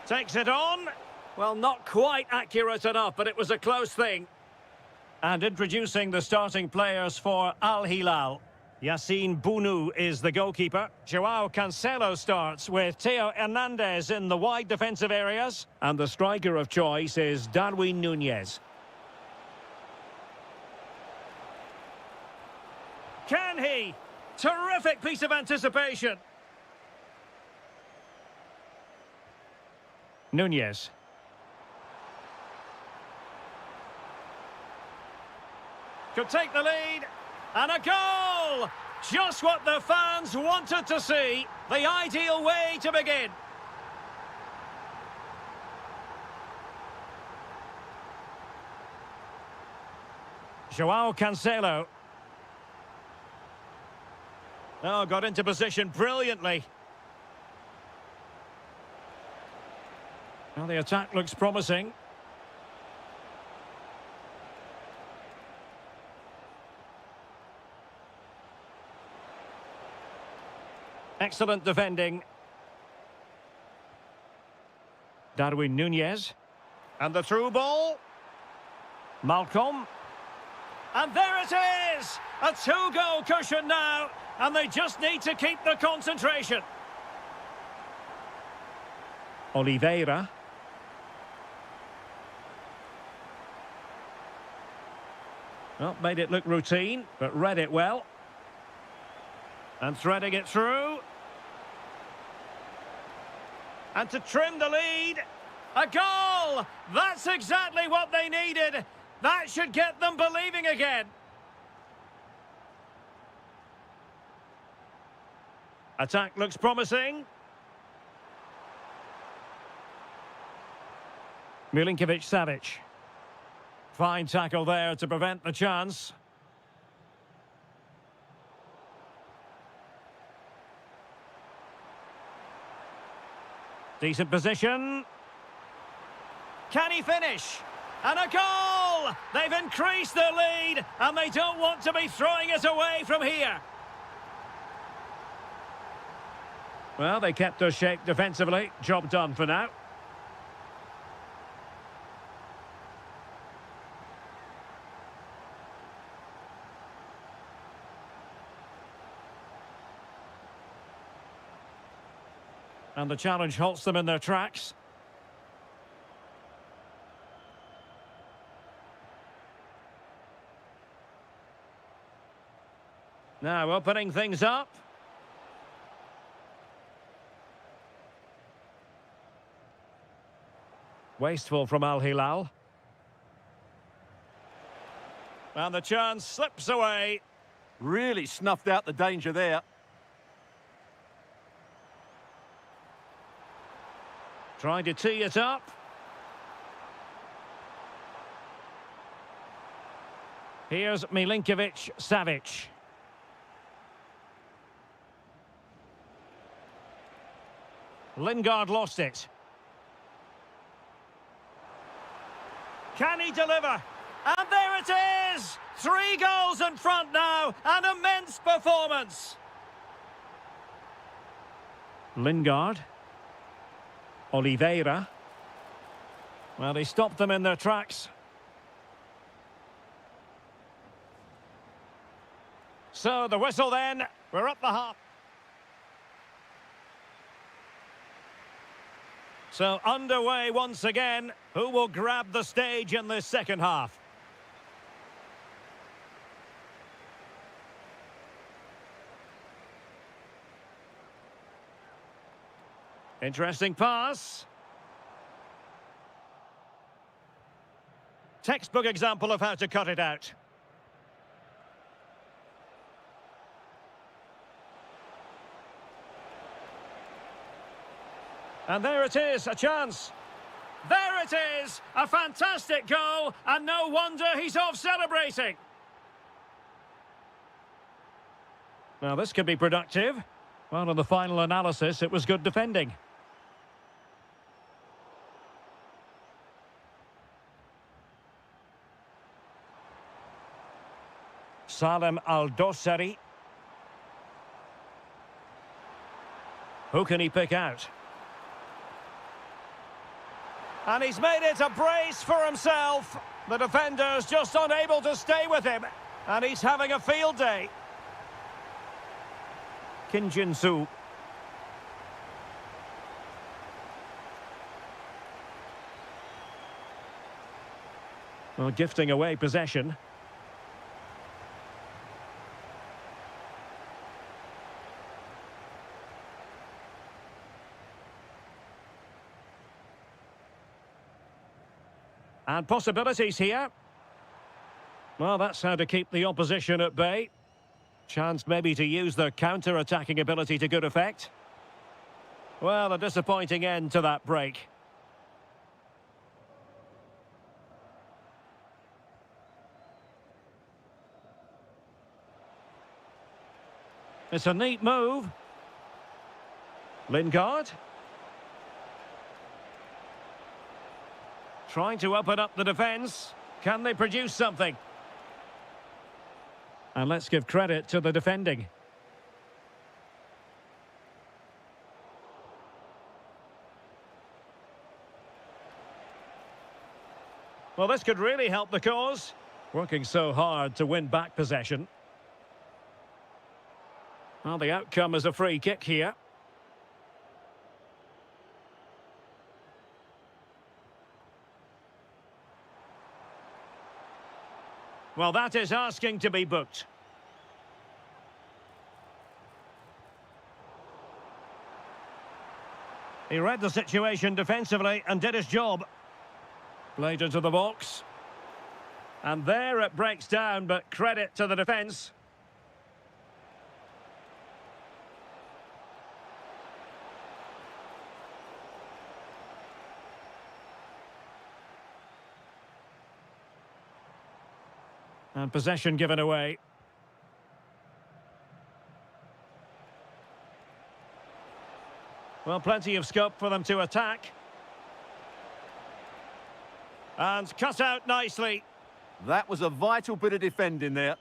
S1: Takes it on. Well, not quite accurate enough, but it was a close thing. And introducing the starting players for Al Hilal. Yassine Bounou is the goalkeeper. Joao Cancelo starts with Theo Hernandez in the wide defensive areas. And the striker of choice is Darwin Núñez. Can he? Terrific piece of anticipation. Núñez. Could take the lead. And a goal! Just what the fans wanted to see. The ideal way to begin. Joao Cancelo. Oh, got into position brilliantly. Well, the attack looks promising. Excellent defending. Darwin Núñez. And the through ball. Malcolm. And there it is! A two-goal cushion now. And they just need to keep the concentration. Oliveira. Well, made it look routine, but read it well. And threading it through. And to trim the lead. A goal! That's exactly what they needed. That should get them believing again. Attack looks promising. Milinkovic-Savic. Fine tackle there to prevent the chance. Decent position. Can he finish? And a goal! They've increased their lead, and they don't want to be throwing it away from here. Well, they kept their shape defensively. Job done for now. And the challenge halts them in their tracks. Now opening things up. Wasteful from Al Hilal. And the chance slips away.
S3: Really snuffed out the danger there.
S1: Trying to tee it up. Here's Milinkovic-Savic. Lingard lost it. Can he deliver? And there it is! 3 goals in front now. An immense performance. Lingard. Oliveira. Well, he stopped them in their tracks. So the whistle then. We're up the half. So underway once again. Who will grab the stage in this second half? Interesting pass. Textbook example of how to cut it out. And there it is, a chance. There there it is! A fantastic goal, and no wonder he's off celebrating. Now, this could be productive. Well, in the final analysis, it was good defending. Salem Al-Dossari. Who can he pick out? And he's made it a brace for himself. The defender's just unable to stay with him. And he's having a field day. Kim Jin-soo. Well, gifting away possession. And possibilities here. Well, that's how to keep the opposition at bay. Chance maybe to use their counter-attacking ability to good effect. Well, a disappointing end to that break. It's a neat move. Lingard. Trying to open up the defence. Can they produce something? And let's give credit to the defending. Well, this could really help the cause. Working so hard to win back possession. Well, the outcome is a free kick here. Well, that is asking to be booked. He read the situation defensively and did his job. Played into the box. And there it breaks down, but credit to the defence. And possession given away. Well, plenty of scope for them to attack. And cut out nicely.
S3: That was a vital bit of defending there.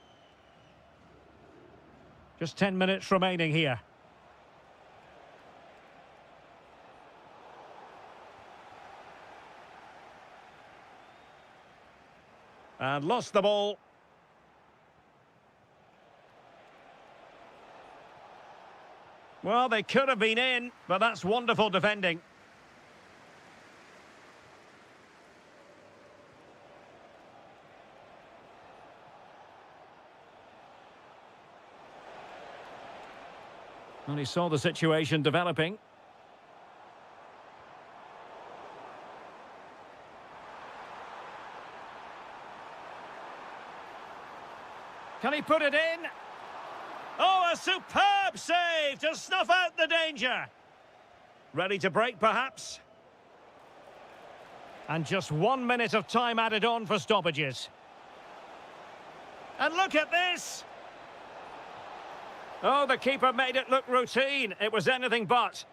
S1: Just 10 minutes remaining here. And lost the ball. Well, they could have been in, but that's wonderful defending. And he saw the situation developing. Can he put it in? Oh, a superb save to snuff out the danger. Ready to break, perhaps? And just 1 minute of time added on for stoppages. And look at this! Oh, the keeper made it look routine. It was anything but.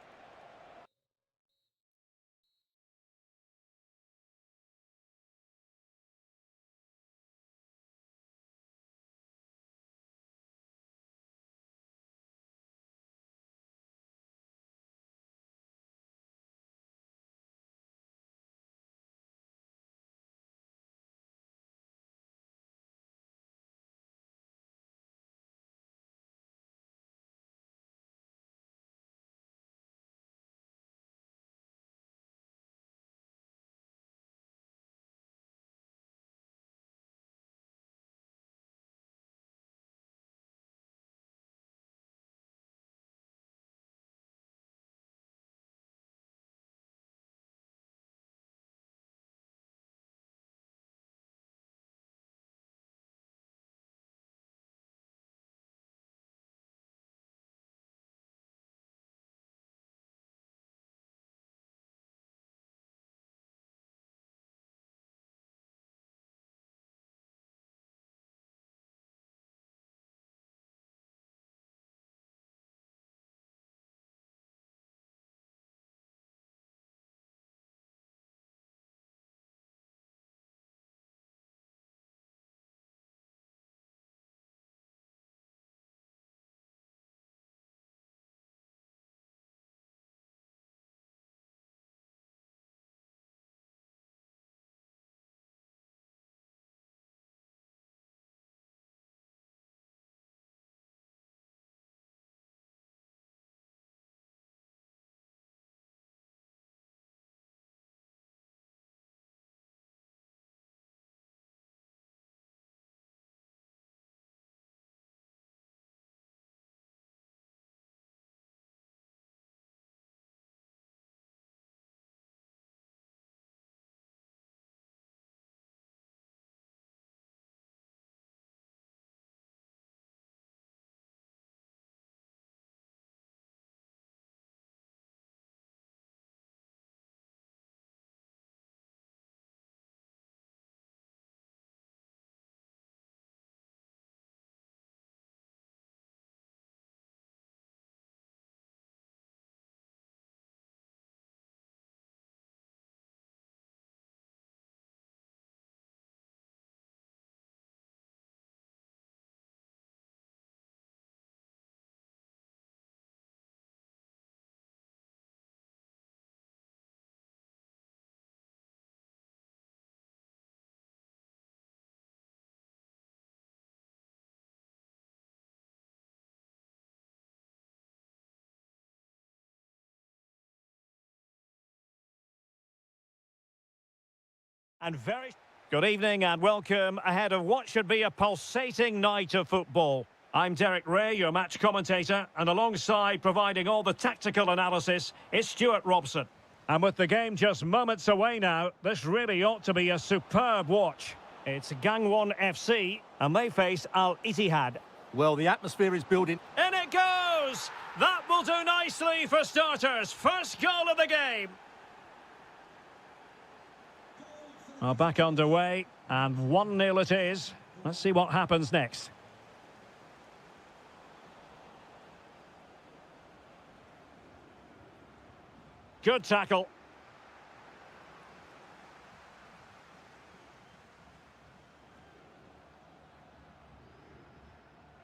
S1: And very good evening and welcome ahead of what should be a pulsating night of football. I'm Derek Ray, your match commentator, and alongside providing all the tactical analysis is Stuart Robson. And with the game just moments away now, this really ought to be a superb watch. It's Gangwon FC, and they face Al Ittihad.
S3: Well, the atmosphere is building.
S1: In it goes! That will do nicely for starters. First goal of the game. Back underway, and 1-0 it is. Let's see what happens next. Good tackle.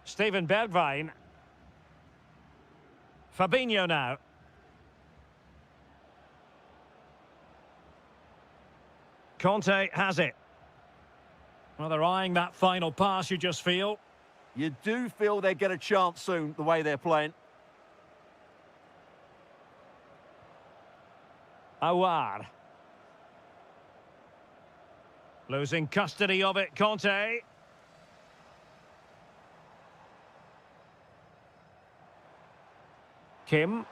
S1: Steven Bergwijn. Fabinho now. Conte has it. Well, they're eyeing that final pass, you just feel.
S3: You do feel they get a chance soon, the way they're playing.
S1: Awar. Losing custody of it, Conte. Kim.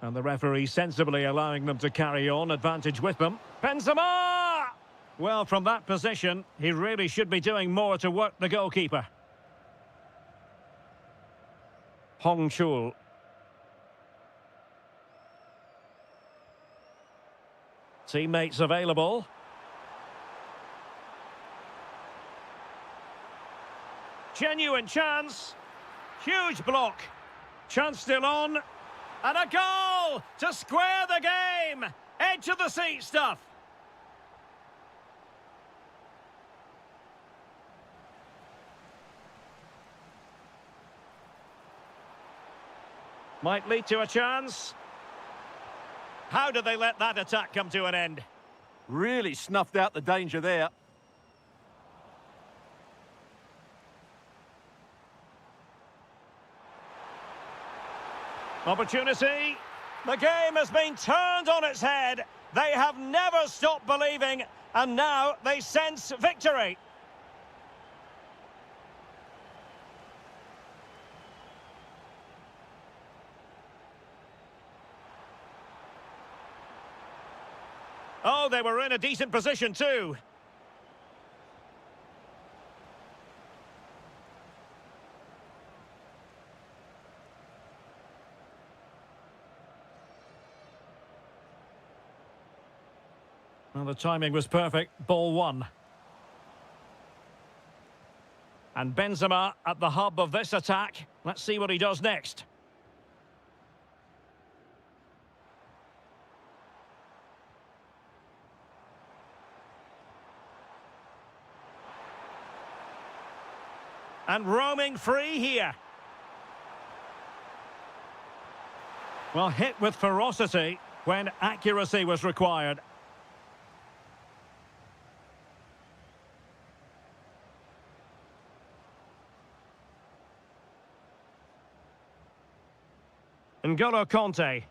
S1: And the referee sensibly allowing them to carry on, advantage with them. Benzema! Well, from that position, he really should be doing more to work the goalkeeper. Hong Chul. Teammates available. Genuine chance. Huge block. Chance still on. And a goal to square the game. Edge of the seat stuff. Might lead to a chance. How did they let that attack come to an end?
S3: Really snuffed out the danger there.
S1: Opportunity. The game has been turned on its head. They have never stopped believing, and now they sense victory. Oh, they were in a decent position too. Well, the timing was perfect. Ball one. And Benzema at the hub of this attack. Let's see what he does next. And roaming free here. Well, hit with ferocity when accuracy was required. N'Golo Conte.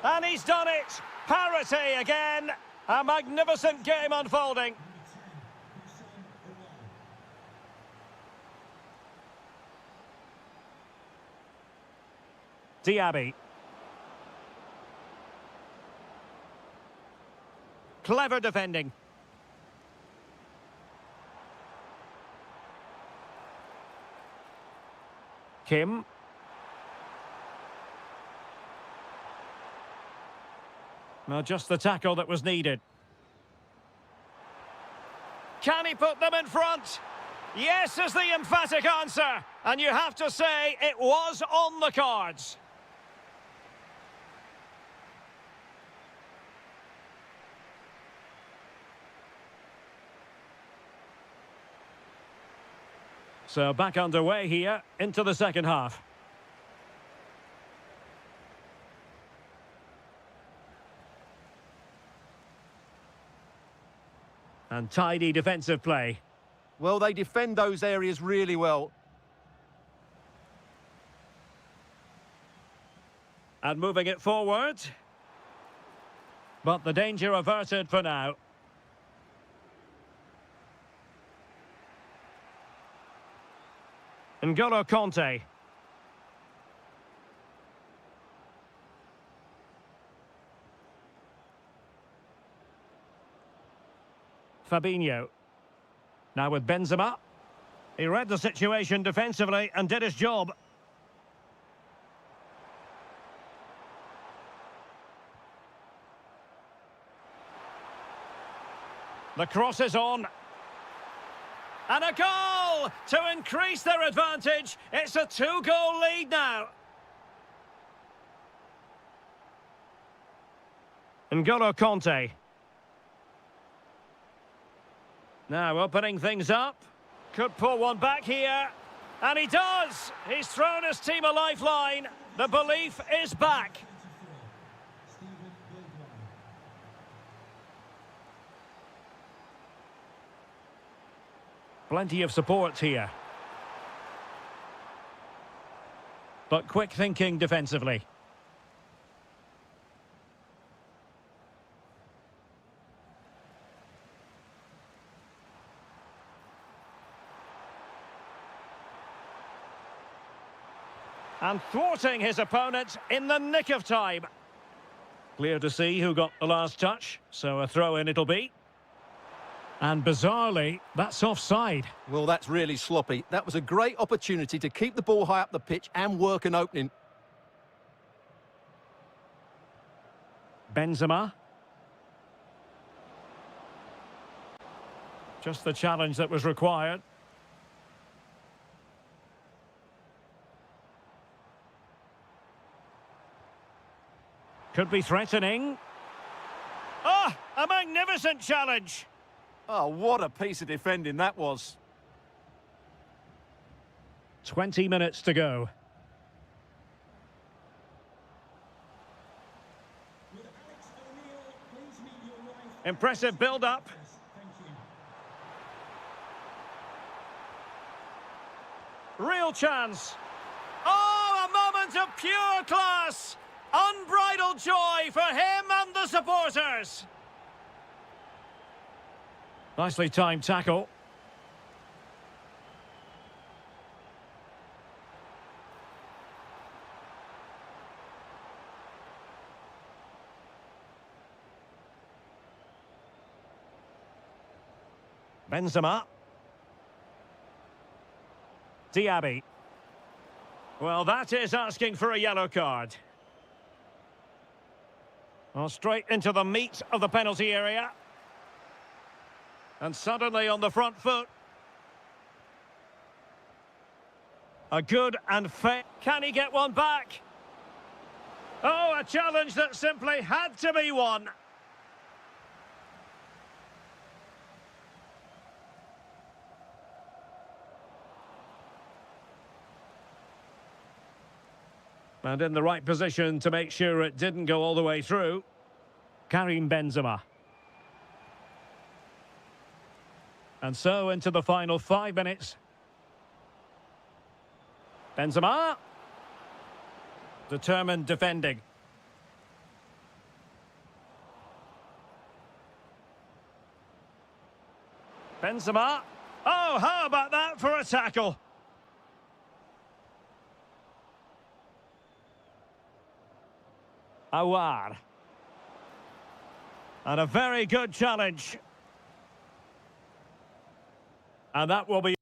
S1: And he's done it! Parity again! A magnificent game unfolding. Diaby. Clever defending. Kim. Well, just the tackle that was needed. Can he put them in front? Yes is the emphatic answer. And you have to say it was on the cards. So back underway here into the second half. And tidy defensive play.
S3: Well, they defend those areas really well.
S1: And moving it forward. But the danger averted for now. N'Golo Conte. Fabinho. Now with Benzema. He read the situation defensively and did his job. The cross is on. And a goal to increase their advantage. It's a 2-goal lead now. N'Golo Conte. Now opening things up. Could pull one back here. And he does. He's thrown his team a lifeline. The belief is back. Plenty of support here. But quick thinking defensively. And thwarting his opponent in the nick of time. Clear to see who got the last touch, so a throw-in it'll be. And bizarrely, that's offside.
S3: Well, that's really sloppy. That was a great opportunity to keep the ball high up the pitch and work an opening.
S1: Benzema. Just the challenge that was required. Could be threatening. Ah, a magnificent challenge.
S3: Oh, what a piece of defending that was.
S1: 20 minutes to go. Impressive build-up. Real chance. Oh, a moment of pure class. Unbridled joy for him and the supporters. Nicely timed tackle. Benzema. Diaby. Well, that is asking for a yellow card. Well, straight into the meat of the penalty area. And suddenly on the front foot. A good and fair. Can he get one back? Oh, a challenge that simply had to be won. And in the right position to make sure it didn't go all the way through. Karim Benzema. And so into the final 5 minutes. Benzema. Determined defending. Benzema. Oh, how about that for a tackle? Awar. And a very good challenge. And that will be...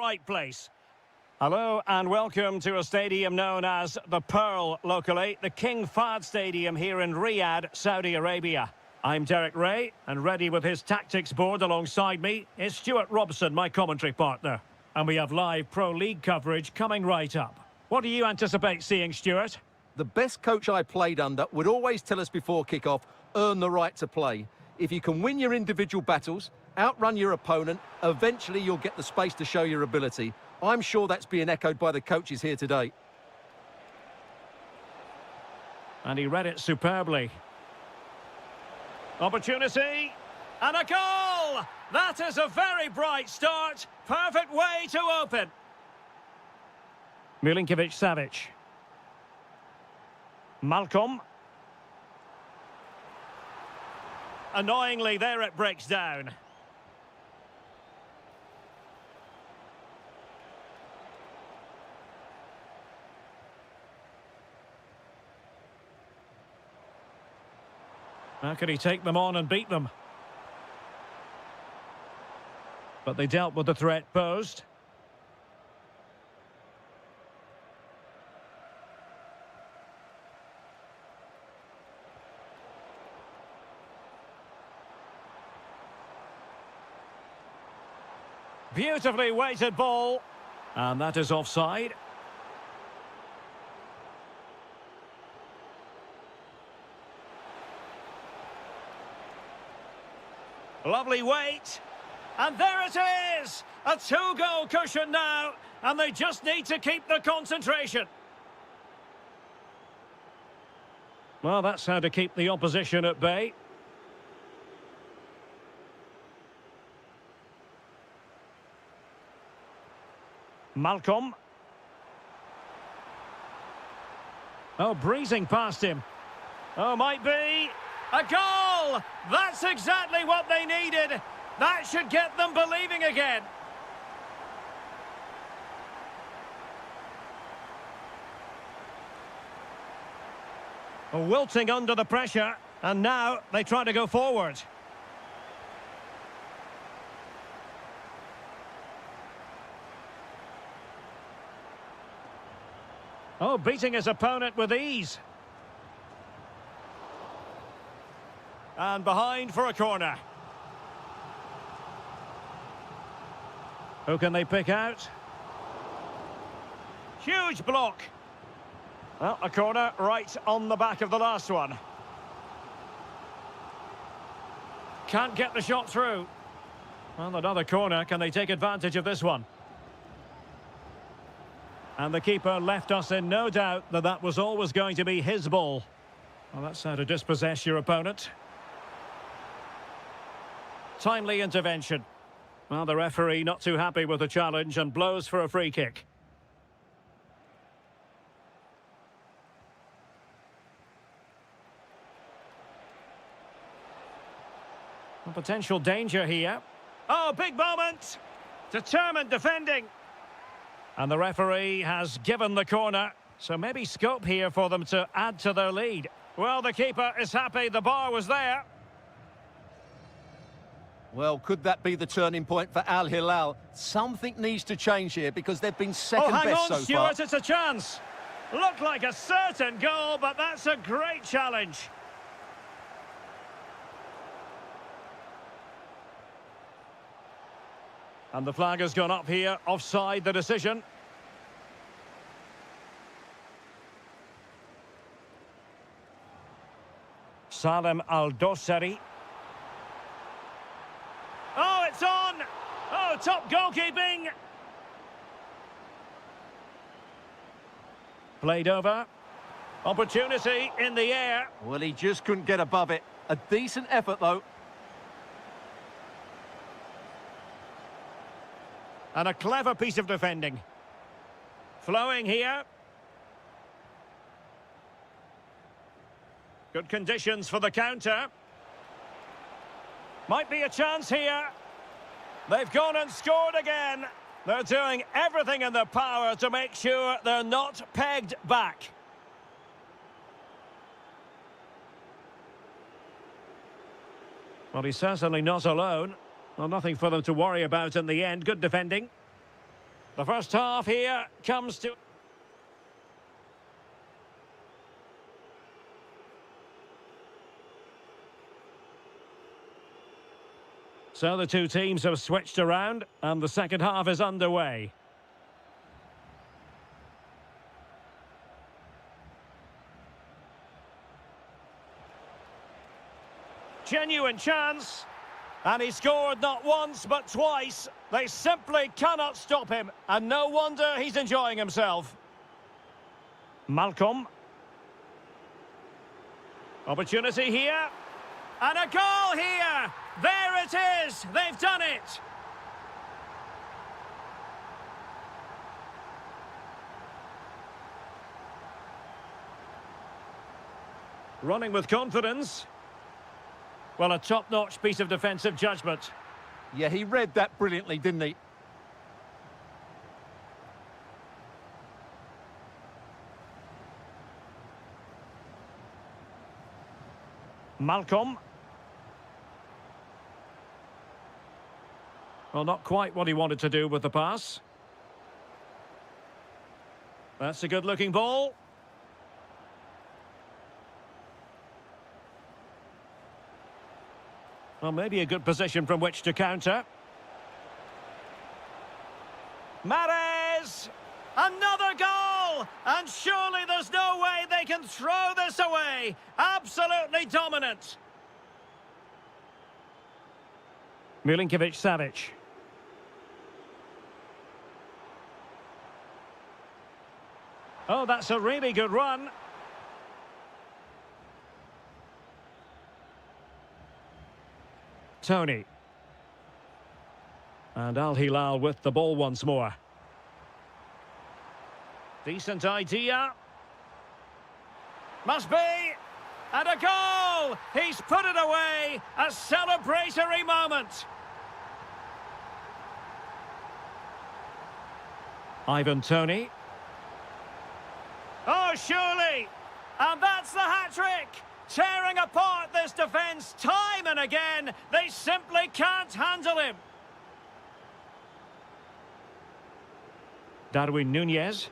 S1: right place. Hello and welcome to a stadium known as the Pearl locally, the King Fahd Stadium here in Riyadh, Saudi Arabia. I'm Derek Ray, and ready with his tactics board alongside me is Stuart Robson, my commentary partner. And we have live Pro League coverage coming right up. What do you anticipate seeing, Stuart?
S3: The best coach I played under would always tell us before kick-off, earn the right to play. If you can win your individual battles, outrun your opponent, eventually you'll get the space to show your ability. I'm sure that's being echoed by the coaches here today.
S1: And he read it superbly. Opportunity, and a goal! That is a very bright start. Perfect way to open. Milinkovic-Savic. Malcolm. Annoyingly, there it breaks down. How could he take them on and beat them? But they dealt with the threat posed. Beautifully weighted ball. And that is offside. Lovely weight. And there it is! A two-goal cushion now. And they just need to keep the concentration. Well, that's how to keep the opposition at bay. Malcolm. Oh, breezing past him. Oh, might be. A goal! That's exactly what they needed. That should get them believing again. Wilting under the pressure, and now they try to go forward. Oh, beating his opponent with ease. And behind for a corner. Who can they pick out? Huge block. Well, a corner right on the back of the last one. Can't get the shot through. Well, another corner. Can they take advantage of this one? And the keeper left us in no doubt that that was always going to be his ball. Well, that's how to dispossess your opponent. Timely intervention. Well, the referee not too happy with the challenge and blows for a free kick. A potential danger here. Oh, big moment! Determined defending. And the referee has given the corner, so maybe scope here for them to add to their lead. Well, the keeper is happy the bar was there.
S3: Well, could that be the turning point for Al Hilal? Something needs to change here because they've been second best so far.
S1: Oh, hang on, Stuart, it's a chance. Looked like a certain goal, but that's a great challenge. And the flag has gone up here, offside the decision. Salem Al-Dosari. Oh, it's on! Oh, top goalkeeping! Played over. Opportunity in the air.
S3: Well, he just couldn't get above it. A decent effort, though.
S1: And a clever piece of defending. Flowing here. Good conditions for the counter. Might be a chance here. They've gone and scored again. They're doing everything in their power to make sure they're not pegged back. Well, he's certainly not alone. Well, nothing for them to worry about in the end. Good defending. The first half here comes to... So the two teams have switched around and the second half is underway. Genuine chance. And he scored not once but twice. They simply cannot stop him. And no wonder he's enjoying himself. Malcolm. Opportunity here. And a goal here. There it is. They've done it. Running with confidence. Well, a top-notch piece of defensive judgment.
S3: Yeah, he read that brilliantly, didn't he?
S1: Malcolm. Well, not quite what he wanted to do with the pass. That's a good-looking ball. Well, maybe a good position from which to counter. Mahrez! Another goal! And surely there's no way they can throw this away. Absolutely dominant. Milinkovic-Savic. Oh, that's a really good run. Tony. And Al Hilal with the ball once more. Decent idea. Must be. And a goal! He's put it away. A celebratory moment. Ivan Tony. Oh, surely. And that's the hat-trick. Tearing apart this defence time and again. They simply can't handle him. Darwin Núñez.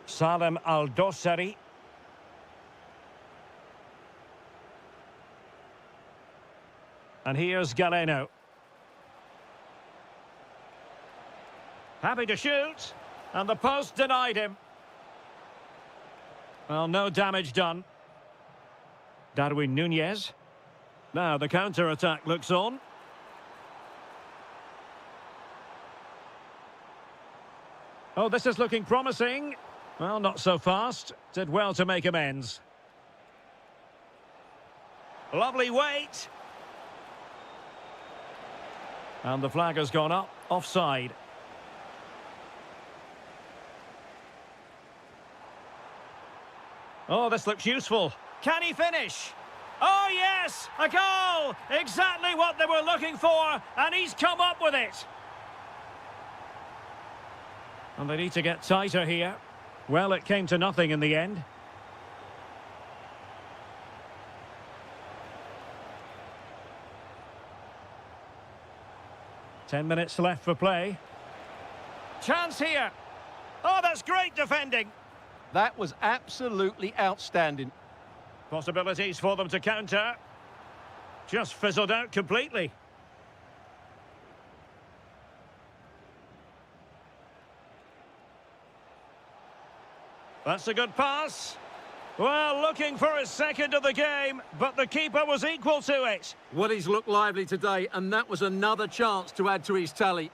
S1: Salem Al-Dossari. And here's Galeno. Happy to shoot. And the post denied him. Well, no damage done. Darwin Núñez. Now the counter-attack looks on. Oh, this is looking promising. Well, not so fast. Did well to make amends. Lovely weight. And the flag has gone up. Offside. Oh, this looks useful. Can he finish? Oh, yes! A goal! Exactly what they were looking for, and he's come up with it. And they need to get tighter here. Well, it came to nothing in the end. Ten minutes left for play. Chance here. Oh, that's great defending.
S3: That was absolutely outstanding.
S1: Possibilities for them to counter. Just fizzled out completely. That's a good pass. Well, looking for his second of the game, but the keeper was equal to it.
S3: Well, he's looked lively today, and that was another chance to add to his tally.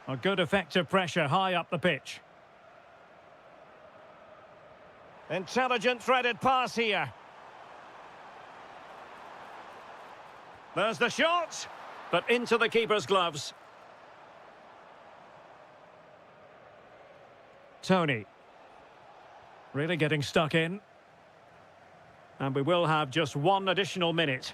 S1: A good effective pressure high up the pitch. Intelligent threaded pass here. There's the shot, but into the keeper's gloves. Tony. Really getting stuck in. And we will have just one additional minute.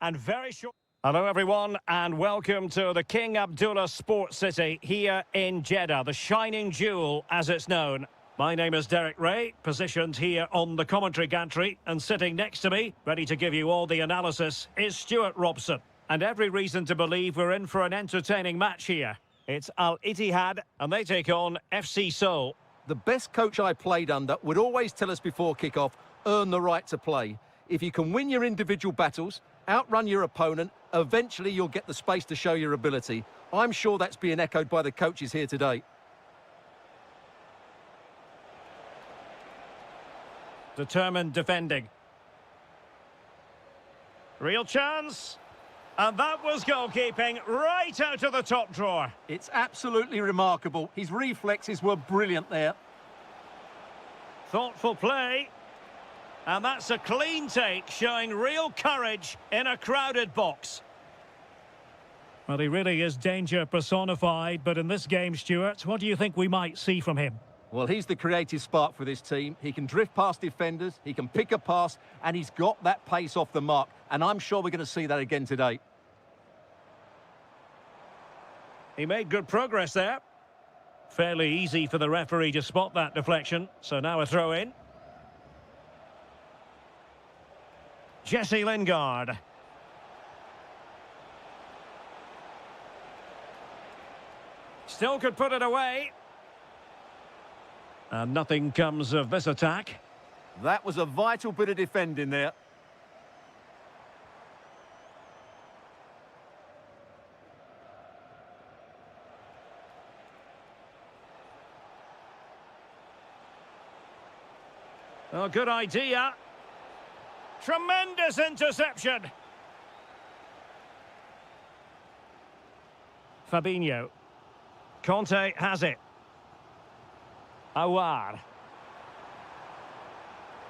S1: And very short. Hello everyone and welcome to the King Abdullah Sports City here in Jeddah, the shining jewel as it's known. My name is Derek Ray, positioned here on the commentary gantry, and sitting next to me, ready to give you all the analysis, is Stuart Robson. And every reason to believe we're in for an entertaining match here. It's Al Ittihad and they take on FC Seoul.
S3: The best coach I played under would always tell us before kick-off, earn the right to play. If you can win your individual battles, outrun your opponent, eventually you'll get the space to show your ability. I'm sure that's being echoed by the coaches here today.
S1: Determined defending. Real chance. And that was goalkeeping right out of the top drawer.
S3: It's absolutely remarkable. His reflexes were brilliant there.
S1: Thoughtful play. And that's a clean take, showing real courage in a crowded box. Well, he really is danger personified, but in this game, Stuart, what do you think we might see from him?
S3: Well, he's the creative spark for this team. He can drift past defenders, he can pick a pass, and he's got that pace off the mark. And I'm sure we're going to see that again today.
S1: He made good progress there. Fairly easy for the referee to spot that deflection. So now a throw in. Jesse Lingard. Still could put it away. And nothing comes of this attack.
S3: That was a vital bit of defending there.
S1: Oh, good idea. Tremendous interception. Fabinho. Conte has it. Awar.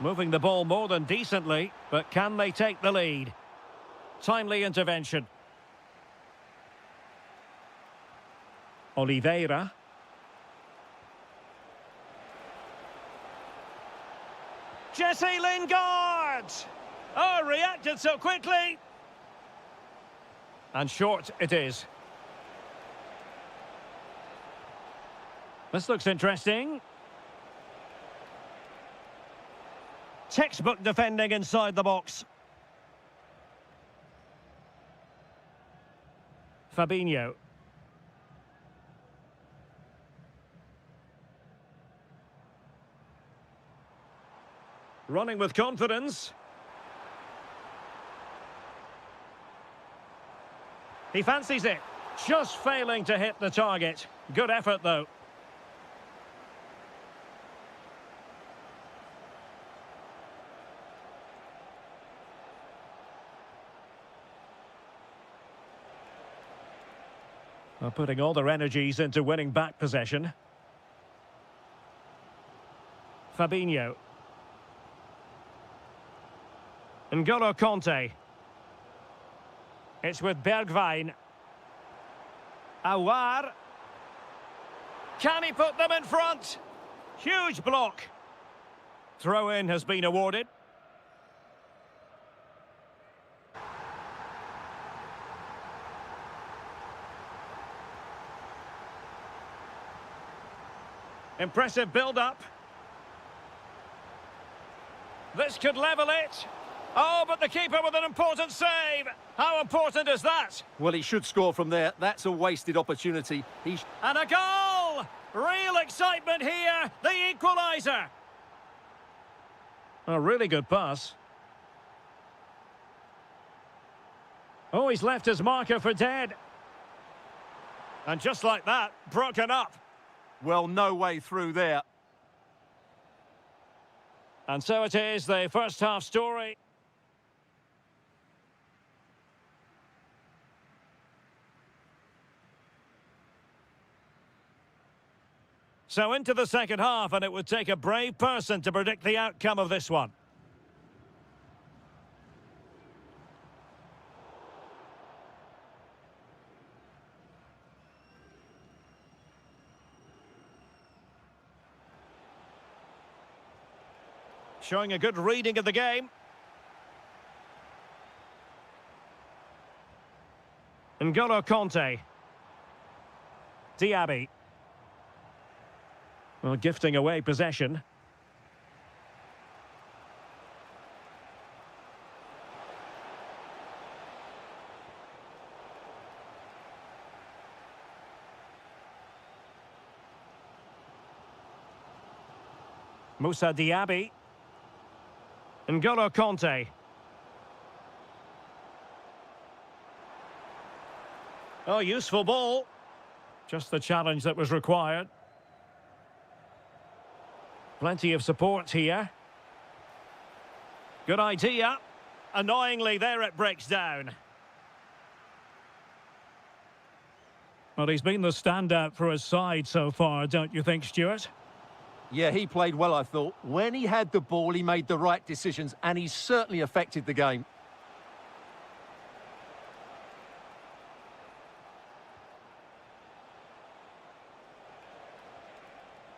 S1: Moving the ball more than decently, but can they take the lead? Timely intervention. Oliveira. Jesse Lingard! Oh, reacted so quickly! And short it is. This looks interesting. Textbook defending inside the box. Fabinho. Running with confidence. He fancies it. Just failing to hit the target. Good effort, though. Well, putting all their energies into winning back possession. Fabinho. N'Golo Conte. It's with Bergwijn. Awar. Can he put them in front? Huge block. Throw-in has been awarded. Impressive build-up. This could level it. Oh, but the keeper with an important save. How important is that?
S3: Well, he should score from there. That's a wasted opportunity.
S1: And a goal! Real excitement here. The equaliser. A really good pass. Oh, he's left his marker for dead. And just like that, broken up.
S3: Well, no way through there.
S1: And so it is, the first half story. So into the second half, and it would take a brave person to predict the outcome of this one. Showing a good reading of the game. N'Golo Conte. Diaby. Well, gifting away possession. Moussa Diaby. N'Golo Conte. Oh, useful ball. Just the challenge that was required. Plenty of support here. Good idea. Annoyingly, there it breaks down. Well, he's been the standout for his side so far, don't you think, Stuart?
S3: Yeah, he played well, I thought. When he had the ball, he made the right decisions, and he certainly affected the game.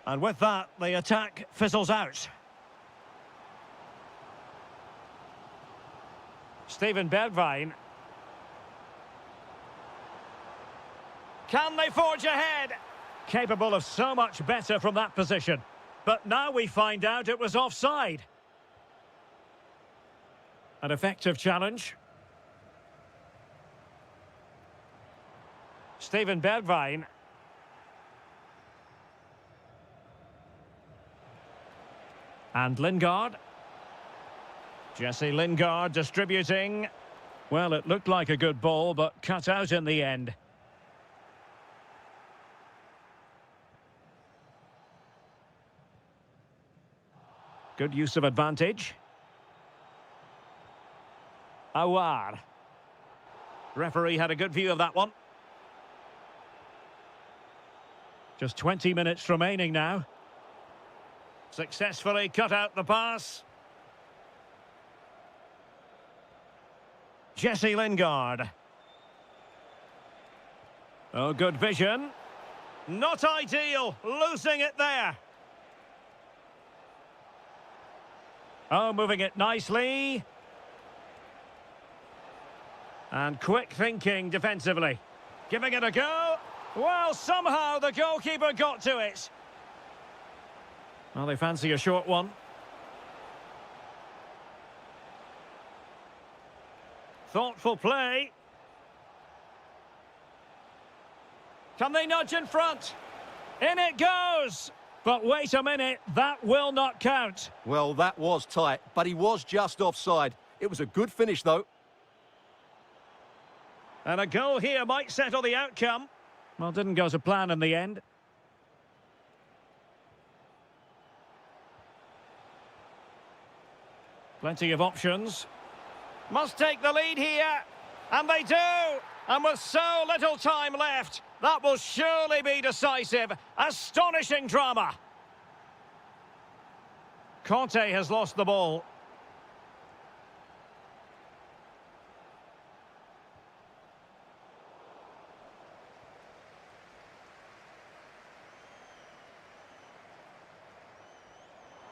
S1: And with that, the attack fizzles out. Steven Bergwijn. Can they forge ahead? Capable of so much better from that position. But now we find out it was offside. An effective challenge. Steven Bergwijn. And Lingard. Jesse Lingard distributing. Well, it looked like a good ball, but cut out in the end. Good use of advantage. Awar. Referee had a good view of that one. Just 20 minutes remaining now. Successfully cut out the pass. Jesse Lingard. Oh, good vision. Not ideal, losing it there. Oh, moving it nicely. And quick thinking defensively. Giving it a go. Well, somehow the goalkeeper got to it. Well, they fancy a short one. Thoughtful play. Can they nudge in front? In it goes! But wait a minute, that will not count.
S3: Well, that was tight, but he was just offside. It was a good finish, though.
S1: And a goal here might settle the outcome. Well, didn't go to plan in the end. Plenty of options. Must take the lead here. And they do. And with so little time left, that will surely be decisive. Astonishing drama. Conte has lost the ball.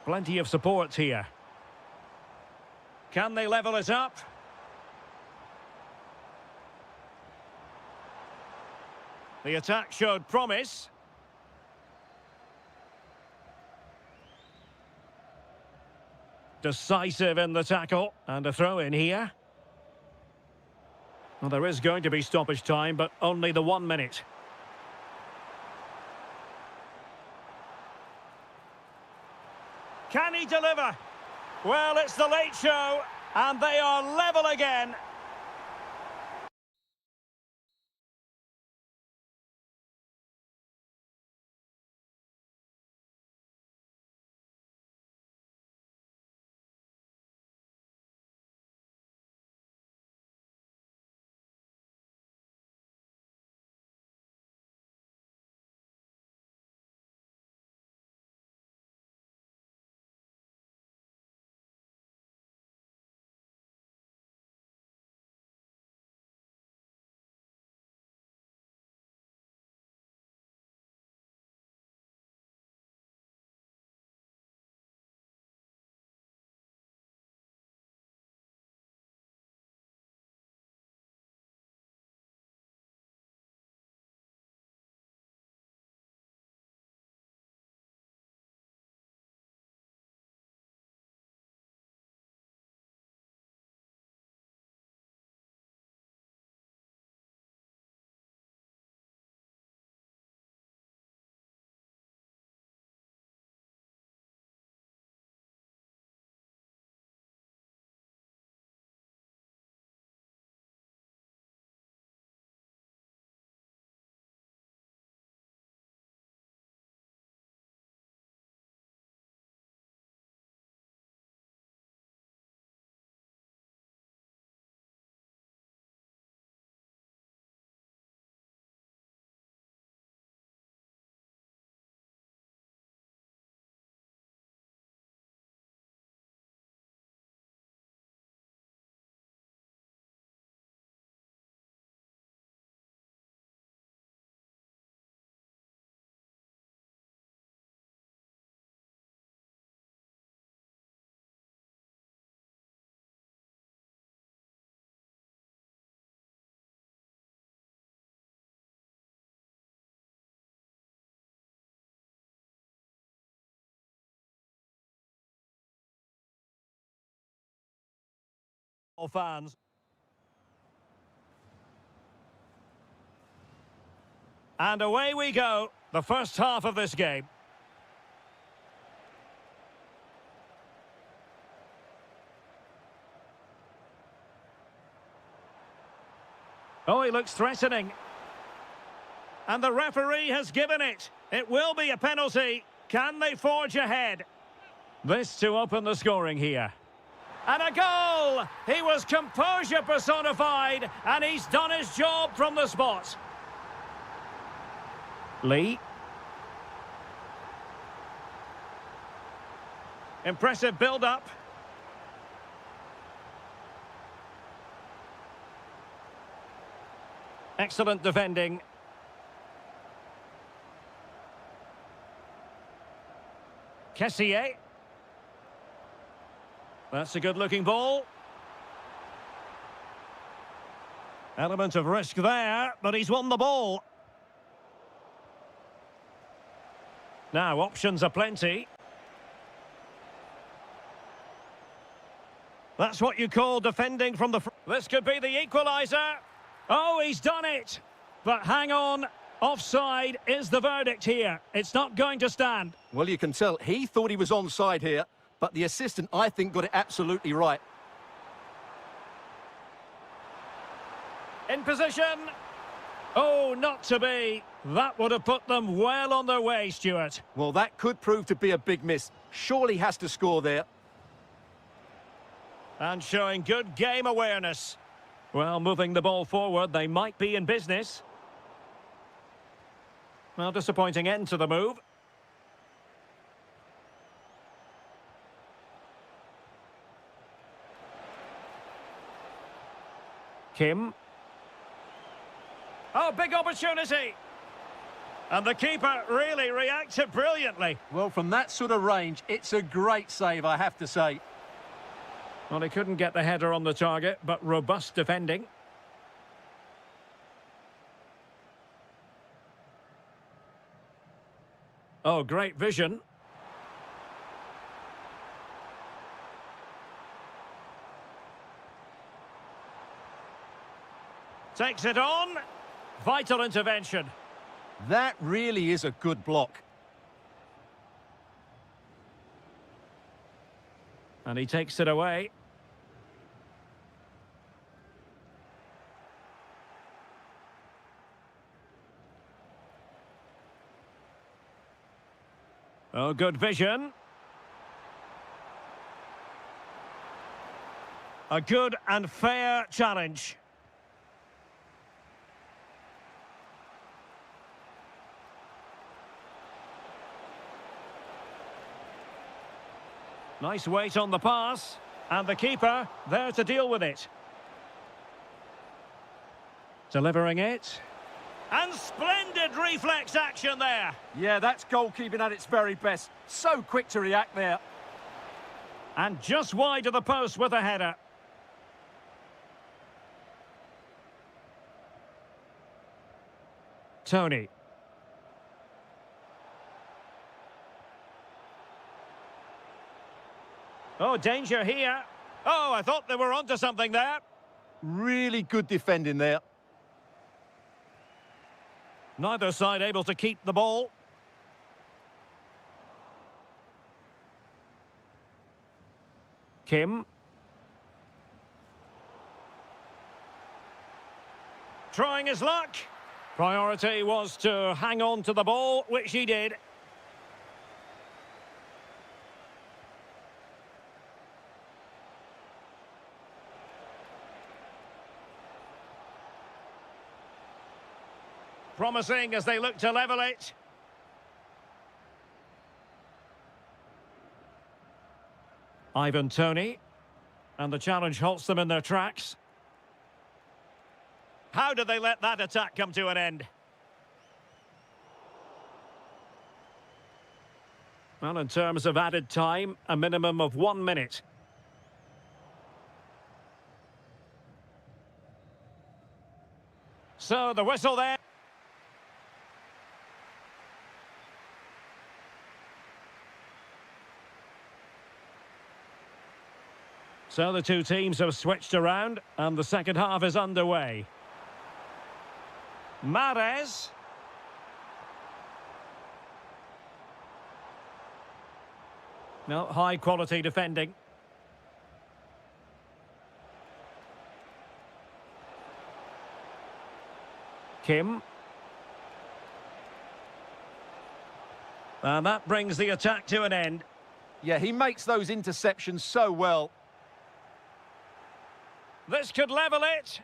S1: Plenty of support here. Can they level it up? The attack showed promise. Decisive in the tackle. And a throw in here. Well, there is going to be stoppage time, but only the 1 minute. Can he deliver? Well, it's the late show, and they are level again. fans. And away we go, the first half of this game. Oh, he looks threatening. And the referee has given it. It will be a penalty. Can they forge ahead? This to open the scoring here. And a goal! He was composure personified, and he's done his job from the spot. Lee. Impressive build-up. Excellent defending. Kessier. That's a good-looking ball. Element of risk there, but he's won the ball. Now, options are plenty. That's what you call defending from the... This could be the equaliser. Oh, he's done it. But hang on. Offside is the verdict here. It's not going to stand.
S3: Well, you can tell he thought he was onside here, but the assistant, I think, got it absolutely right.
S1: In position. Oh, not to be. That would have put them well on their way, Stuart.
S3: Well, that could prove to be a big miss. Surely has to score there.
S1: And showing good game awareness. Well, moving the ball forward, they might be in business. Well, disappointing end to the move. Kim. Oh, big opportunity. And the keeper really reacted brilliantly.
S3: Well, from that sort of range, it's a great save, I have to say.
S1: Well, he couldn't get the header on the target, but robust defending. Oh, great vision. Takes it on. Vital intervention.
S3: That really is a good block.
S1: And he takes it away. Oh, good vision. A good and fair challenge. Nice weight on the pass. And the keeper there to deal with it. Delivering it. And splendid reflex action there.
S3: Yeah, that's goalkeeping at its very best. So quick to react there.
S1: And just wide of the post with a header. Tony. Oh, danger here. Oh, I thought they were onto something there.
S3: Really good defending there.
S1: Neither side able to keep the ball. Kim. Trying his luck. Priority was to hang on to the ball, which he did. Promising as they look to level it. Ivan Toney. And the challenge halts them in their tracks. How did they let that attack come to an end? Well, in terms of added time, a minimum of 1 minute. So the whistle there. So the two teams have switched around and the second half is underway. Mahrez. No, high quality defending. Kim. And that brings the attack to an end.
S3: Yeah, he makes those interceptions so well.
S1: This could level it.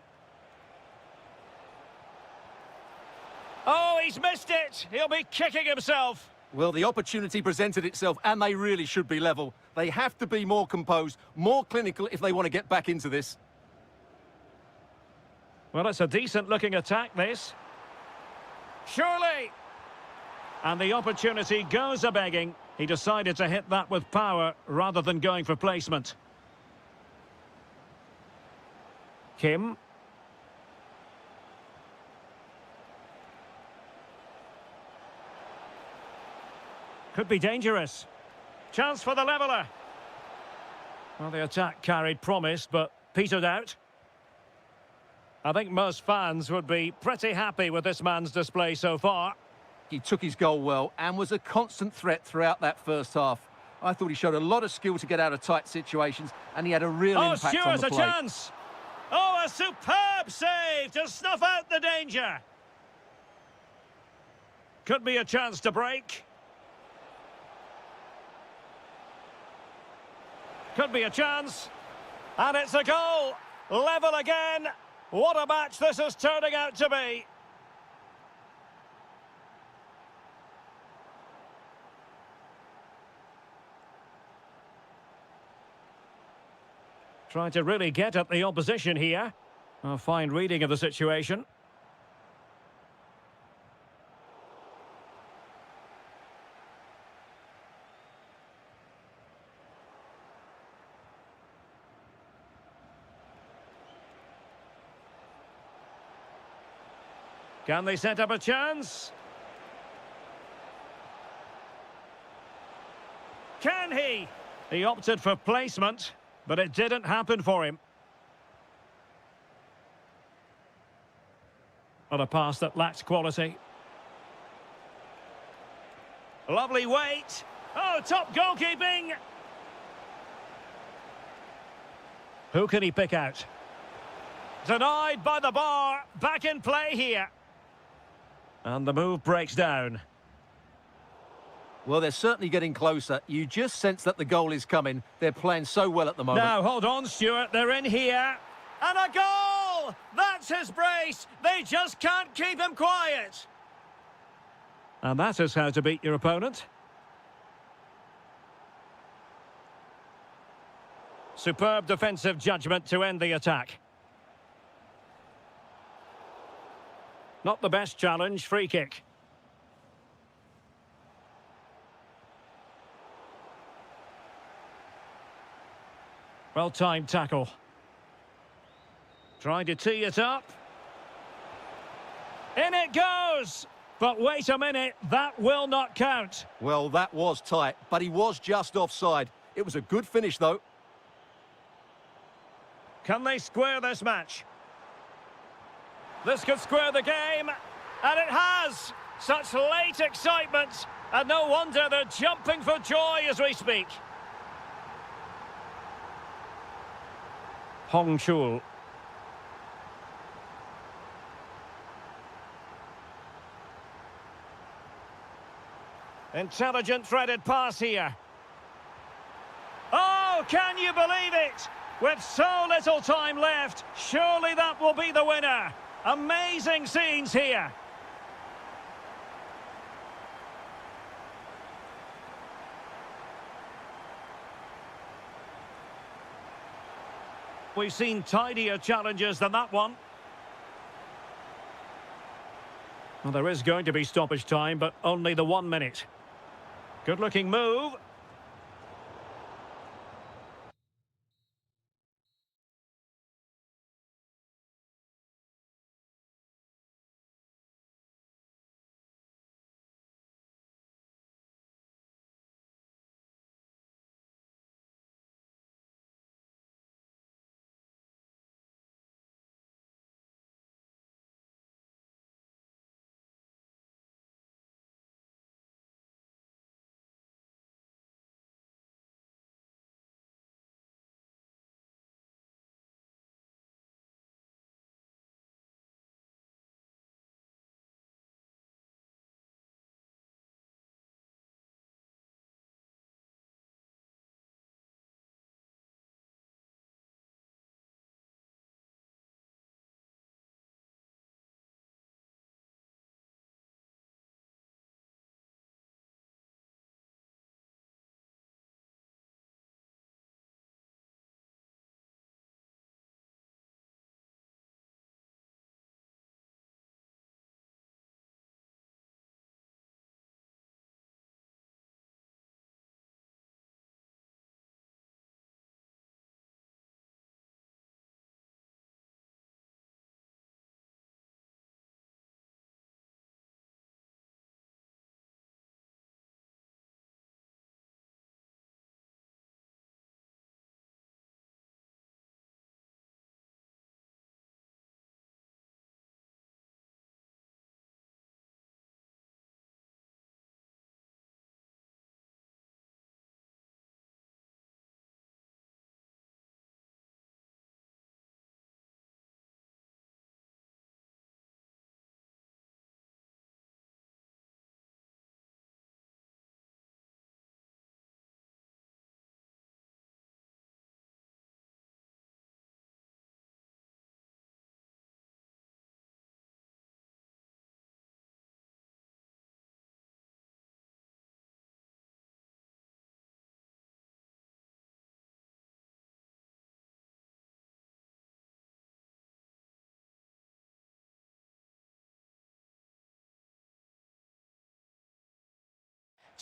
S1: Oh, he's missed it. He'll be kicking himself.
S3: Well, the opportunity presented itself, and they really should be level. They have to be more composed, more clinical if they want to get back into this.
S1: Well, it's a decent-looking attack, this. Surely! And the opportunity goes a-begging. He decided to hit that with power rather than going for placement. Kim. Could be dangerous. Chance for the leveller. Well, the attack carried promise, but petered out. I think most fans would be pretty happy with this man's display so far.
S3: He took his goal well and was a constant threat throughout that first half. I thought he showed a lot of skill to get out of tight situations, and he had a real impact on
S1: Stewart's
S3: the
S1: a
S3: play.
S1: chance! Oh, a superb save to snuff out the danger. Could be a chance to break. Could be a chance. And it's a goal. Level again. What a match this is turning out to be. Trying to really get at the opposition here. A fine reading of the situation. Can they set up a chance? Can he? He opted for placement, but it didn't happen for him. On a pass that lacks quality. Lovely weight. Oh, top goalkeeping. Who can he pick out? Denied by the bar. Back in play here. And the move breaks down.
S3: Well, they're certainly getting closer. You just sense that the goal is coming. They're playing so well at the moment.
S1: Now, hold on, Stuart. They're in here. And a goal! That's his brace. They just can't keep him quiet. And that is how to beat your opponent. Superb defensive judgment to end the attack. Not the best challenge, free kick. Well-timed tackle. Trying to tee it up. In it goes! But wait a minute, that will not count.
S3: Well, that was tight, but he was just offside. It was a good finish, though.
S1: Can they square this match? This could square the game, and it has! Such late excitement, and no wonder they're jumping for joy as we speak. Hong Chul. Intelligent threaded pass here. Oh, can you believe it? With so little time left, surely that will be the winner. Amazing scenes here. We've seen tidier challenges than that one. Well, there is going to be stoppage time, but only the 1 minute. Good-looking move.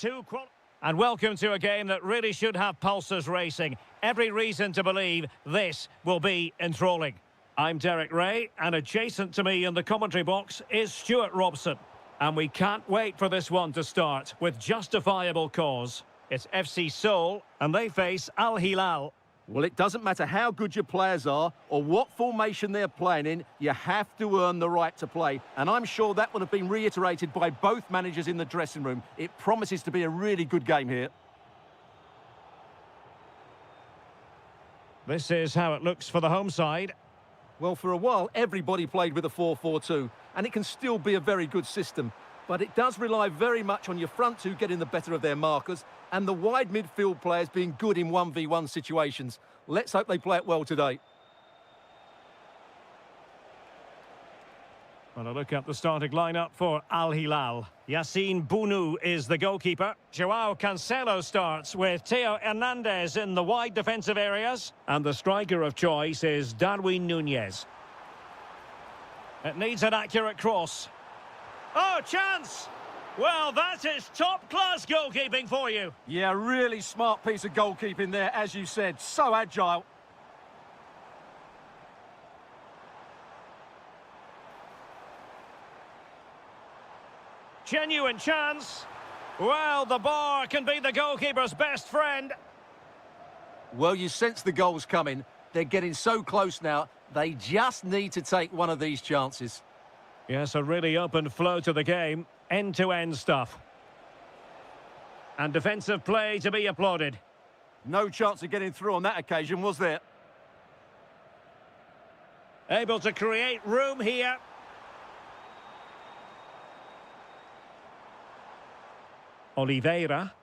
S1: And welcome to a game that really should have pulses racing. Every reason to believe this will be enthralling. I'm Derek Ray, and adjacent to me in the commentary box is Stuart Robson. And we can't wait for this one to start with justifiable cause. It's FC Seoul, and they face Al Hilal.
S3: Well, it doesn't matter how good your players are or what formation they're playing in, you have to earn the right to play. And I'm sure that would have been reiterated by both managers in the dressing room. It promises to be a really good game here.
S1: This is how it looks for the home side.
S3: Well, for a while, everybody played with a 4-4-2, and it can still be a very good system. But it does rely very much on your front two getting the better of their markers and the wide midfield players being good in 1v1 situations. Let's hope they play it well today.
S1: Well, a look at the starting lineup for Al Hilal. Yassine Bounou is the goalkeeper. Joao Cancelo starts with Theo Hernandez in the wide defensive areas. And the striker of choice is Darwin Núñez. It needs an accurate cross. Oh, chance! Well, that is top-class goalkeeping for you.
S3: Yeah, really smart piece of goalkeeping there, as you said. So agile.
S1: Genuine chance. Well, the bar can be the goalkeeper's best friend.
S3: Well, you sense the goals coming. They're getting so close now. They just need to take one of these chances.
S1: Yes, a really open flow to the game. End-to-end stuff. And defensive play to be applauded.
S3: No chance of getting through on that occasion, was there?
S1: Able to create room here. Oliveira.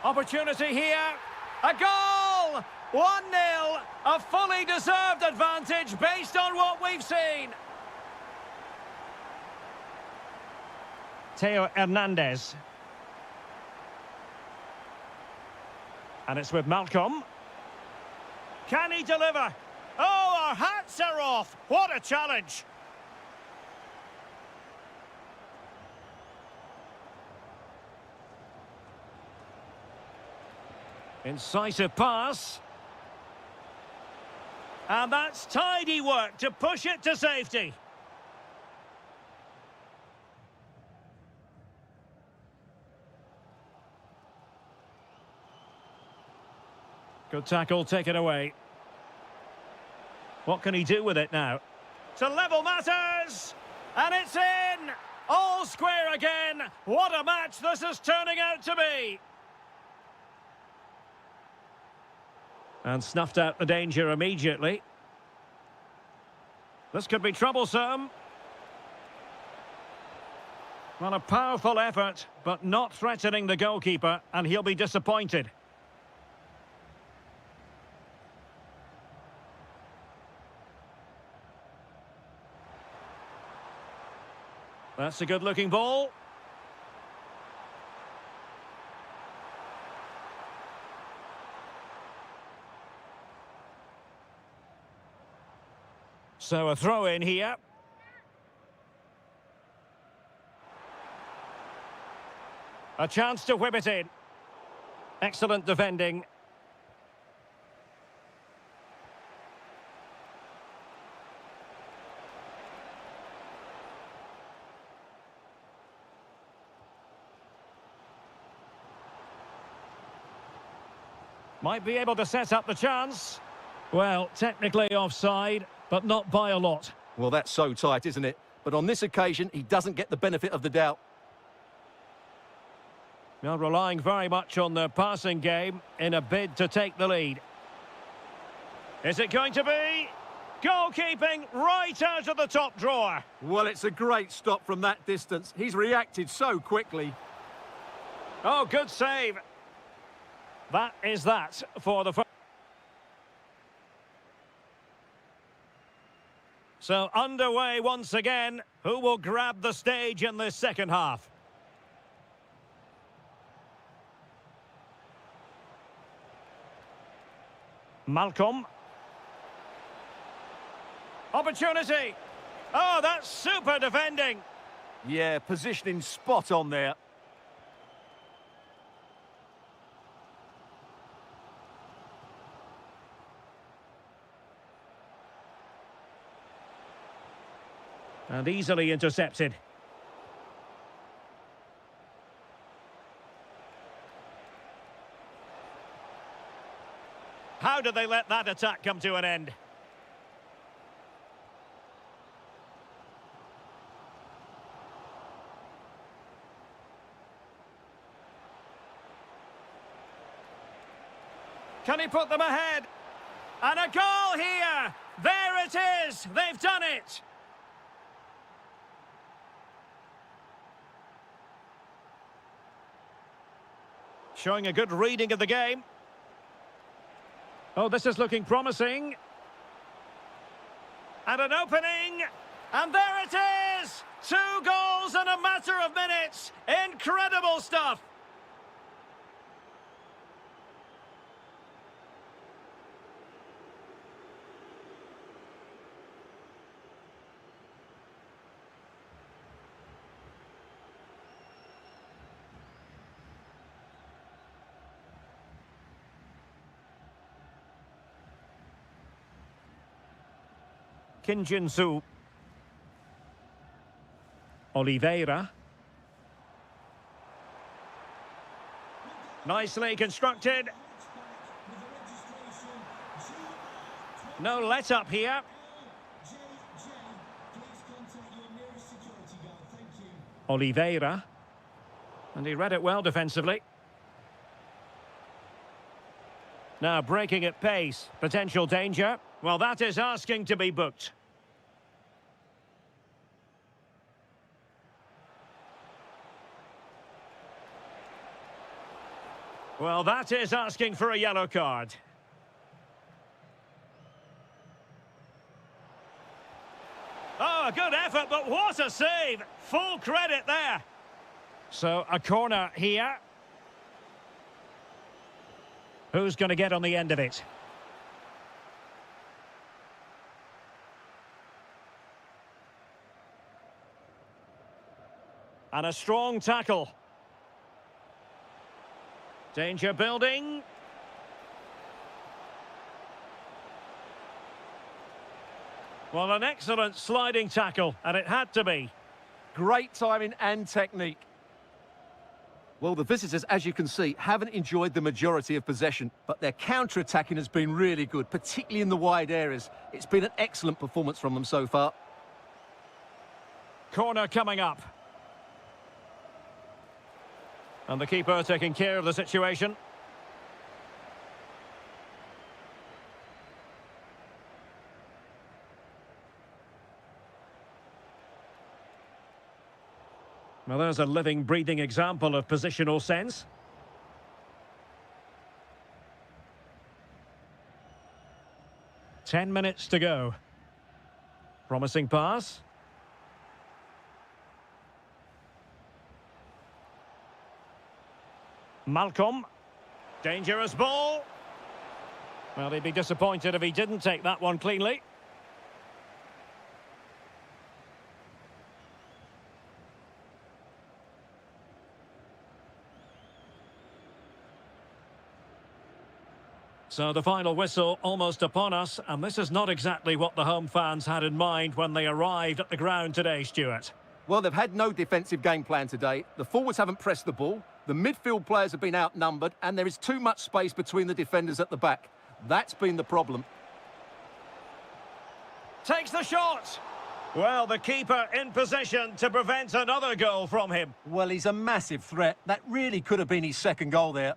S1: Opportunity here. A goal! 1-0. A fully deserved advantage based on what we've seen. Theo Hernandez. And it's with Malcolm. Can he deliver? Oh, our hats are off. What a challenge. Incisive pass. And that's tidy work to push it to safety. Good tackle taken away. What can he do with it now? To level matters! And it's in! All square again! What a match this is turning out to be! And snuffed out the danger immediately. This could be troublesome. Well, a powerful effort, but not threatening the goalkeeper, and he'll be disappointed. That's a good-looking ball. So a throw in here. A chance to whip it in. Excellent defending. Might be able to set up the chance. Well, technically offside, but not by a lot.
S3: Well, that's so tight, isn't it? But on this occasion, he doesn't get the benefit of the doubt.
S1: Now relying very much on their passing game in a bid to take the lead. Is it going to be? Goalkeeping right out of the top drawer.
S3: Well, it's a great stop from that distance. He's reacted so quickly.
S1: Oh, good save. That is that for the first. So underway once again. Who will grab the stage in this second half? Malcolm. Opportunity. Oh, that's super defending.
S3: Yeah, positioning spot on there.
S1: And easily intercepted. How did they let that attack come to an end? Can he put them ahead? And a goal here! There it is! They've done it! Showing a good reading of the game. Oh, this is looking promising. And an opening! And there it is! 2 goals in a matter of minutes! Incredible stuff! Kinjinsu. Oliveira. Nicely constructed. No let up here. Oliveira. And he read it well defensively. Now breaking at pace. Potential danger. Well, that is asking to be booked. Well, that is asking for a yellow card. Oh, a good effort, but what a save! Full credit there. So, a corner here. Who's going to get on the end of it? And a strong tackle. Danger building. Well, an excellent sliding tackle, and it had to be.
S3: Great timing and technique. Well, the visitors, as you can see, haven't enjoyed the majority of possession, but their counter-attacking has been really good, particularly in the wide areas. It's been an excellent performance from them so far.
S1: Corner coming up. And the keeper taking care of the situation. Well, there's a living, breathing example of positional sense. Ten minutes to go. Promising pass. Malcolm. Dangerous ball. Well, he'd be disappointed if he didn't take that one cleanly. So the final whistle almost upon us, and this is not exactly what the home fans had in mind when they arrived at the ground today, Stuart.
S3: Well, they've had no defensive game plan today. The forwards haven't pressed the ball. The midfield players have been outnumbered, and there is too much space between the defenders at the back. That's been the problem.
S1: Takes the shot. Well, the keeper in position to prevent another goal from him.
S3: Well, he's a massive threat. That really could have been his second goal there.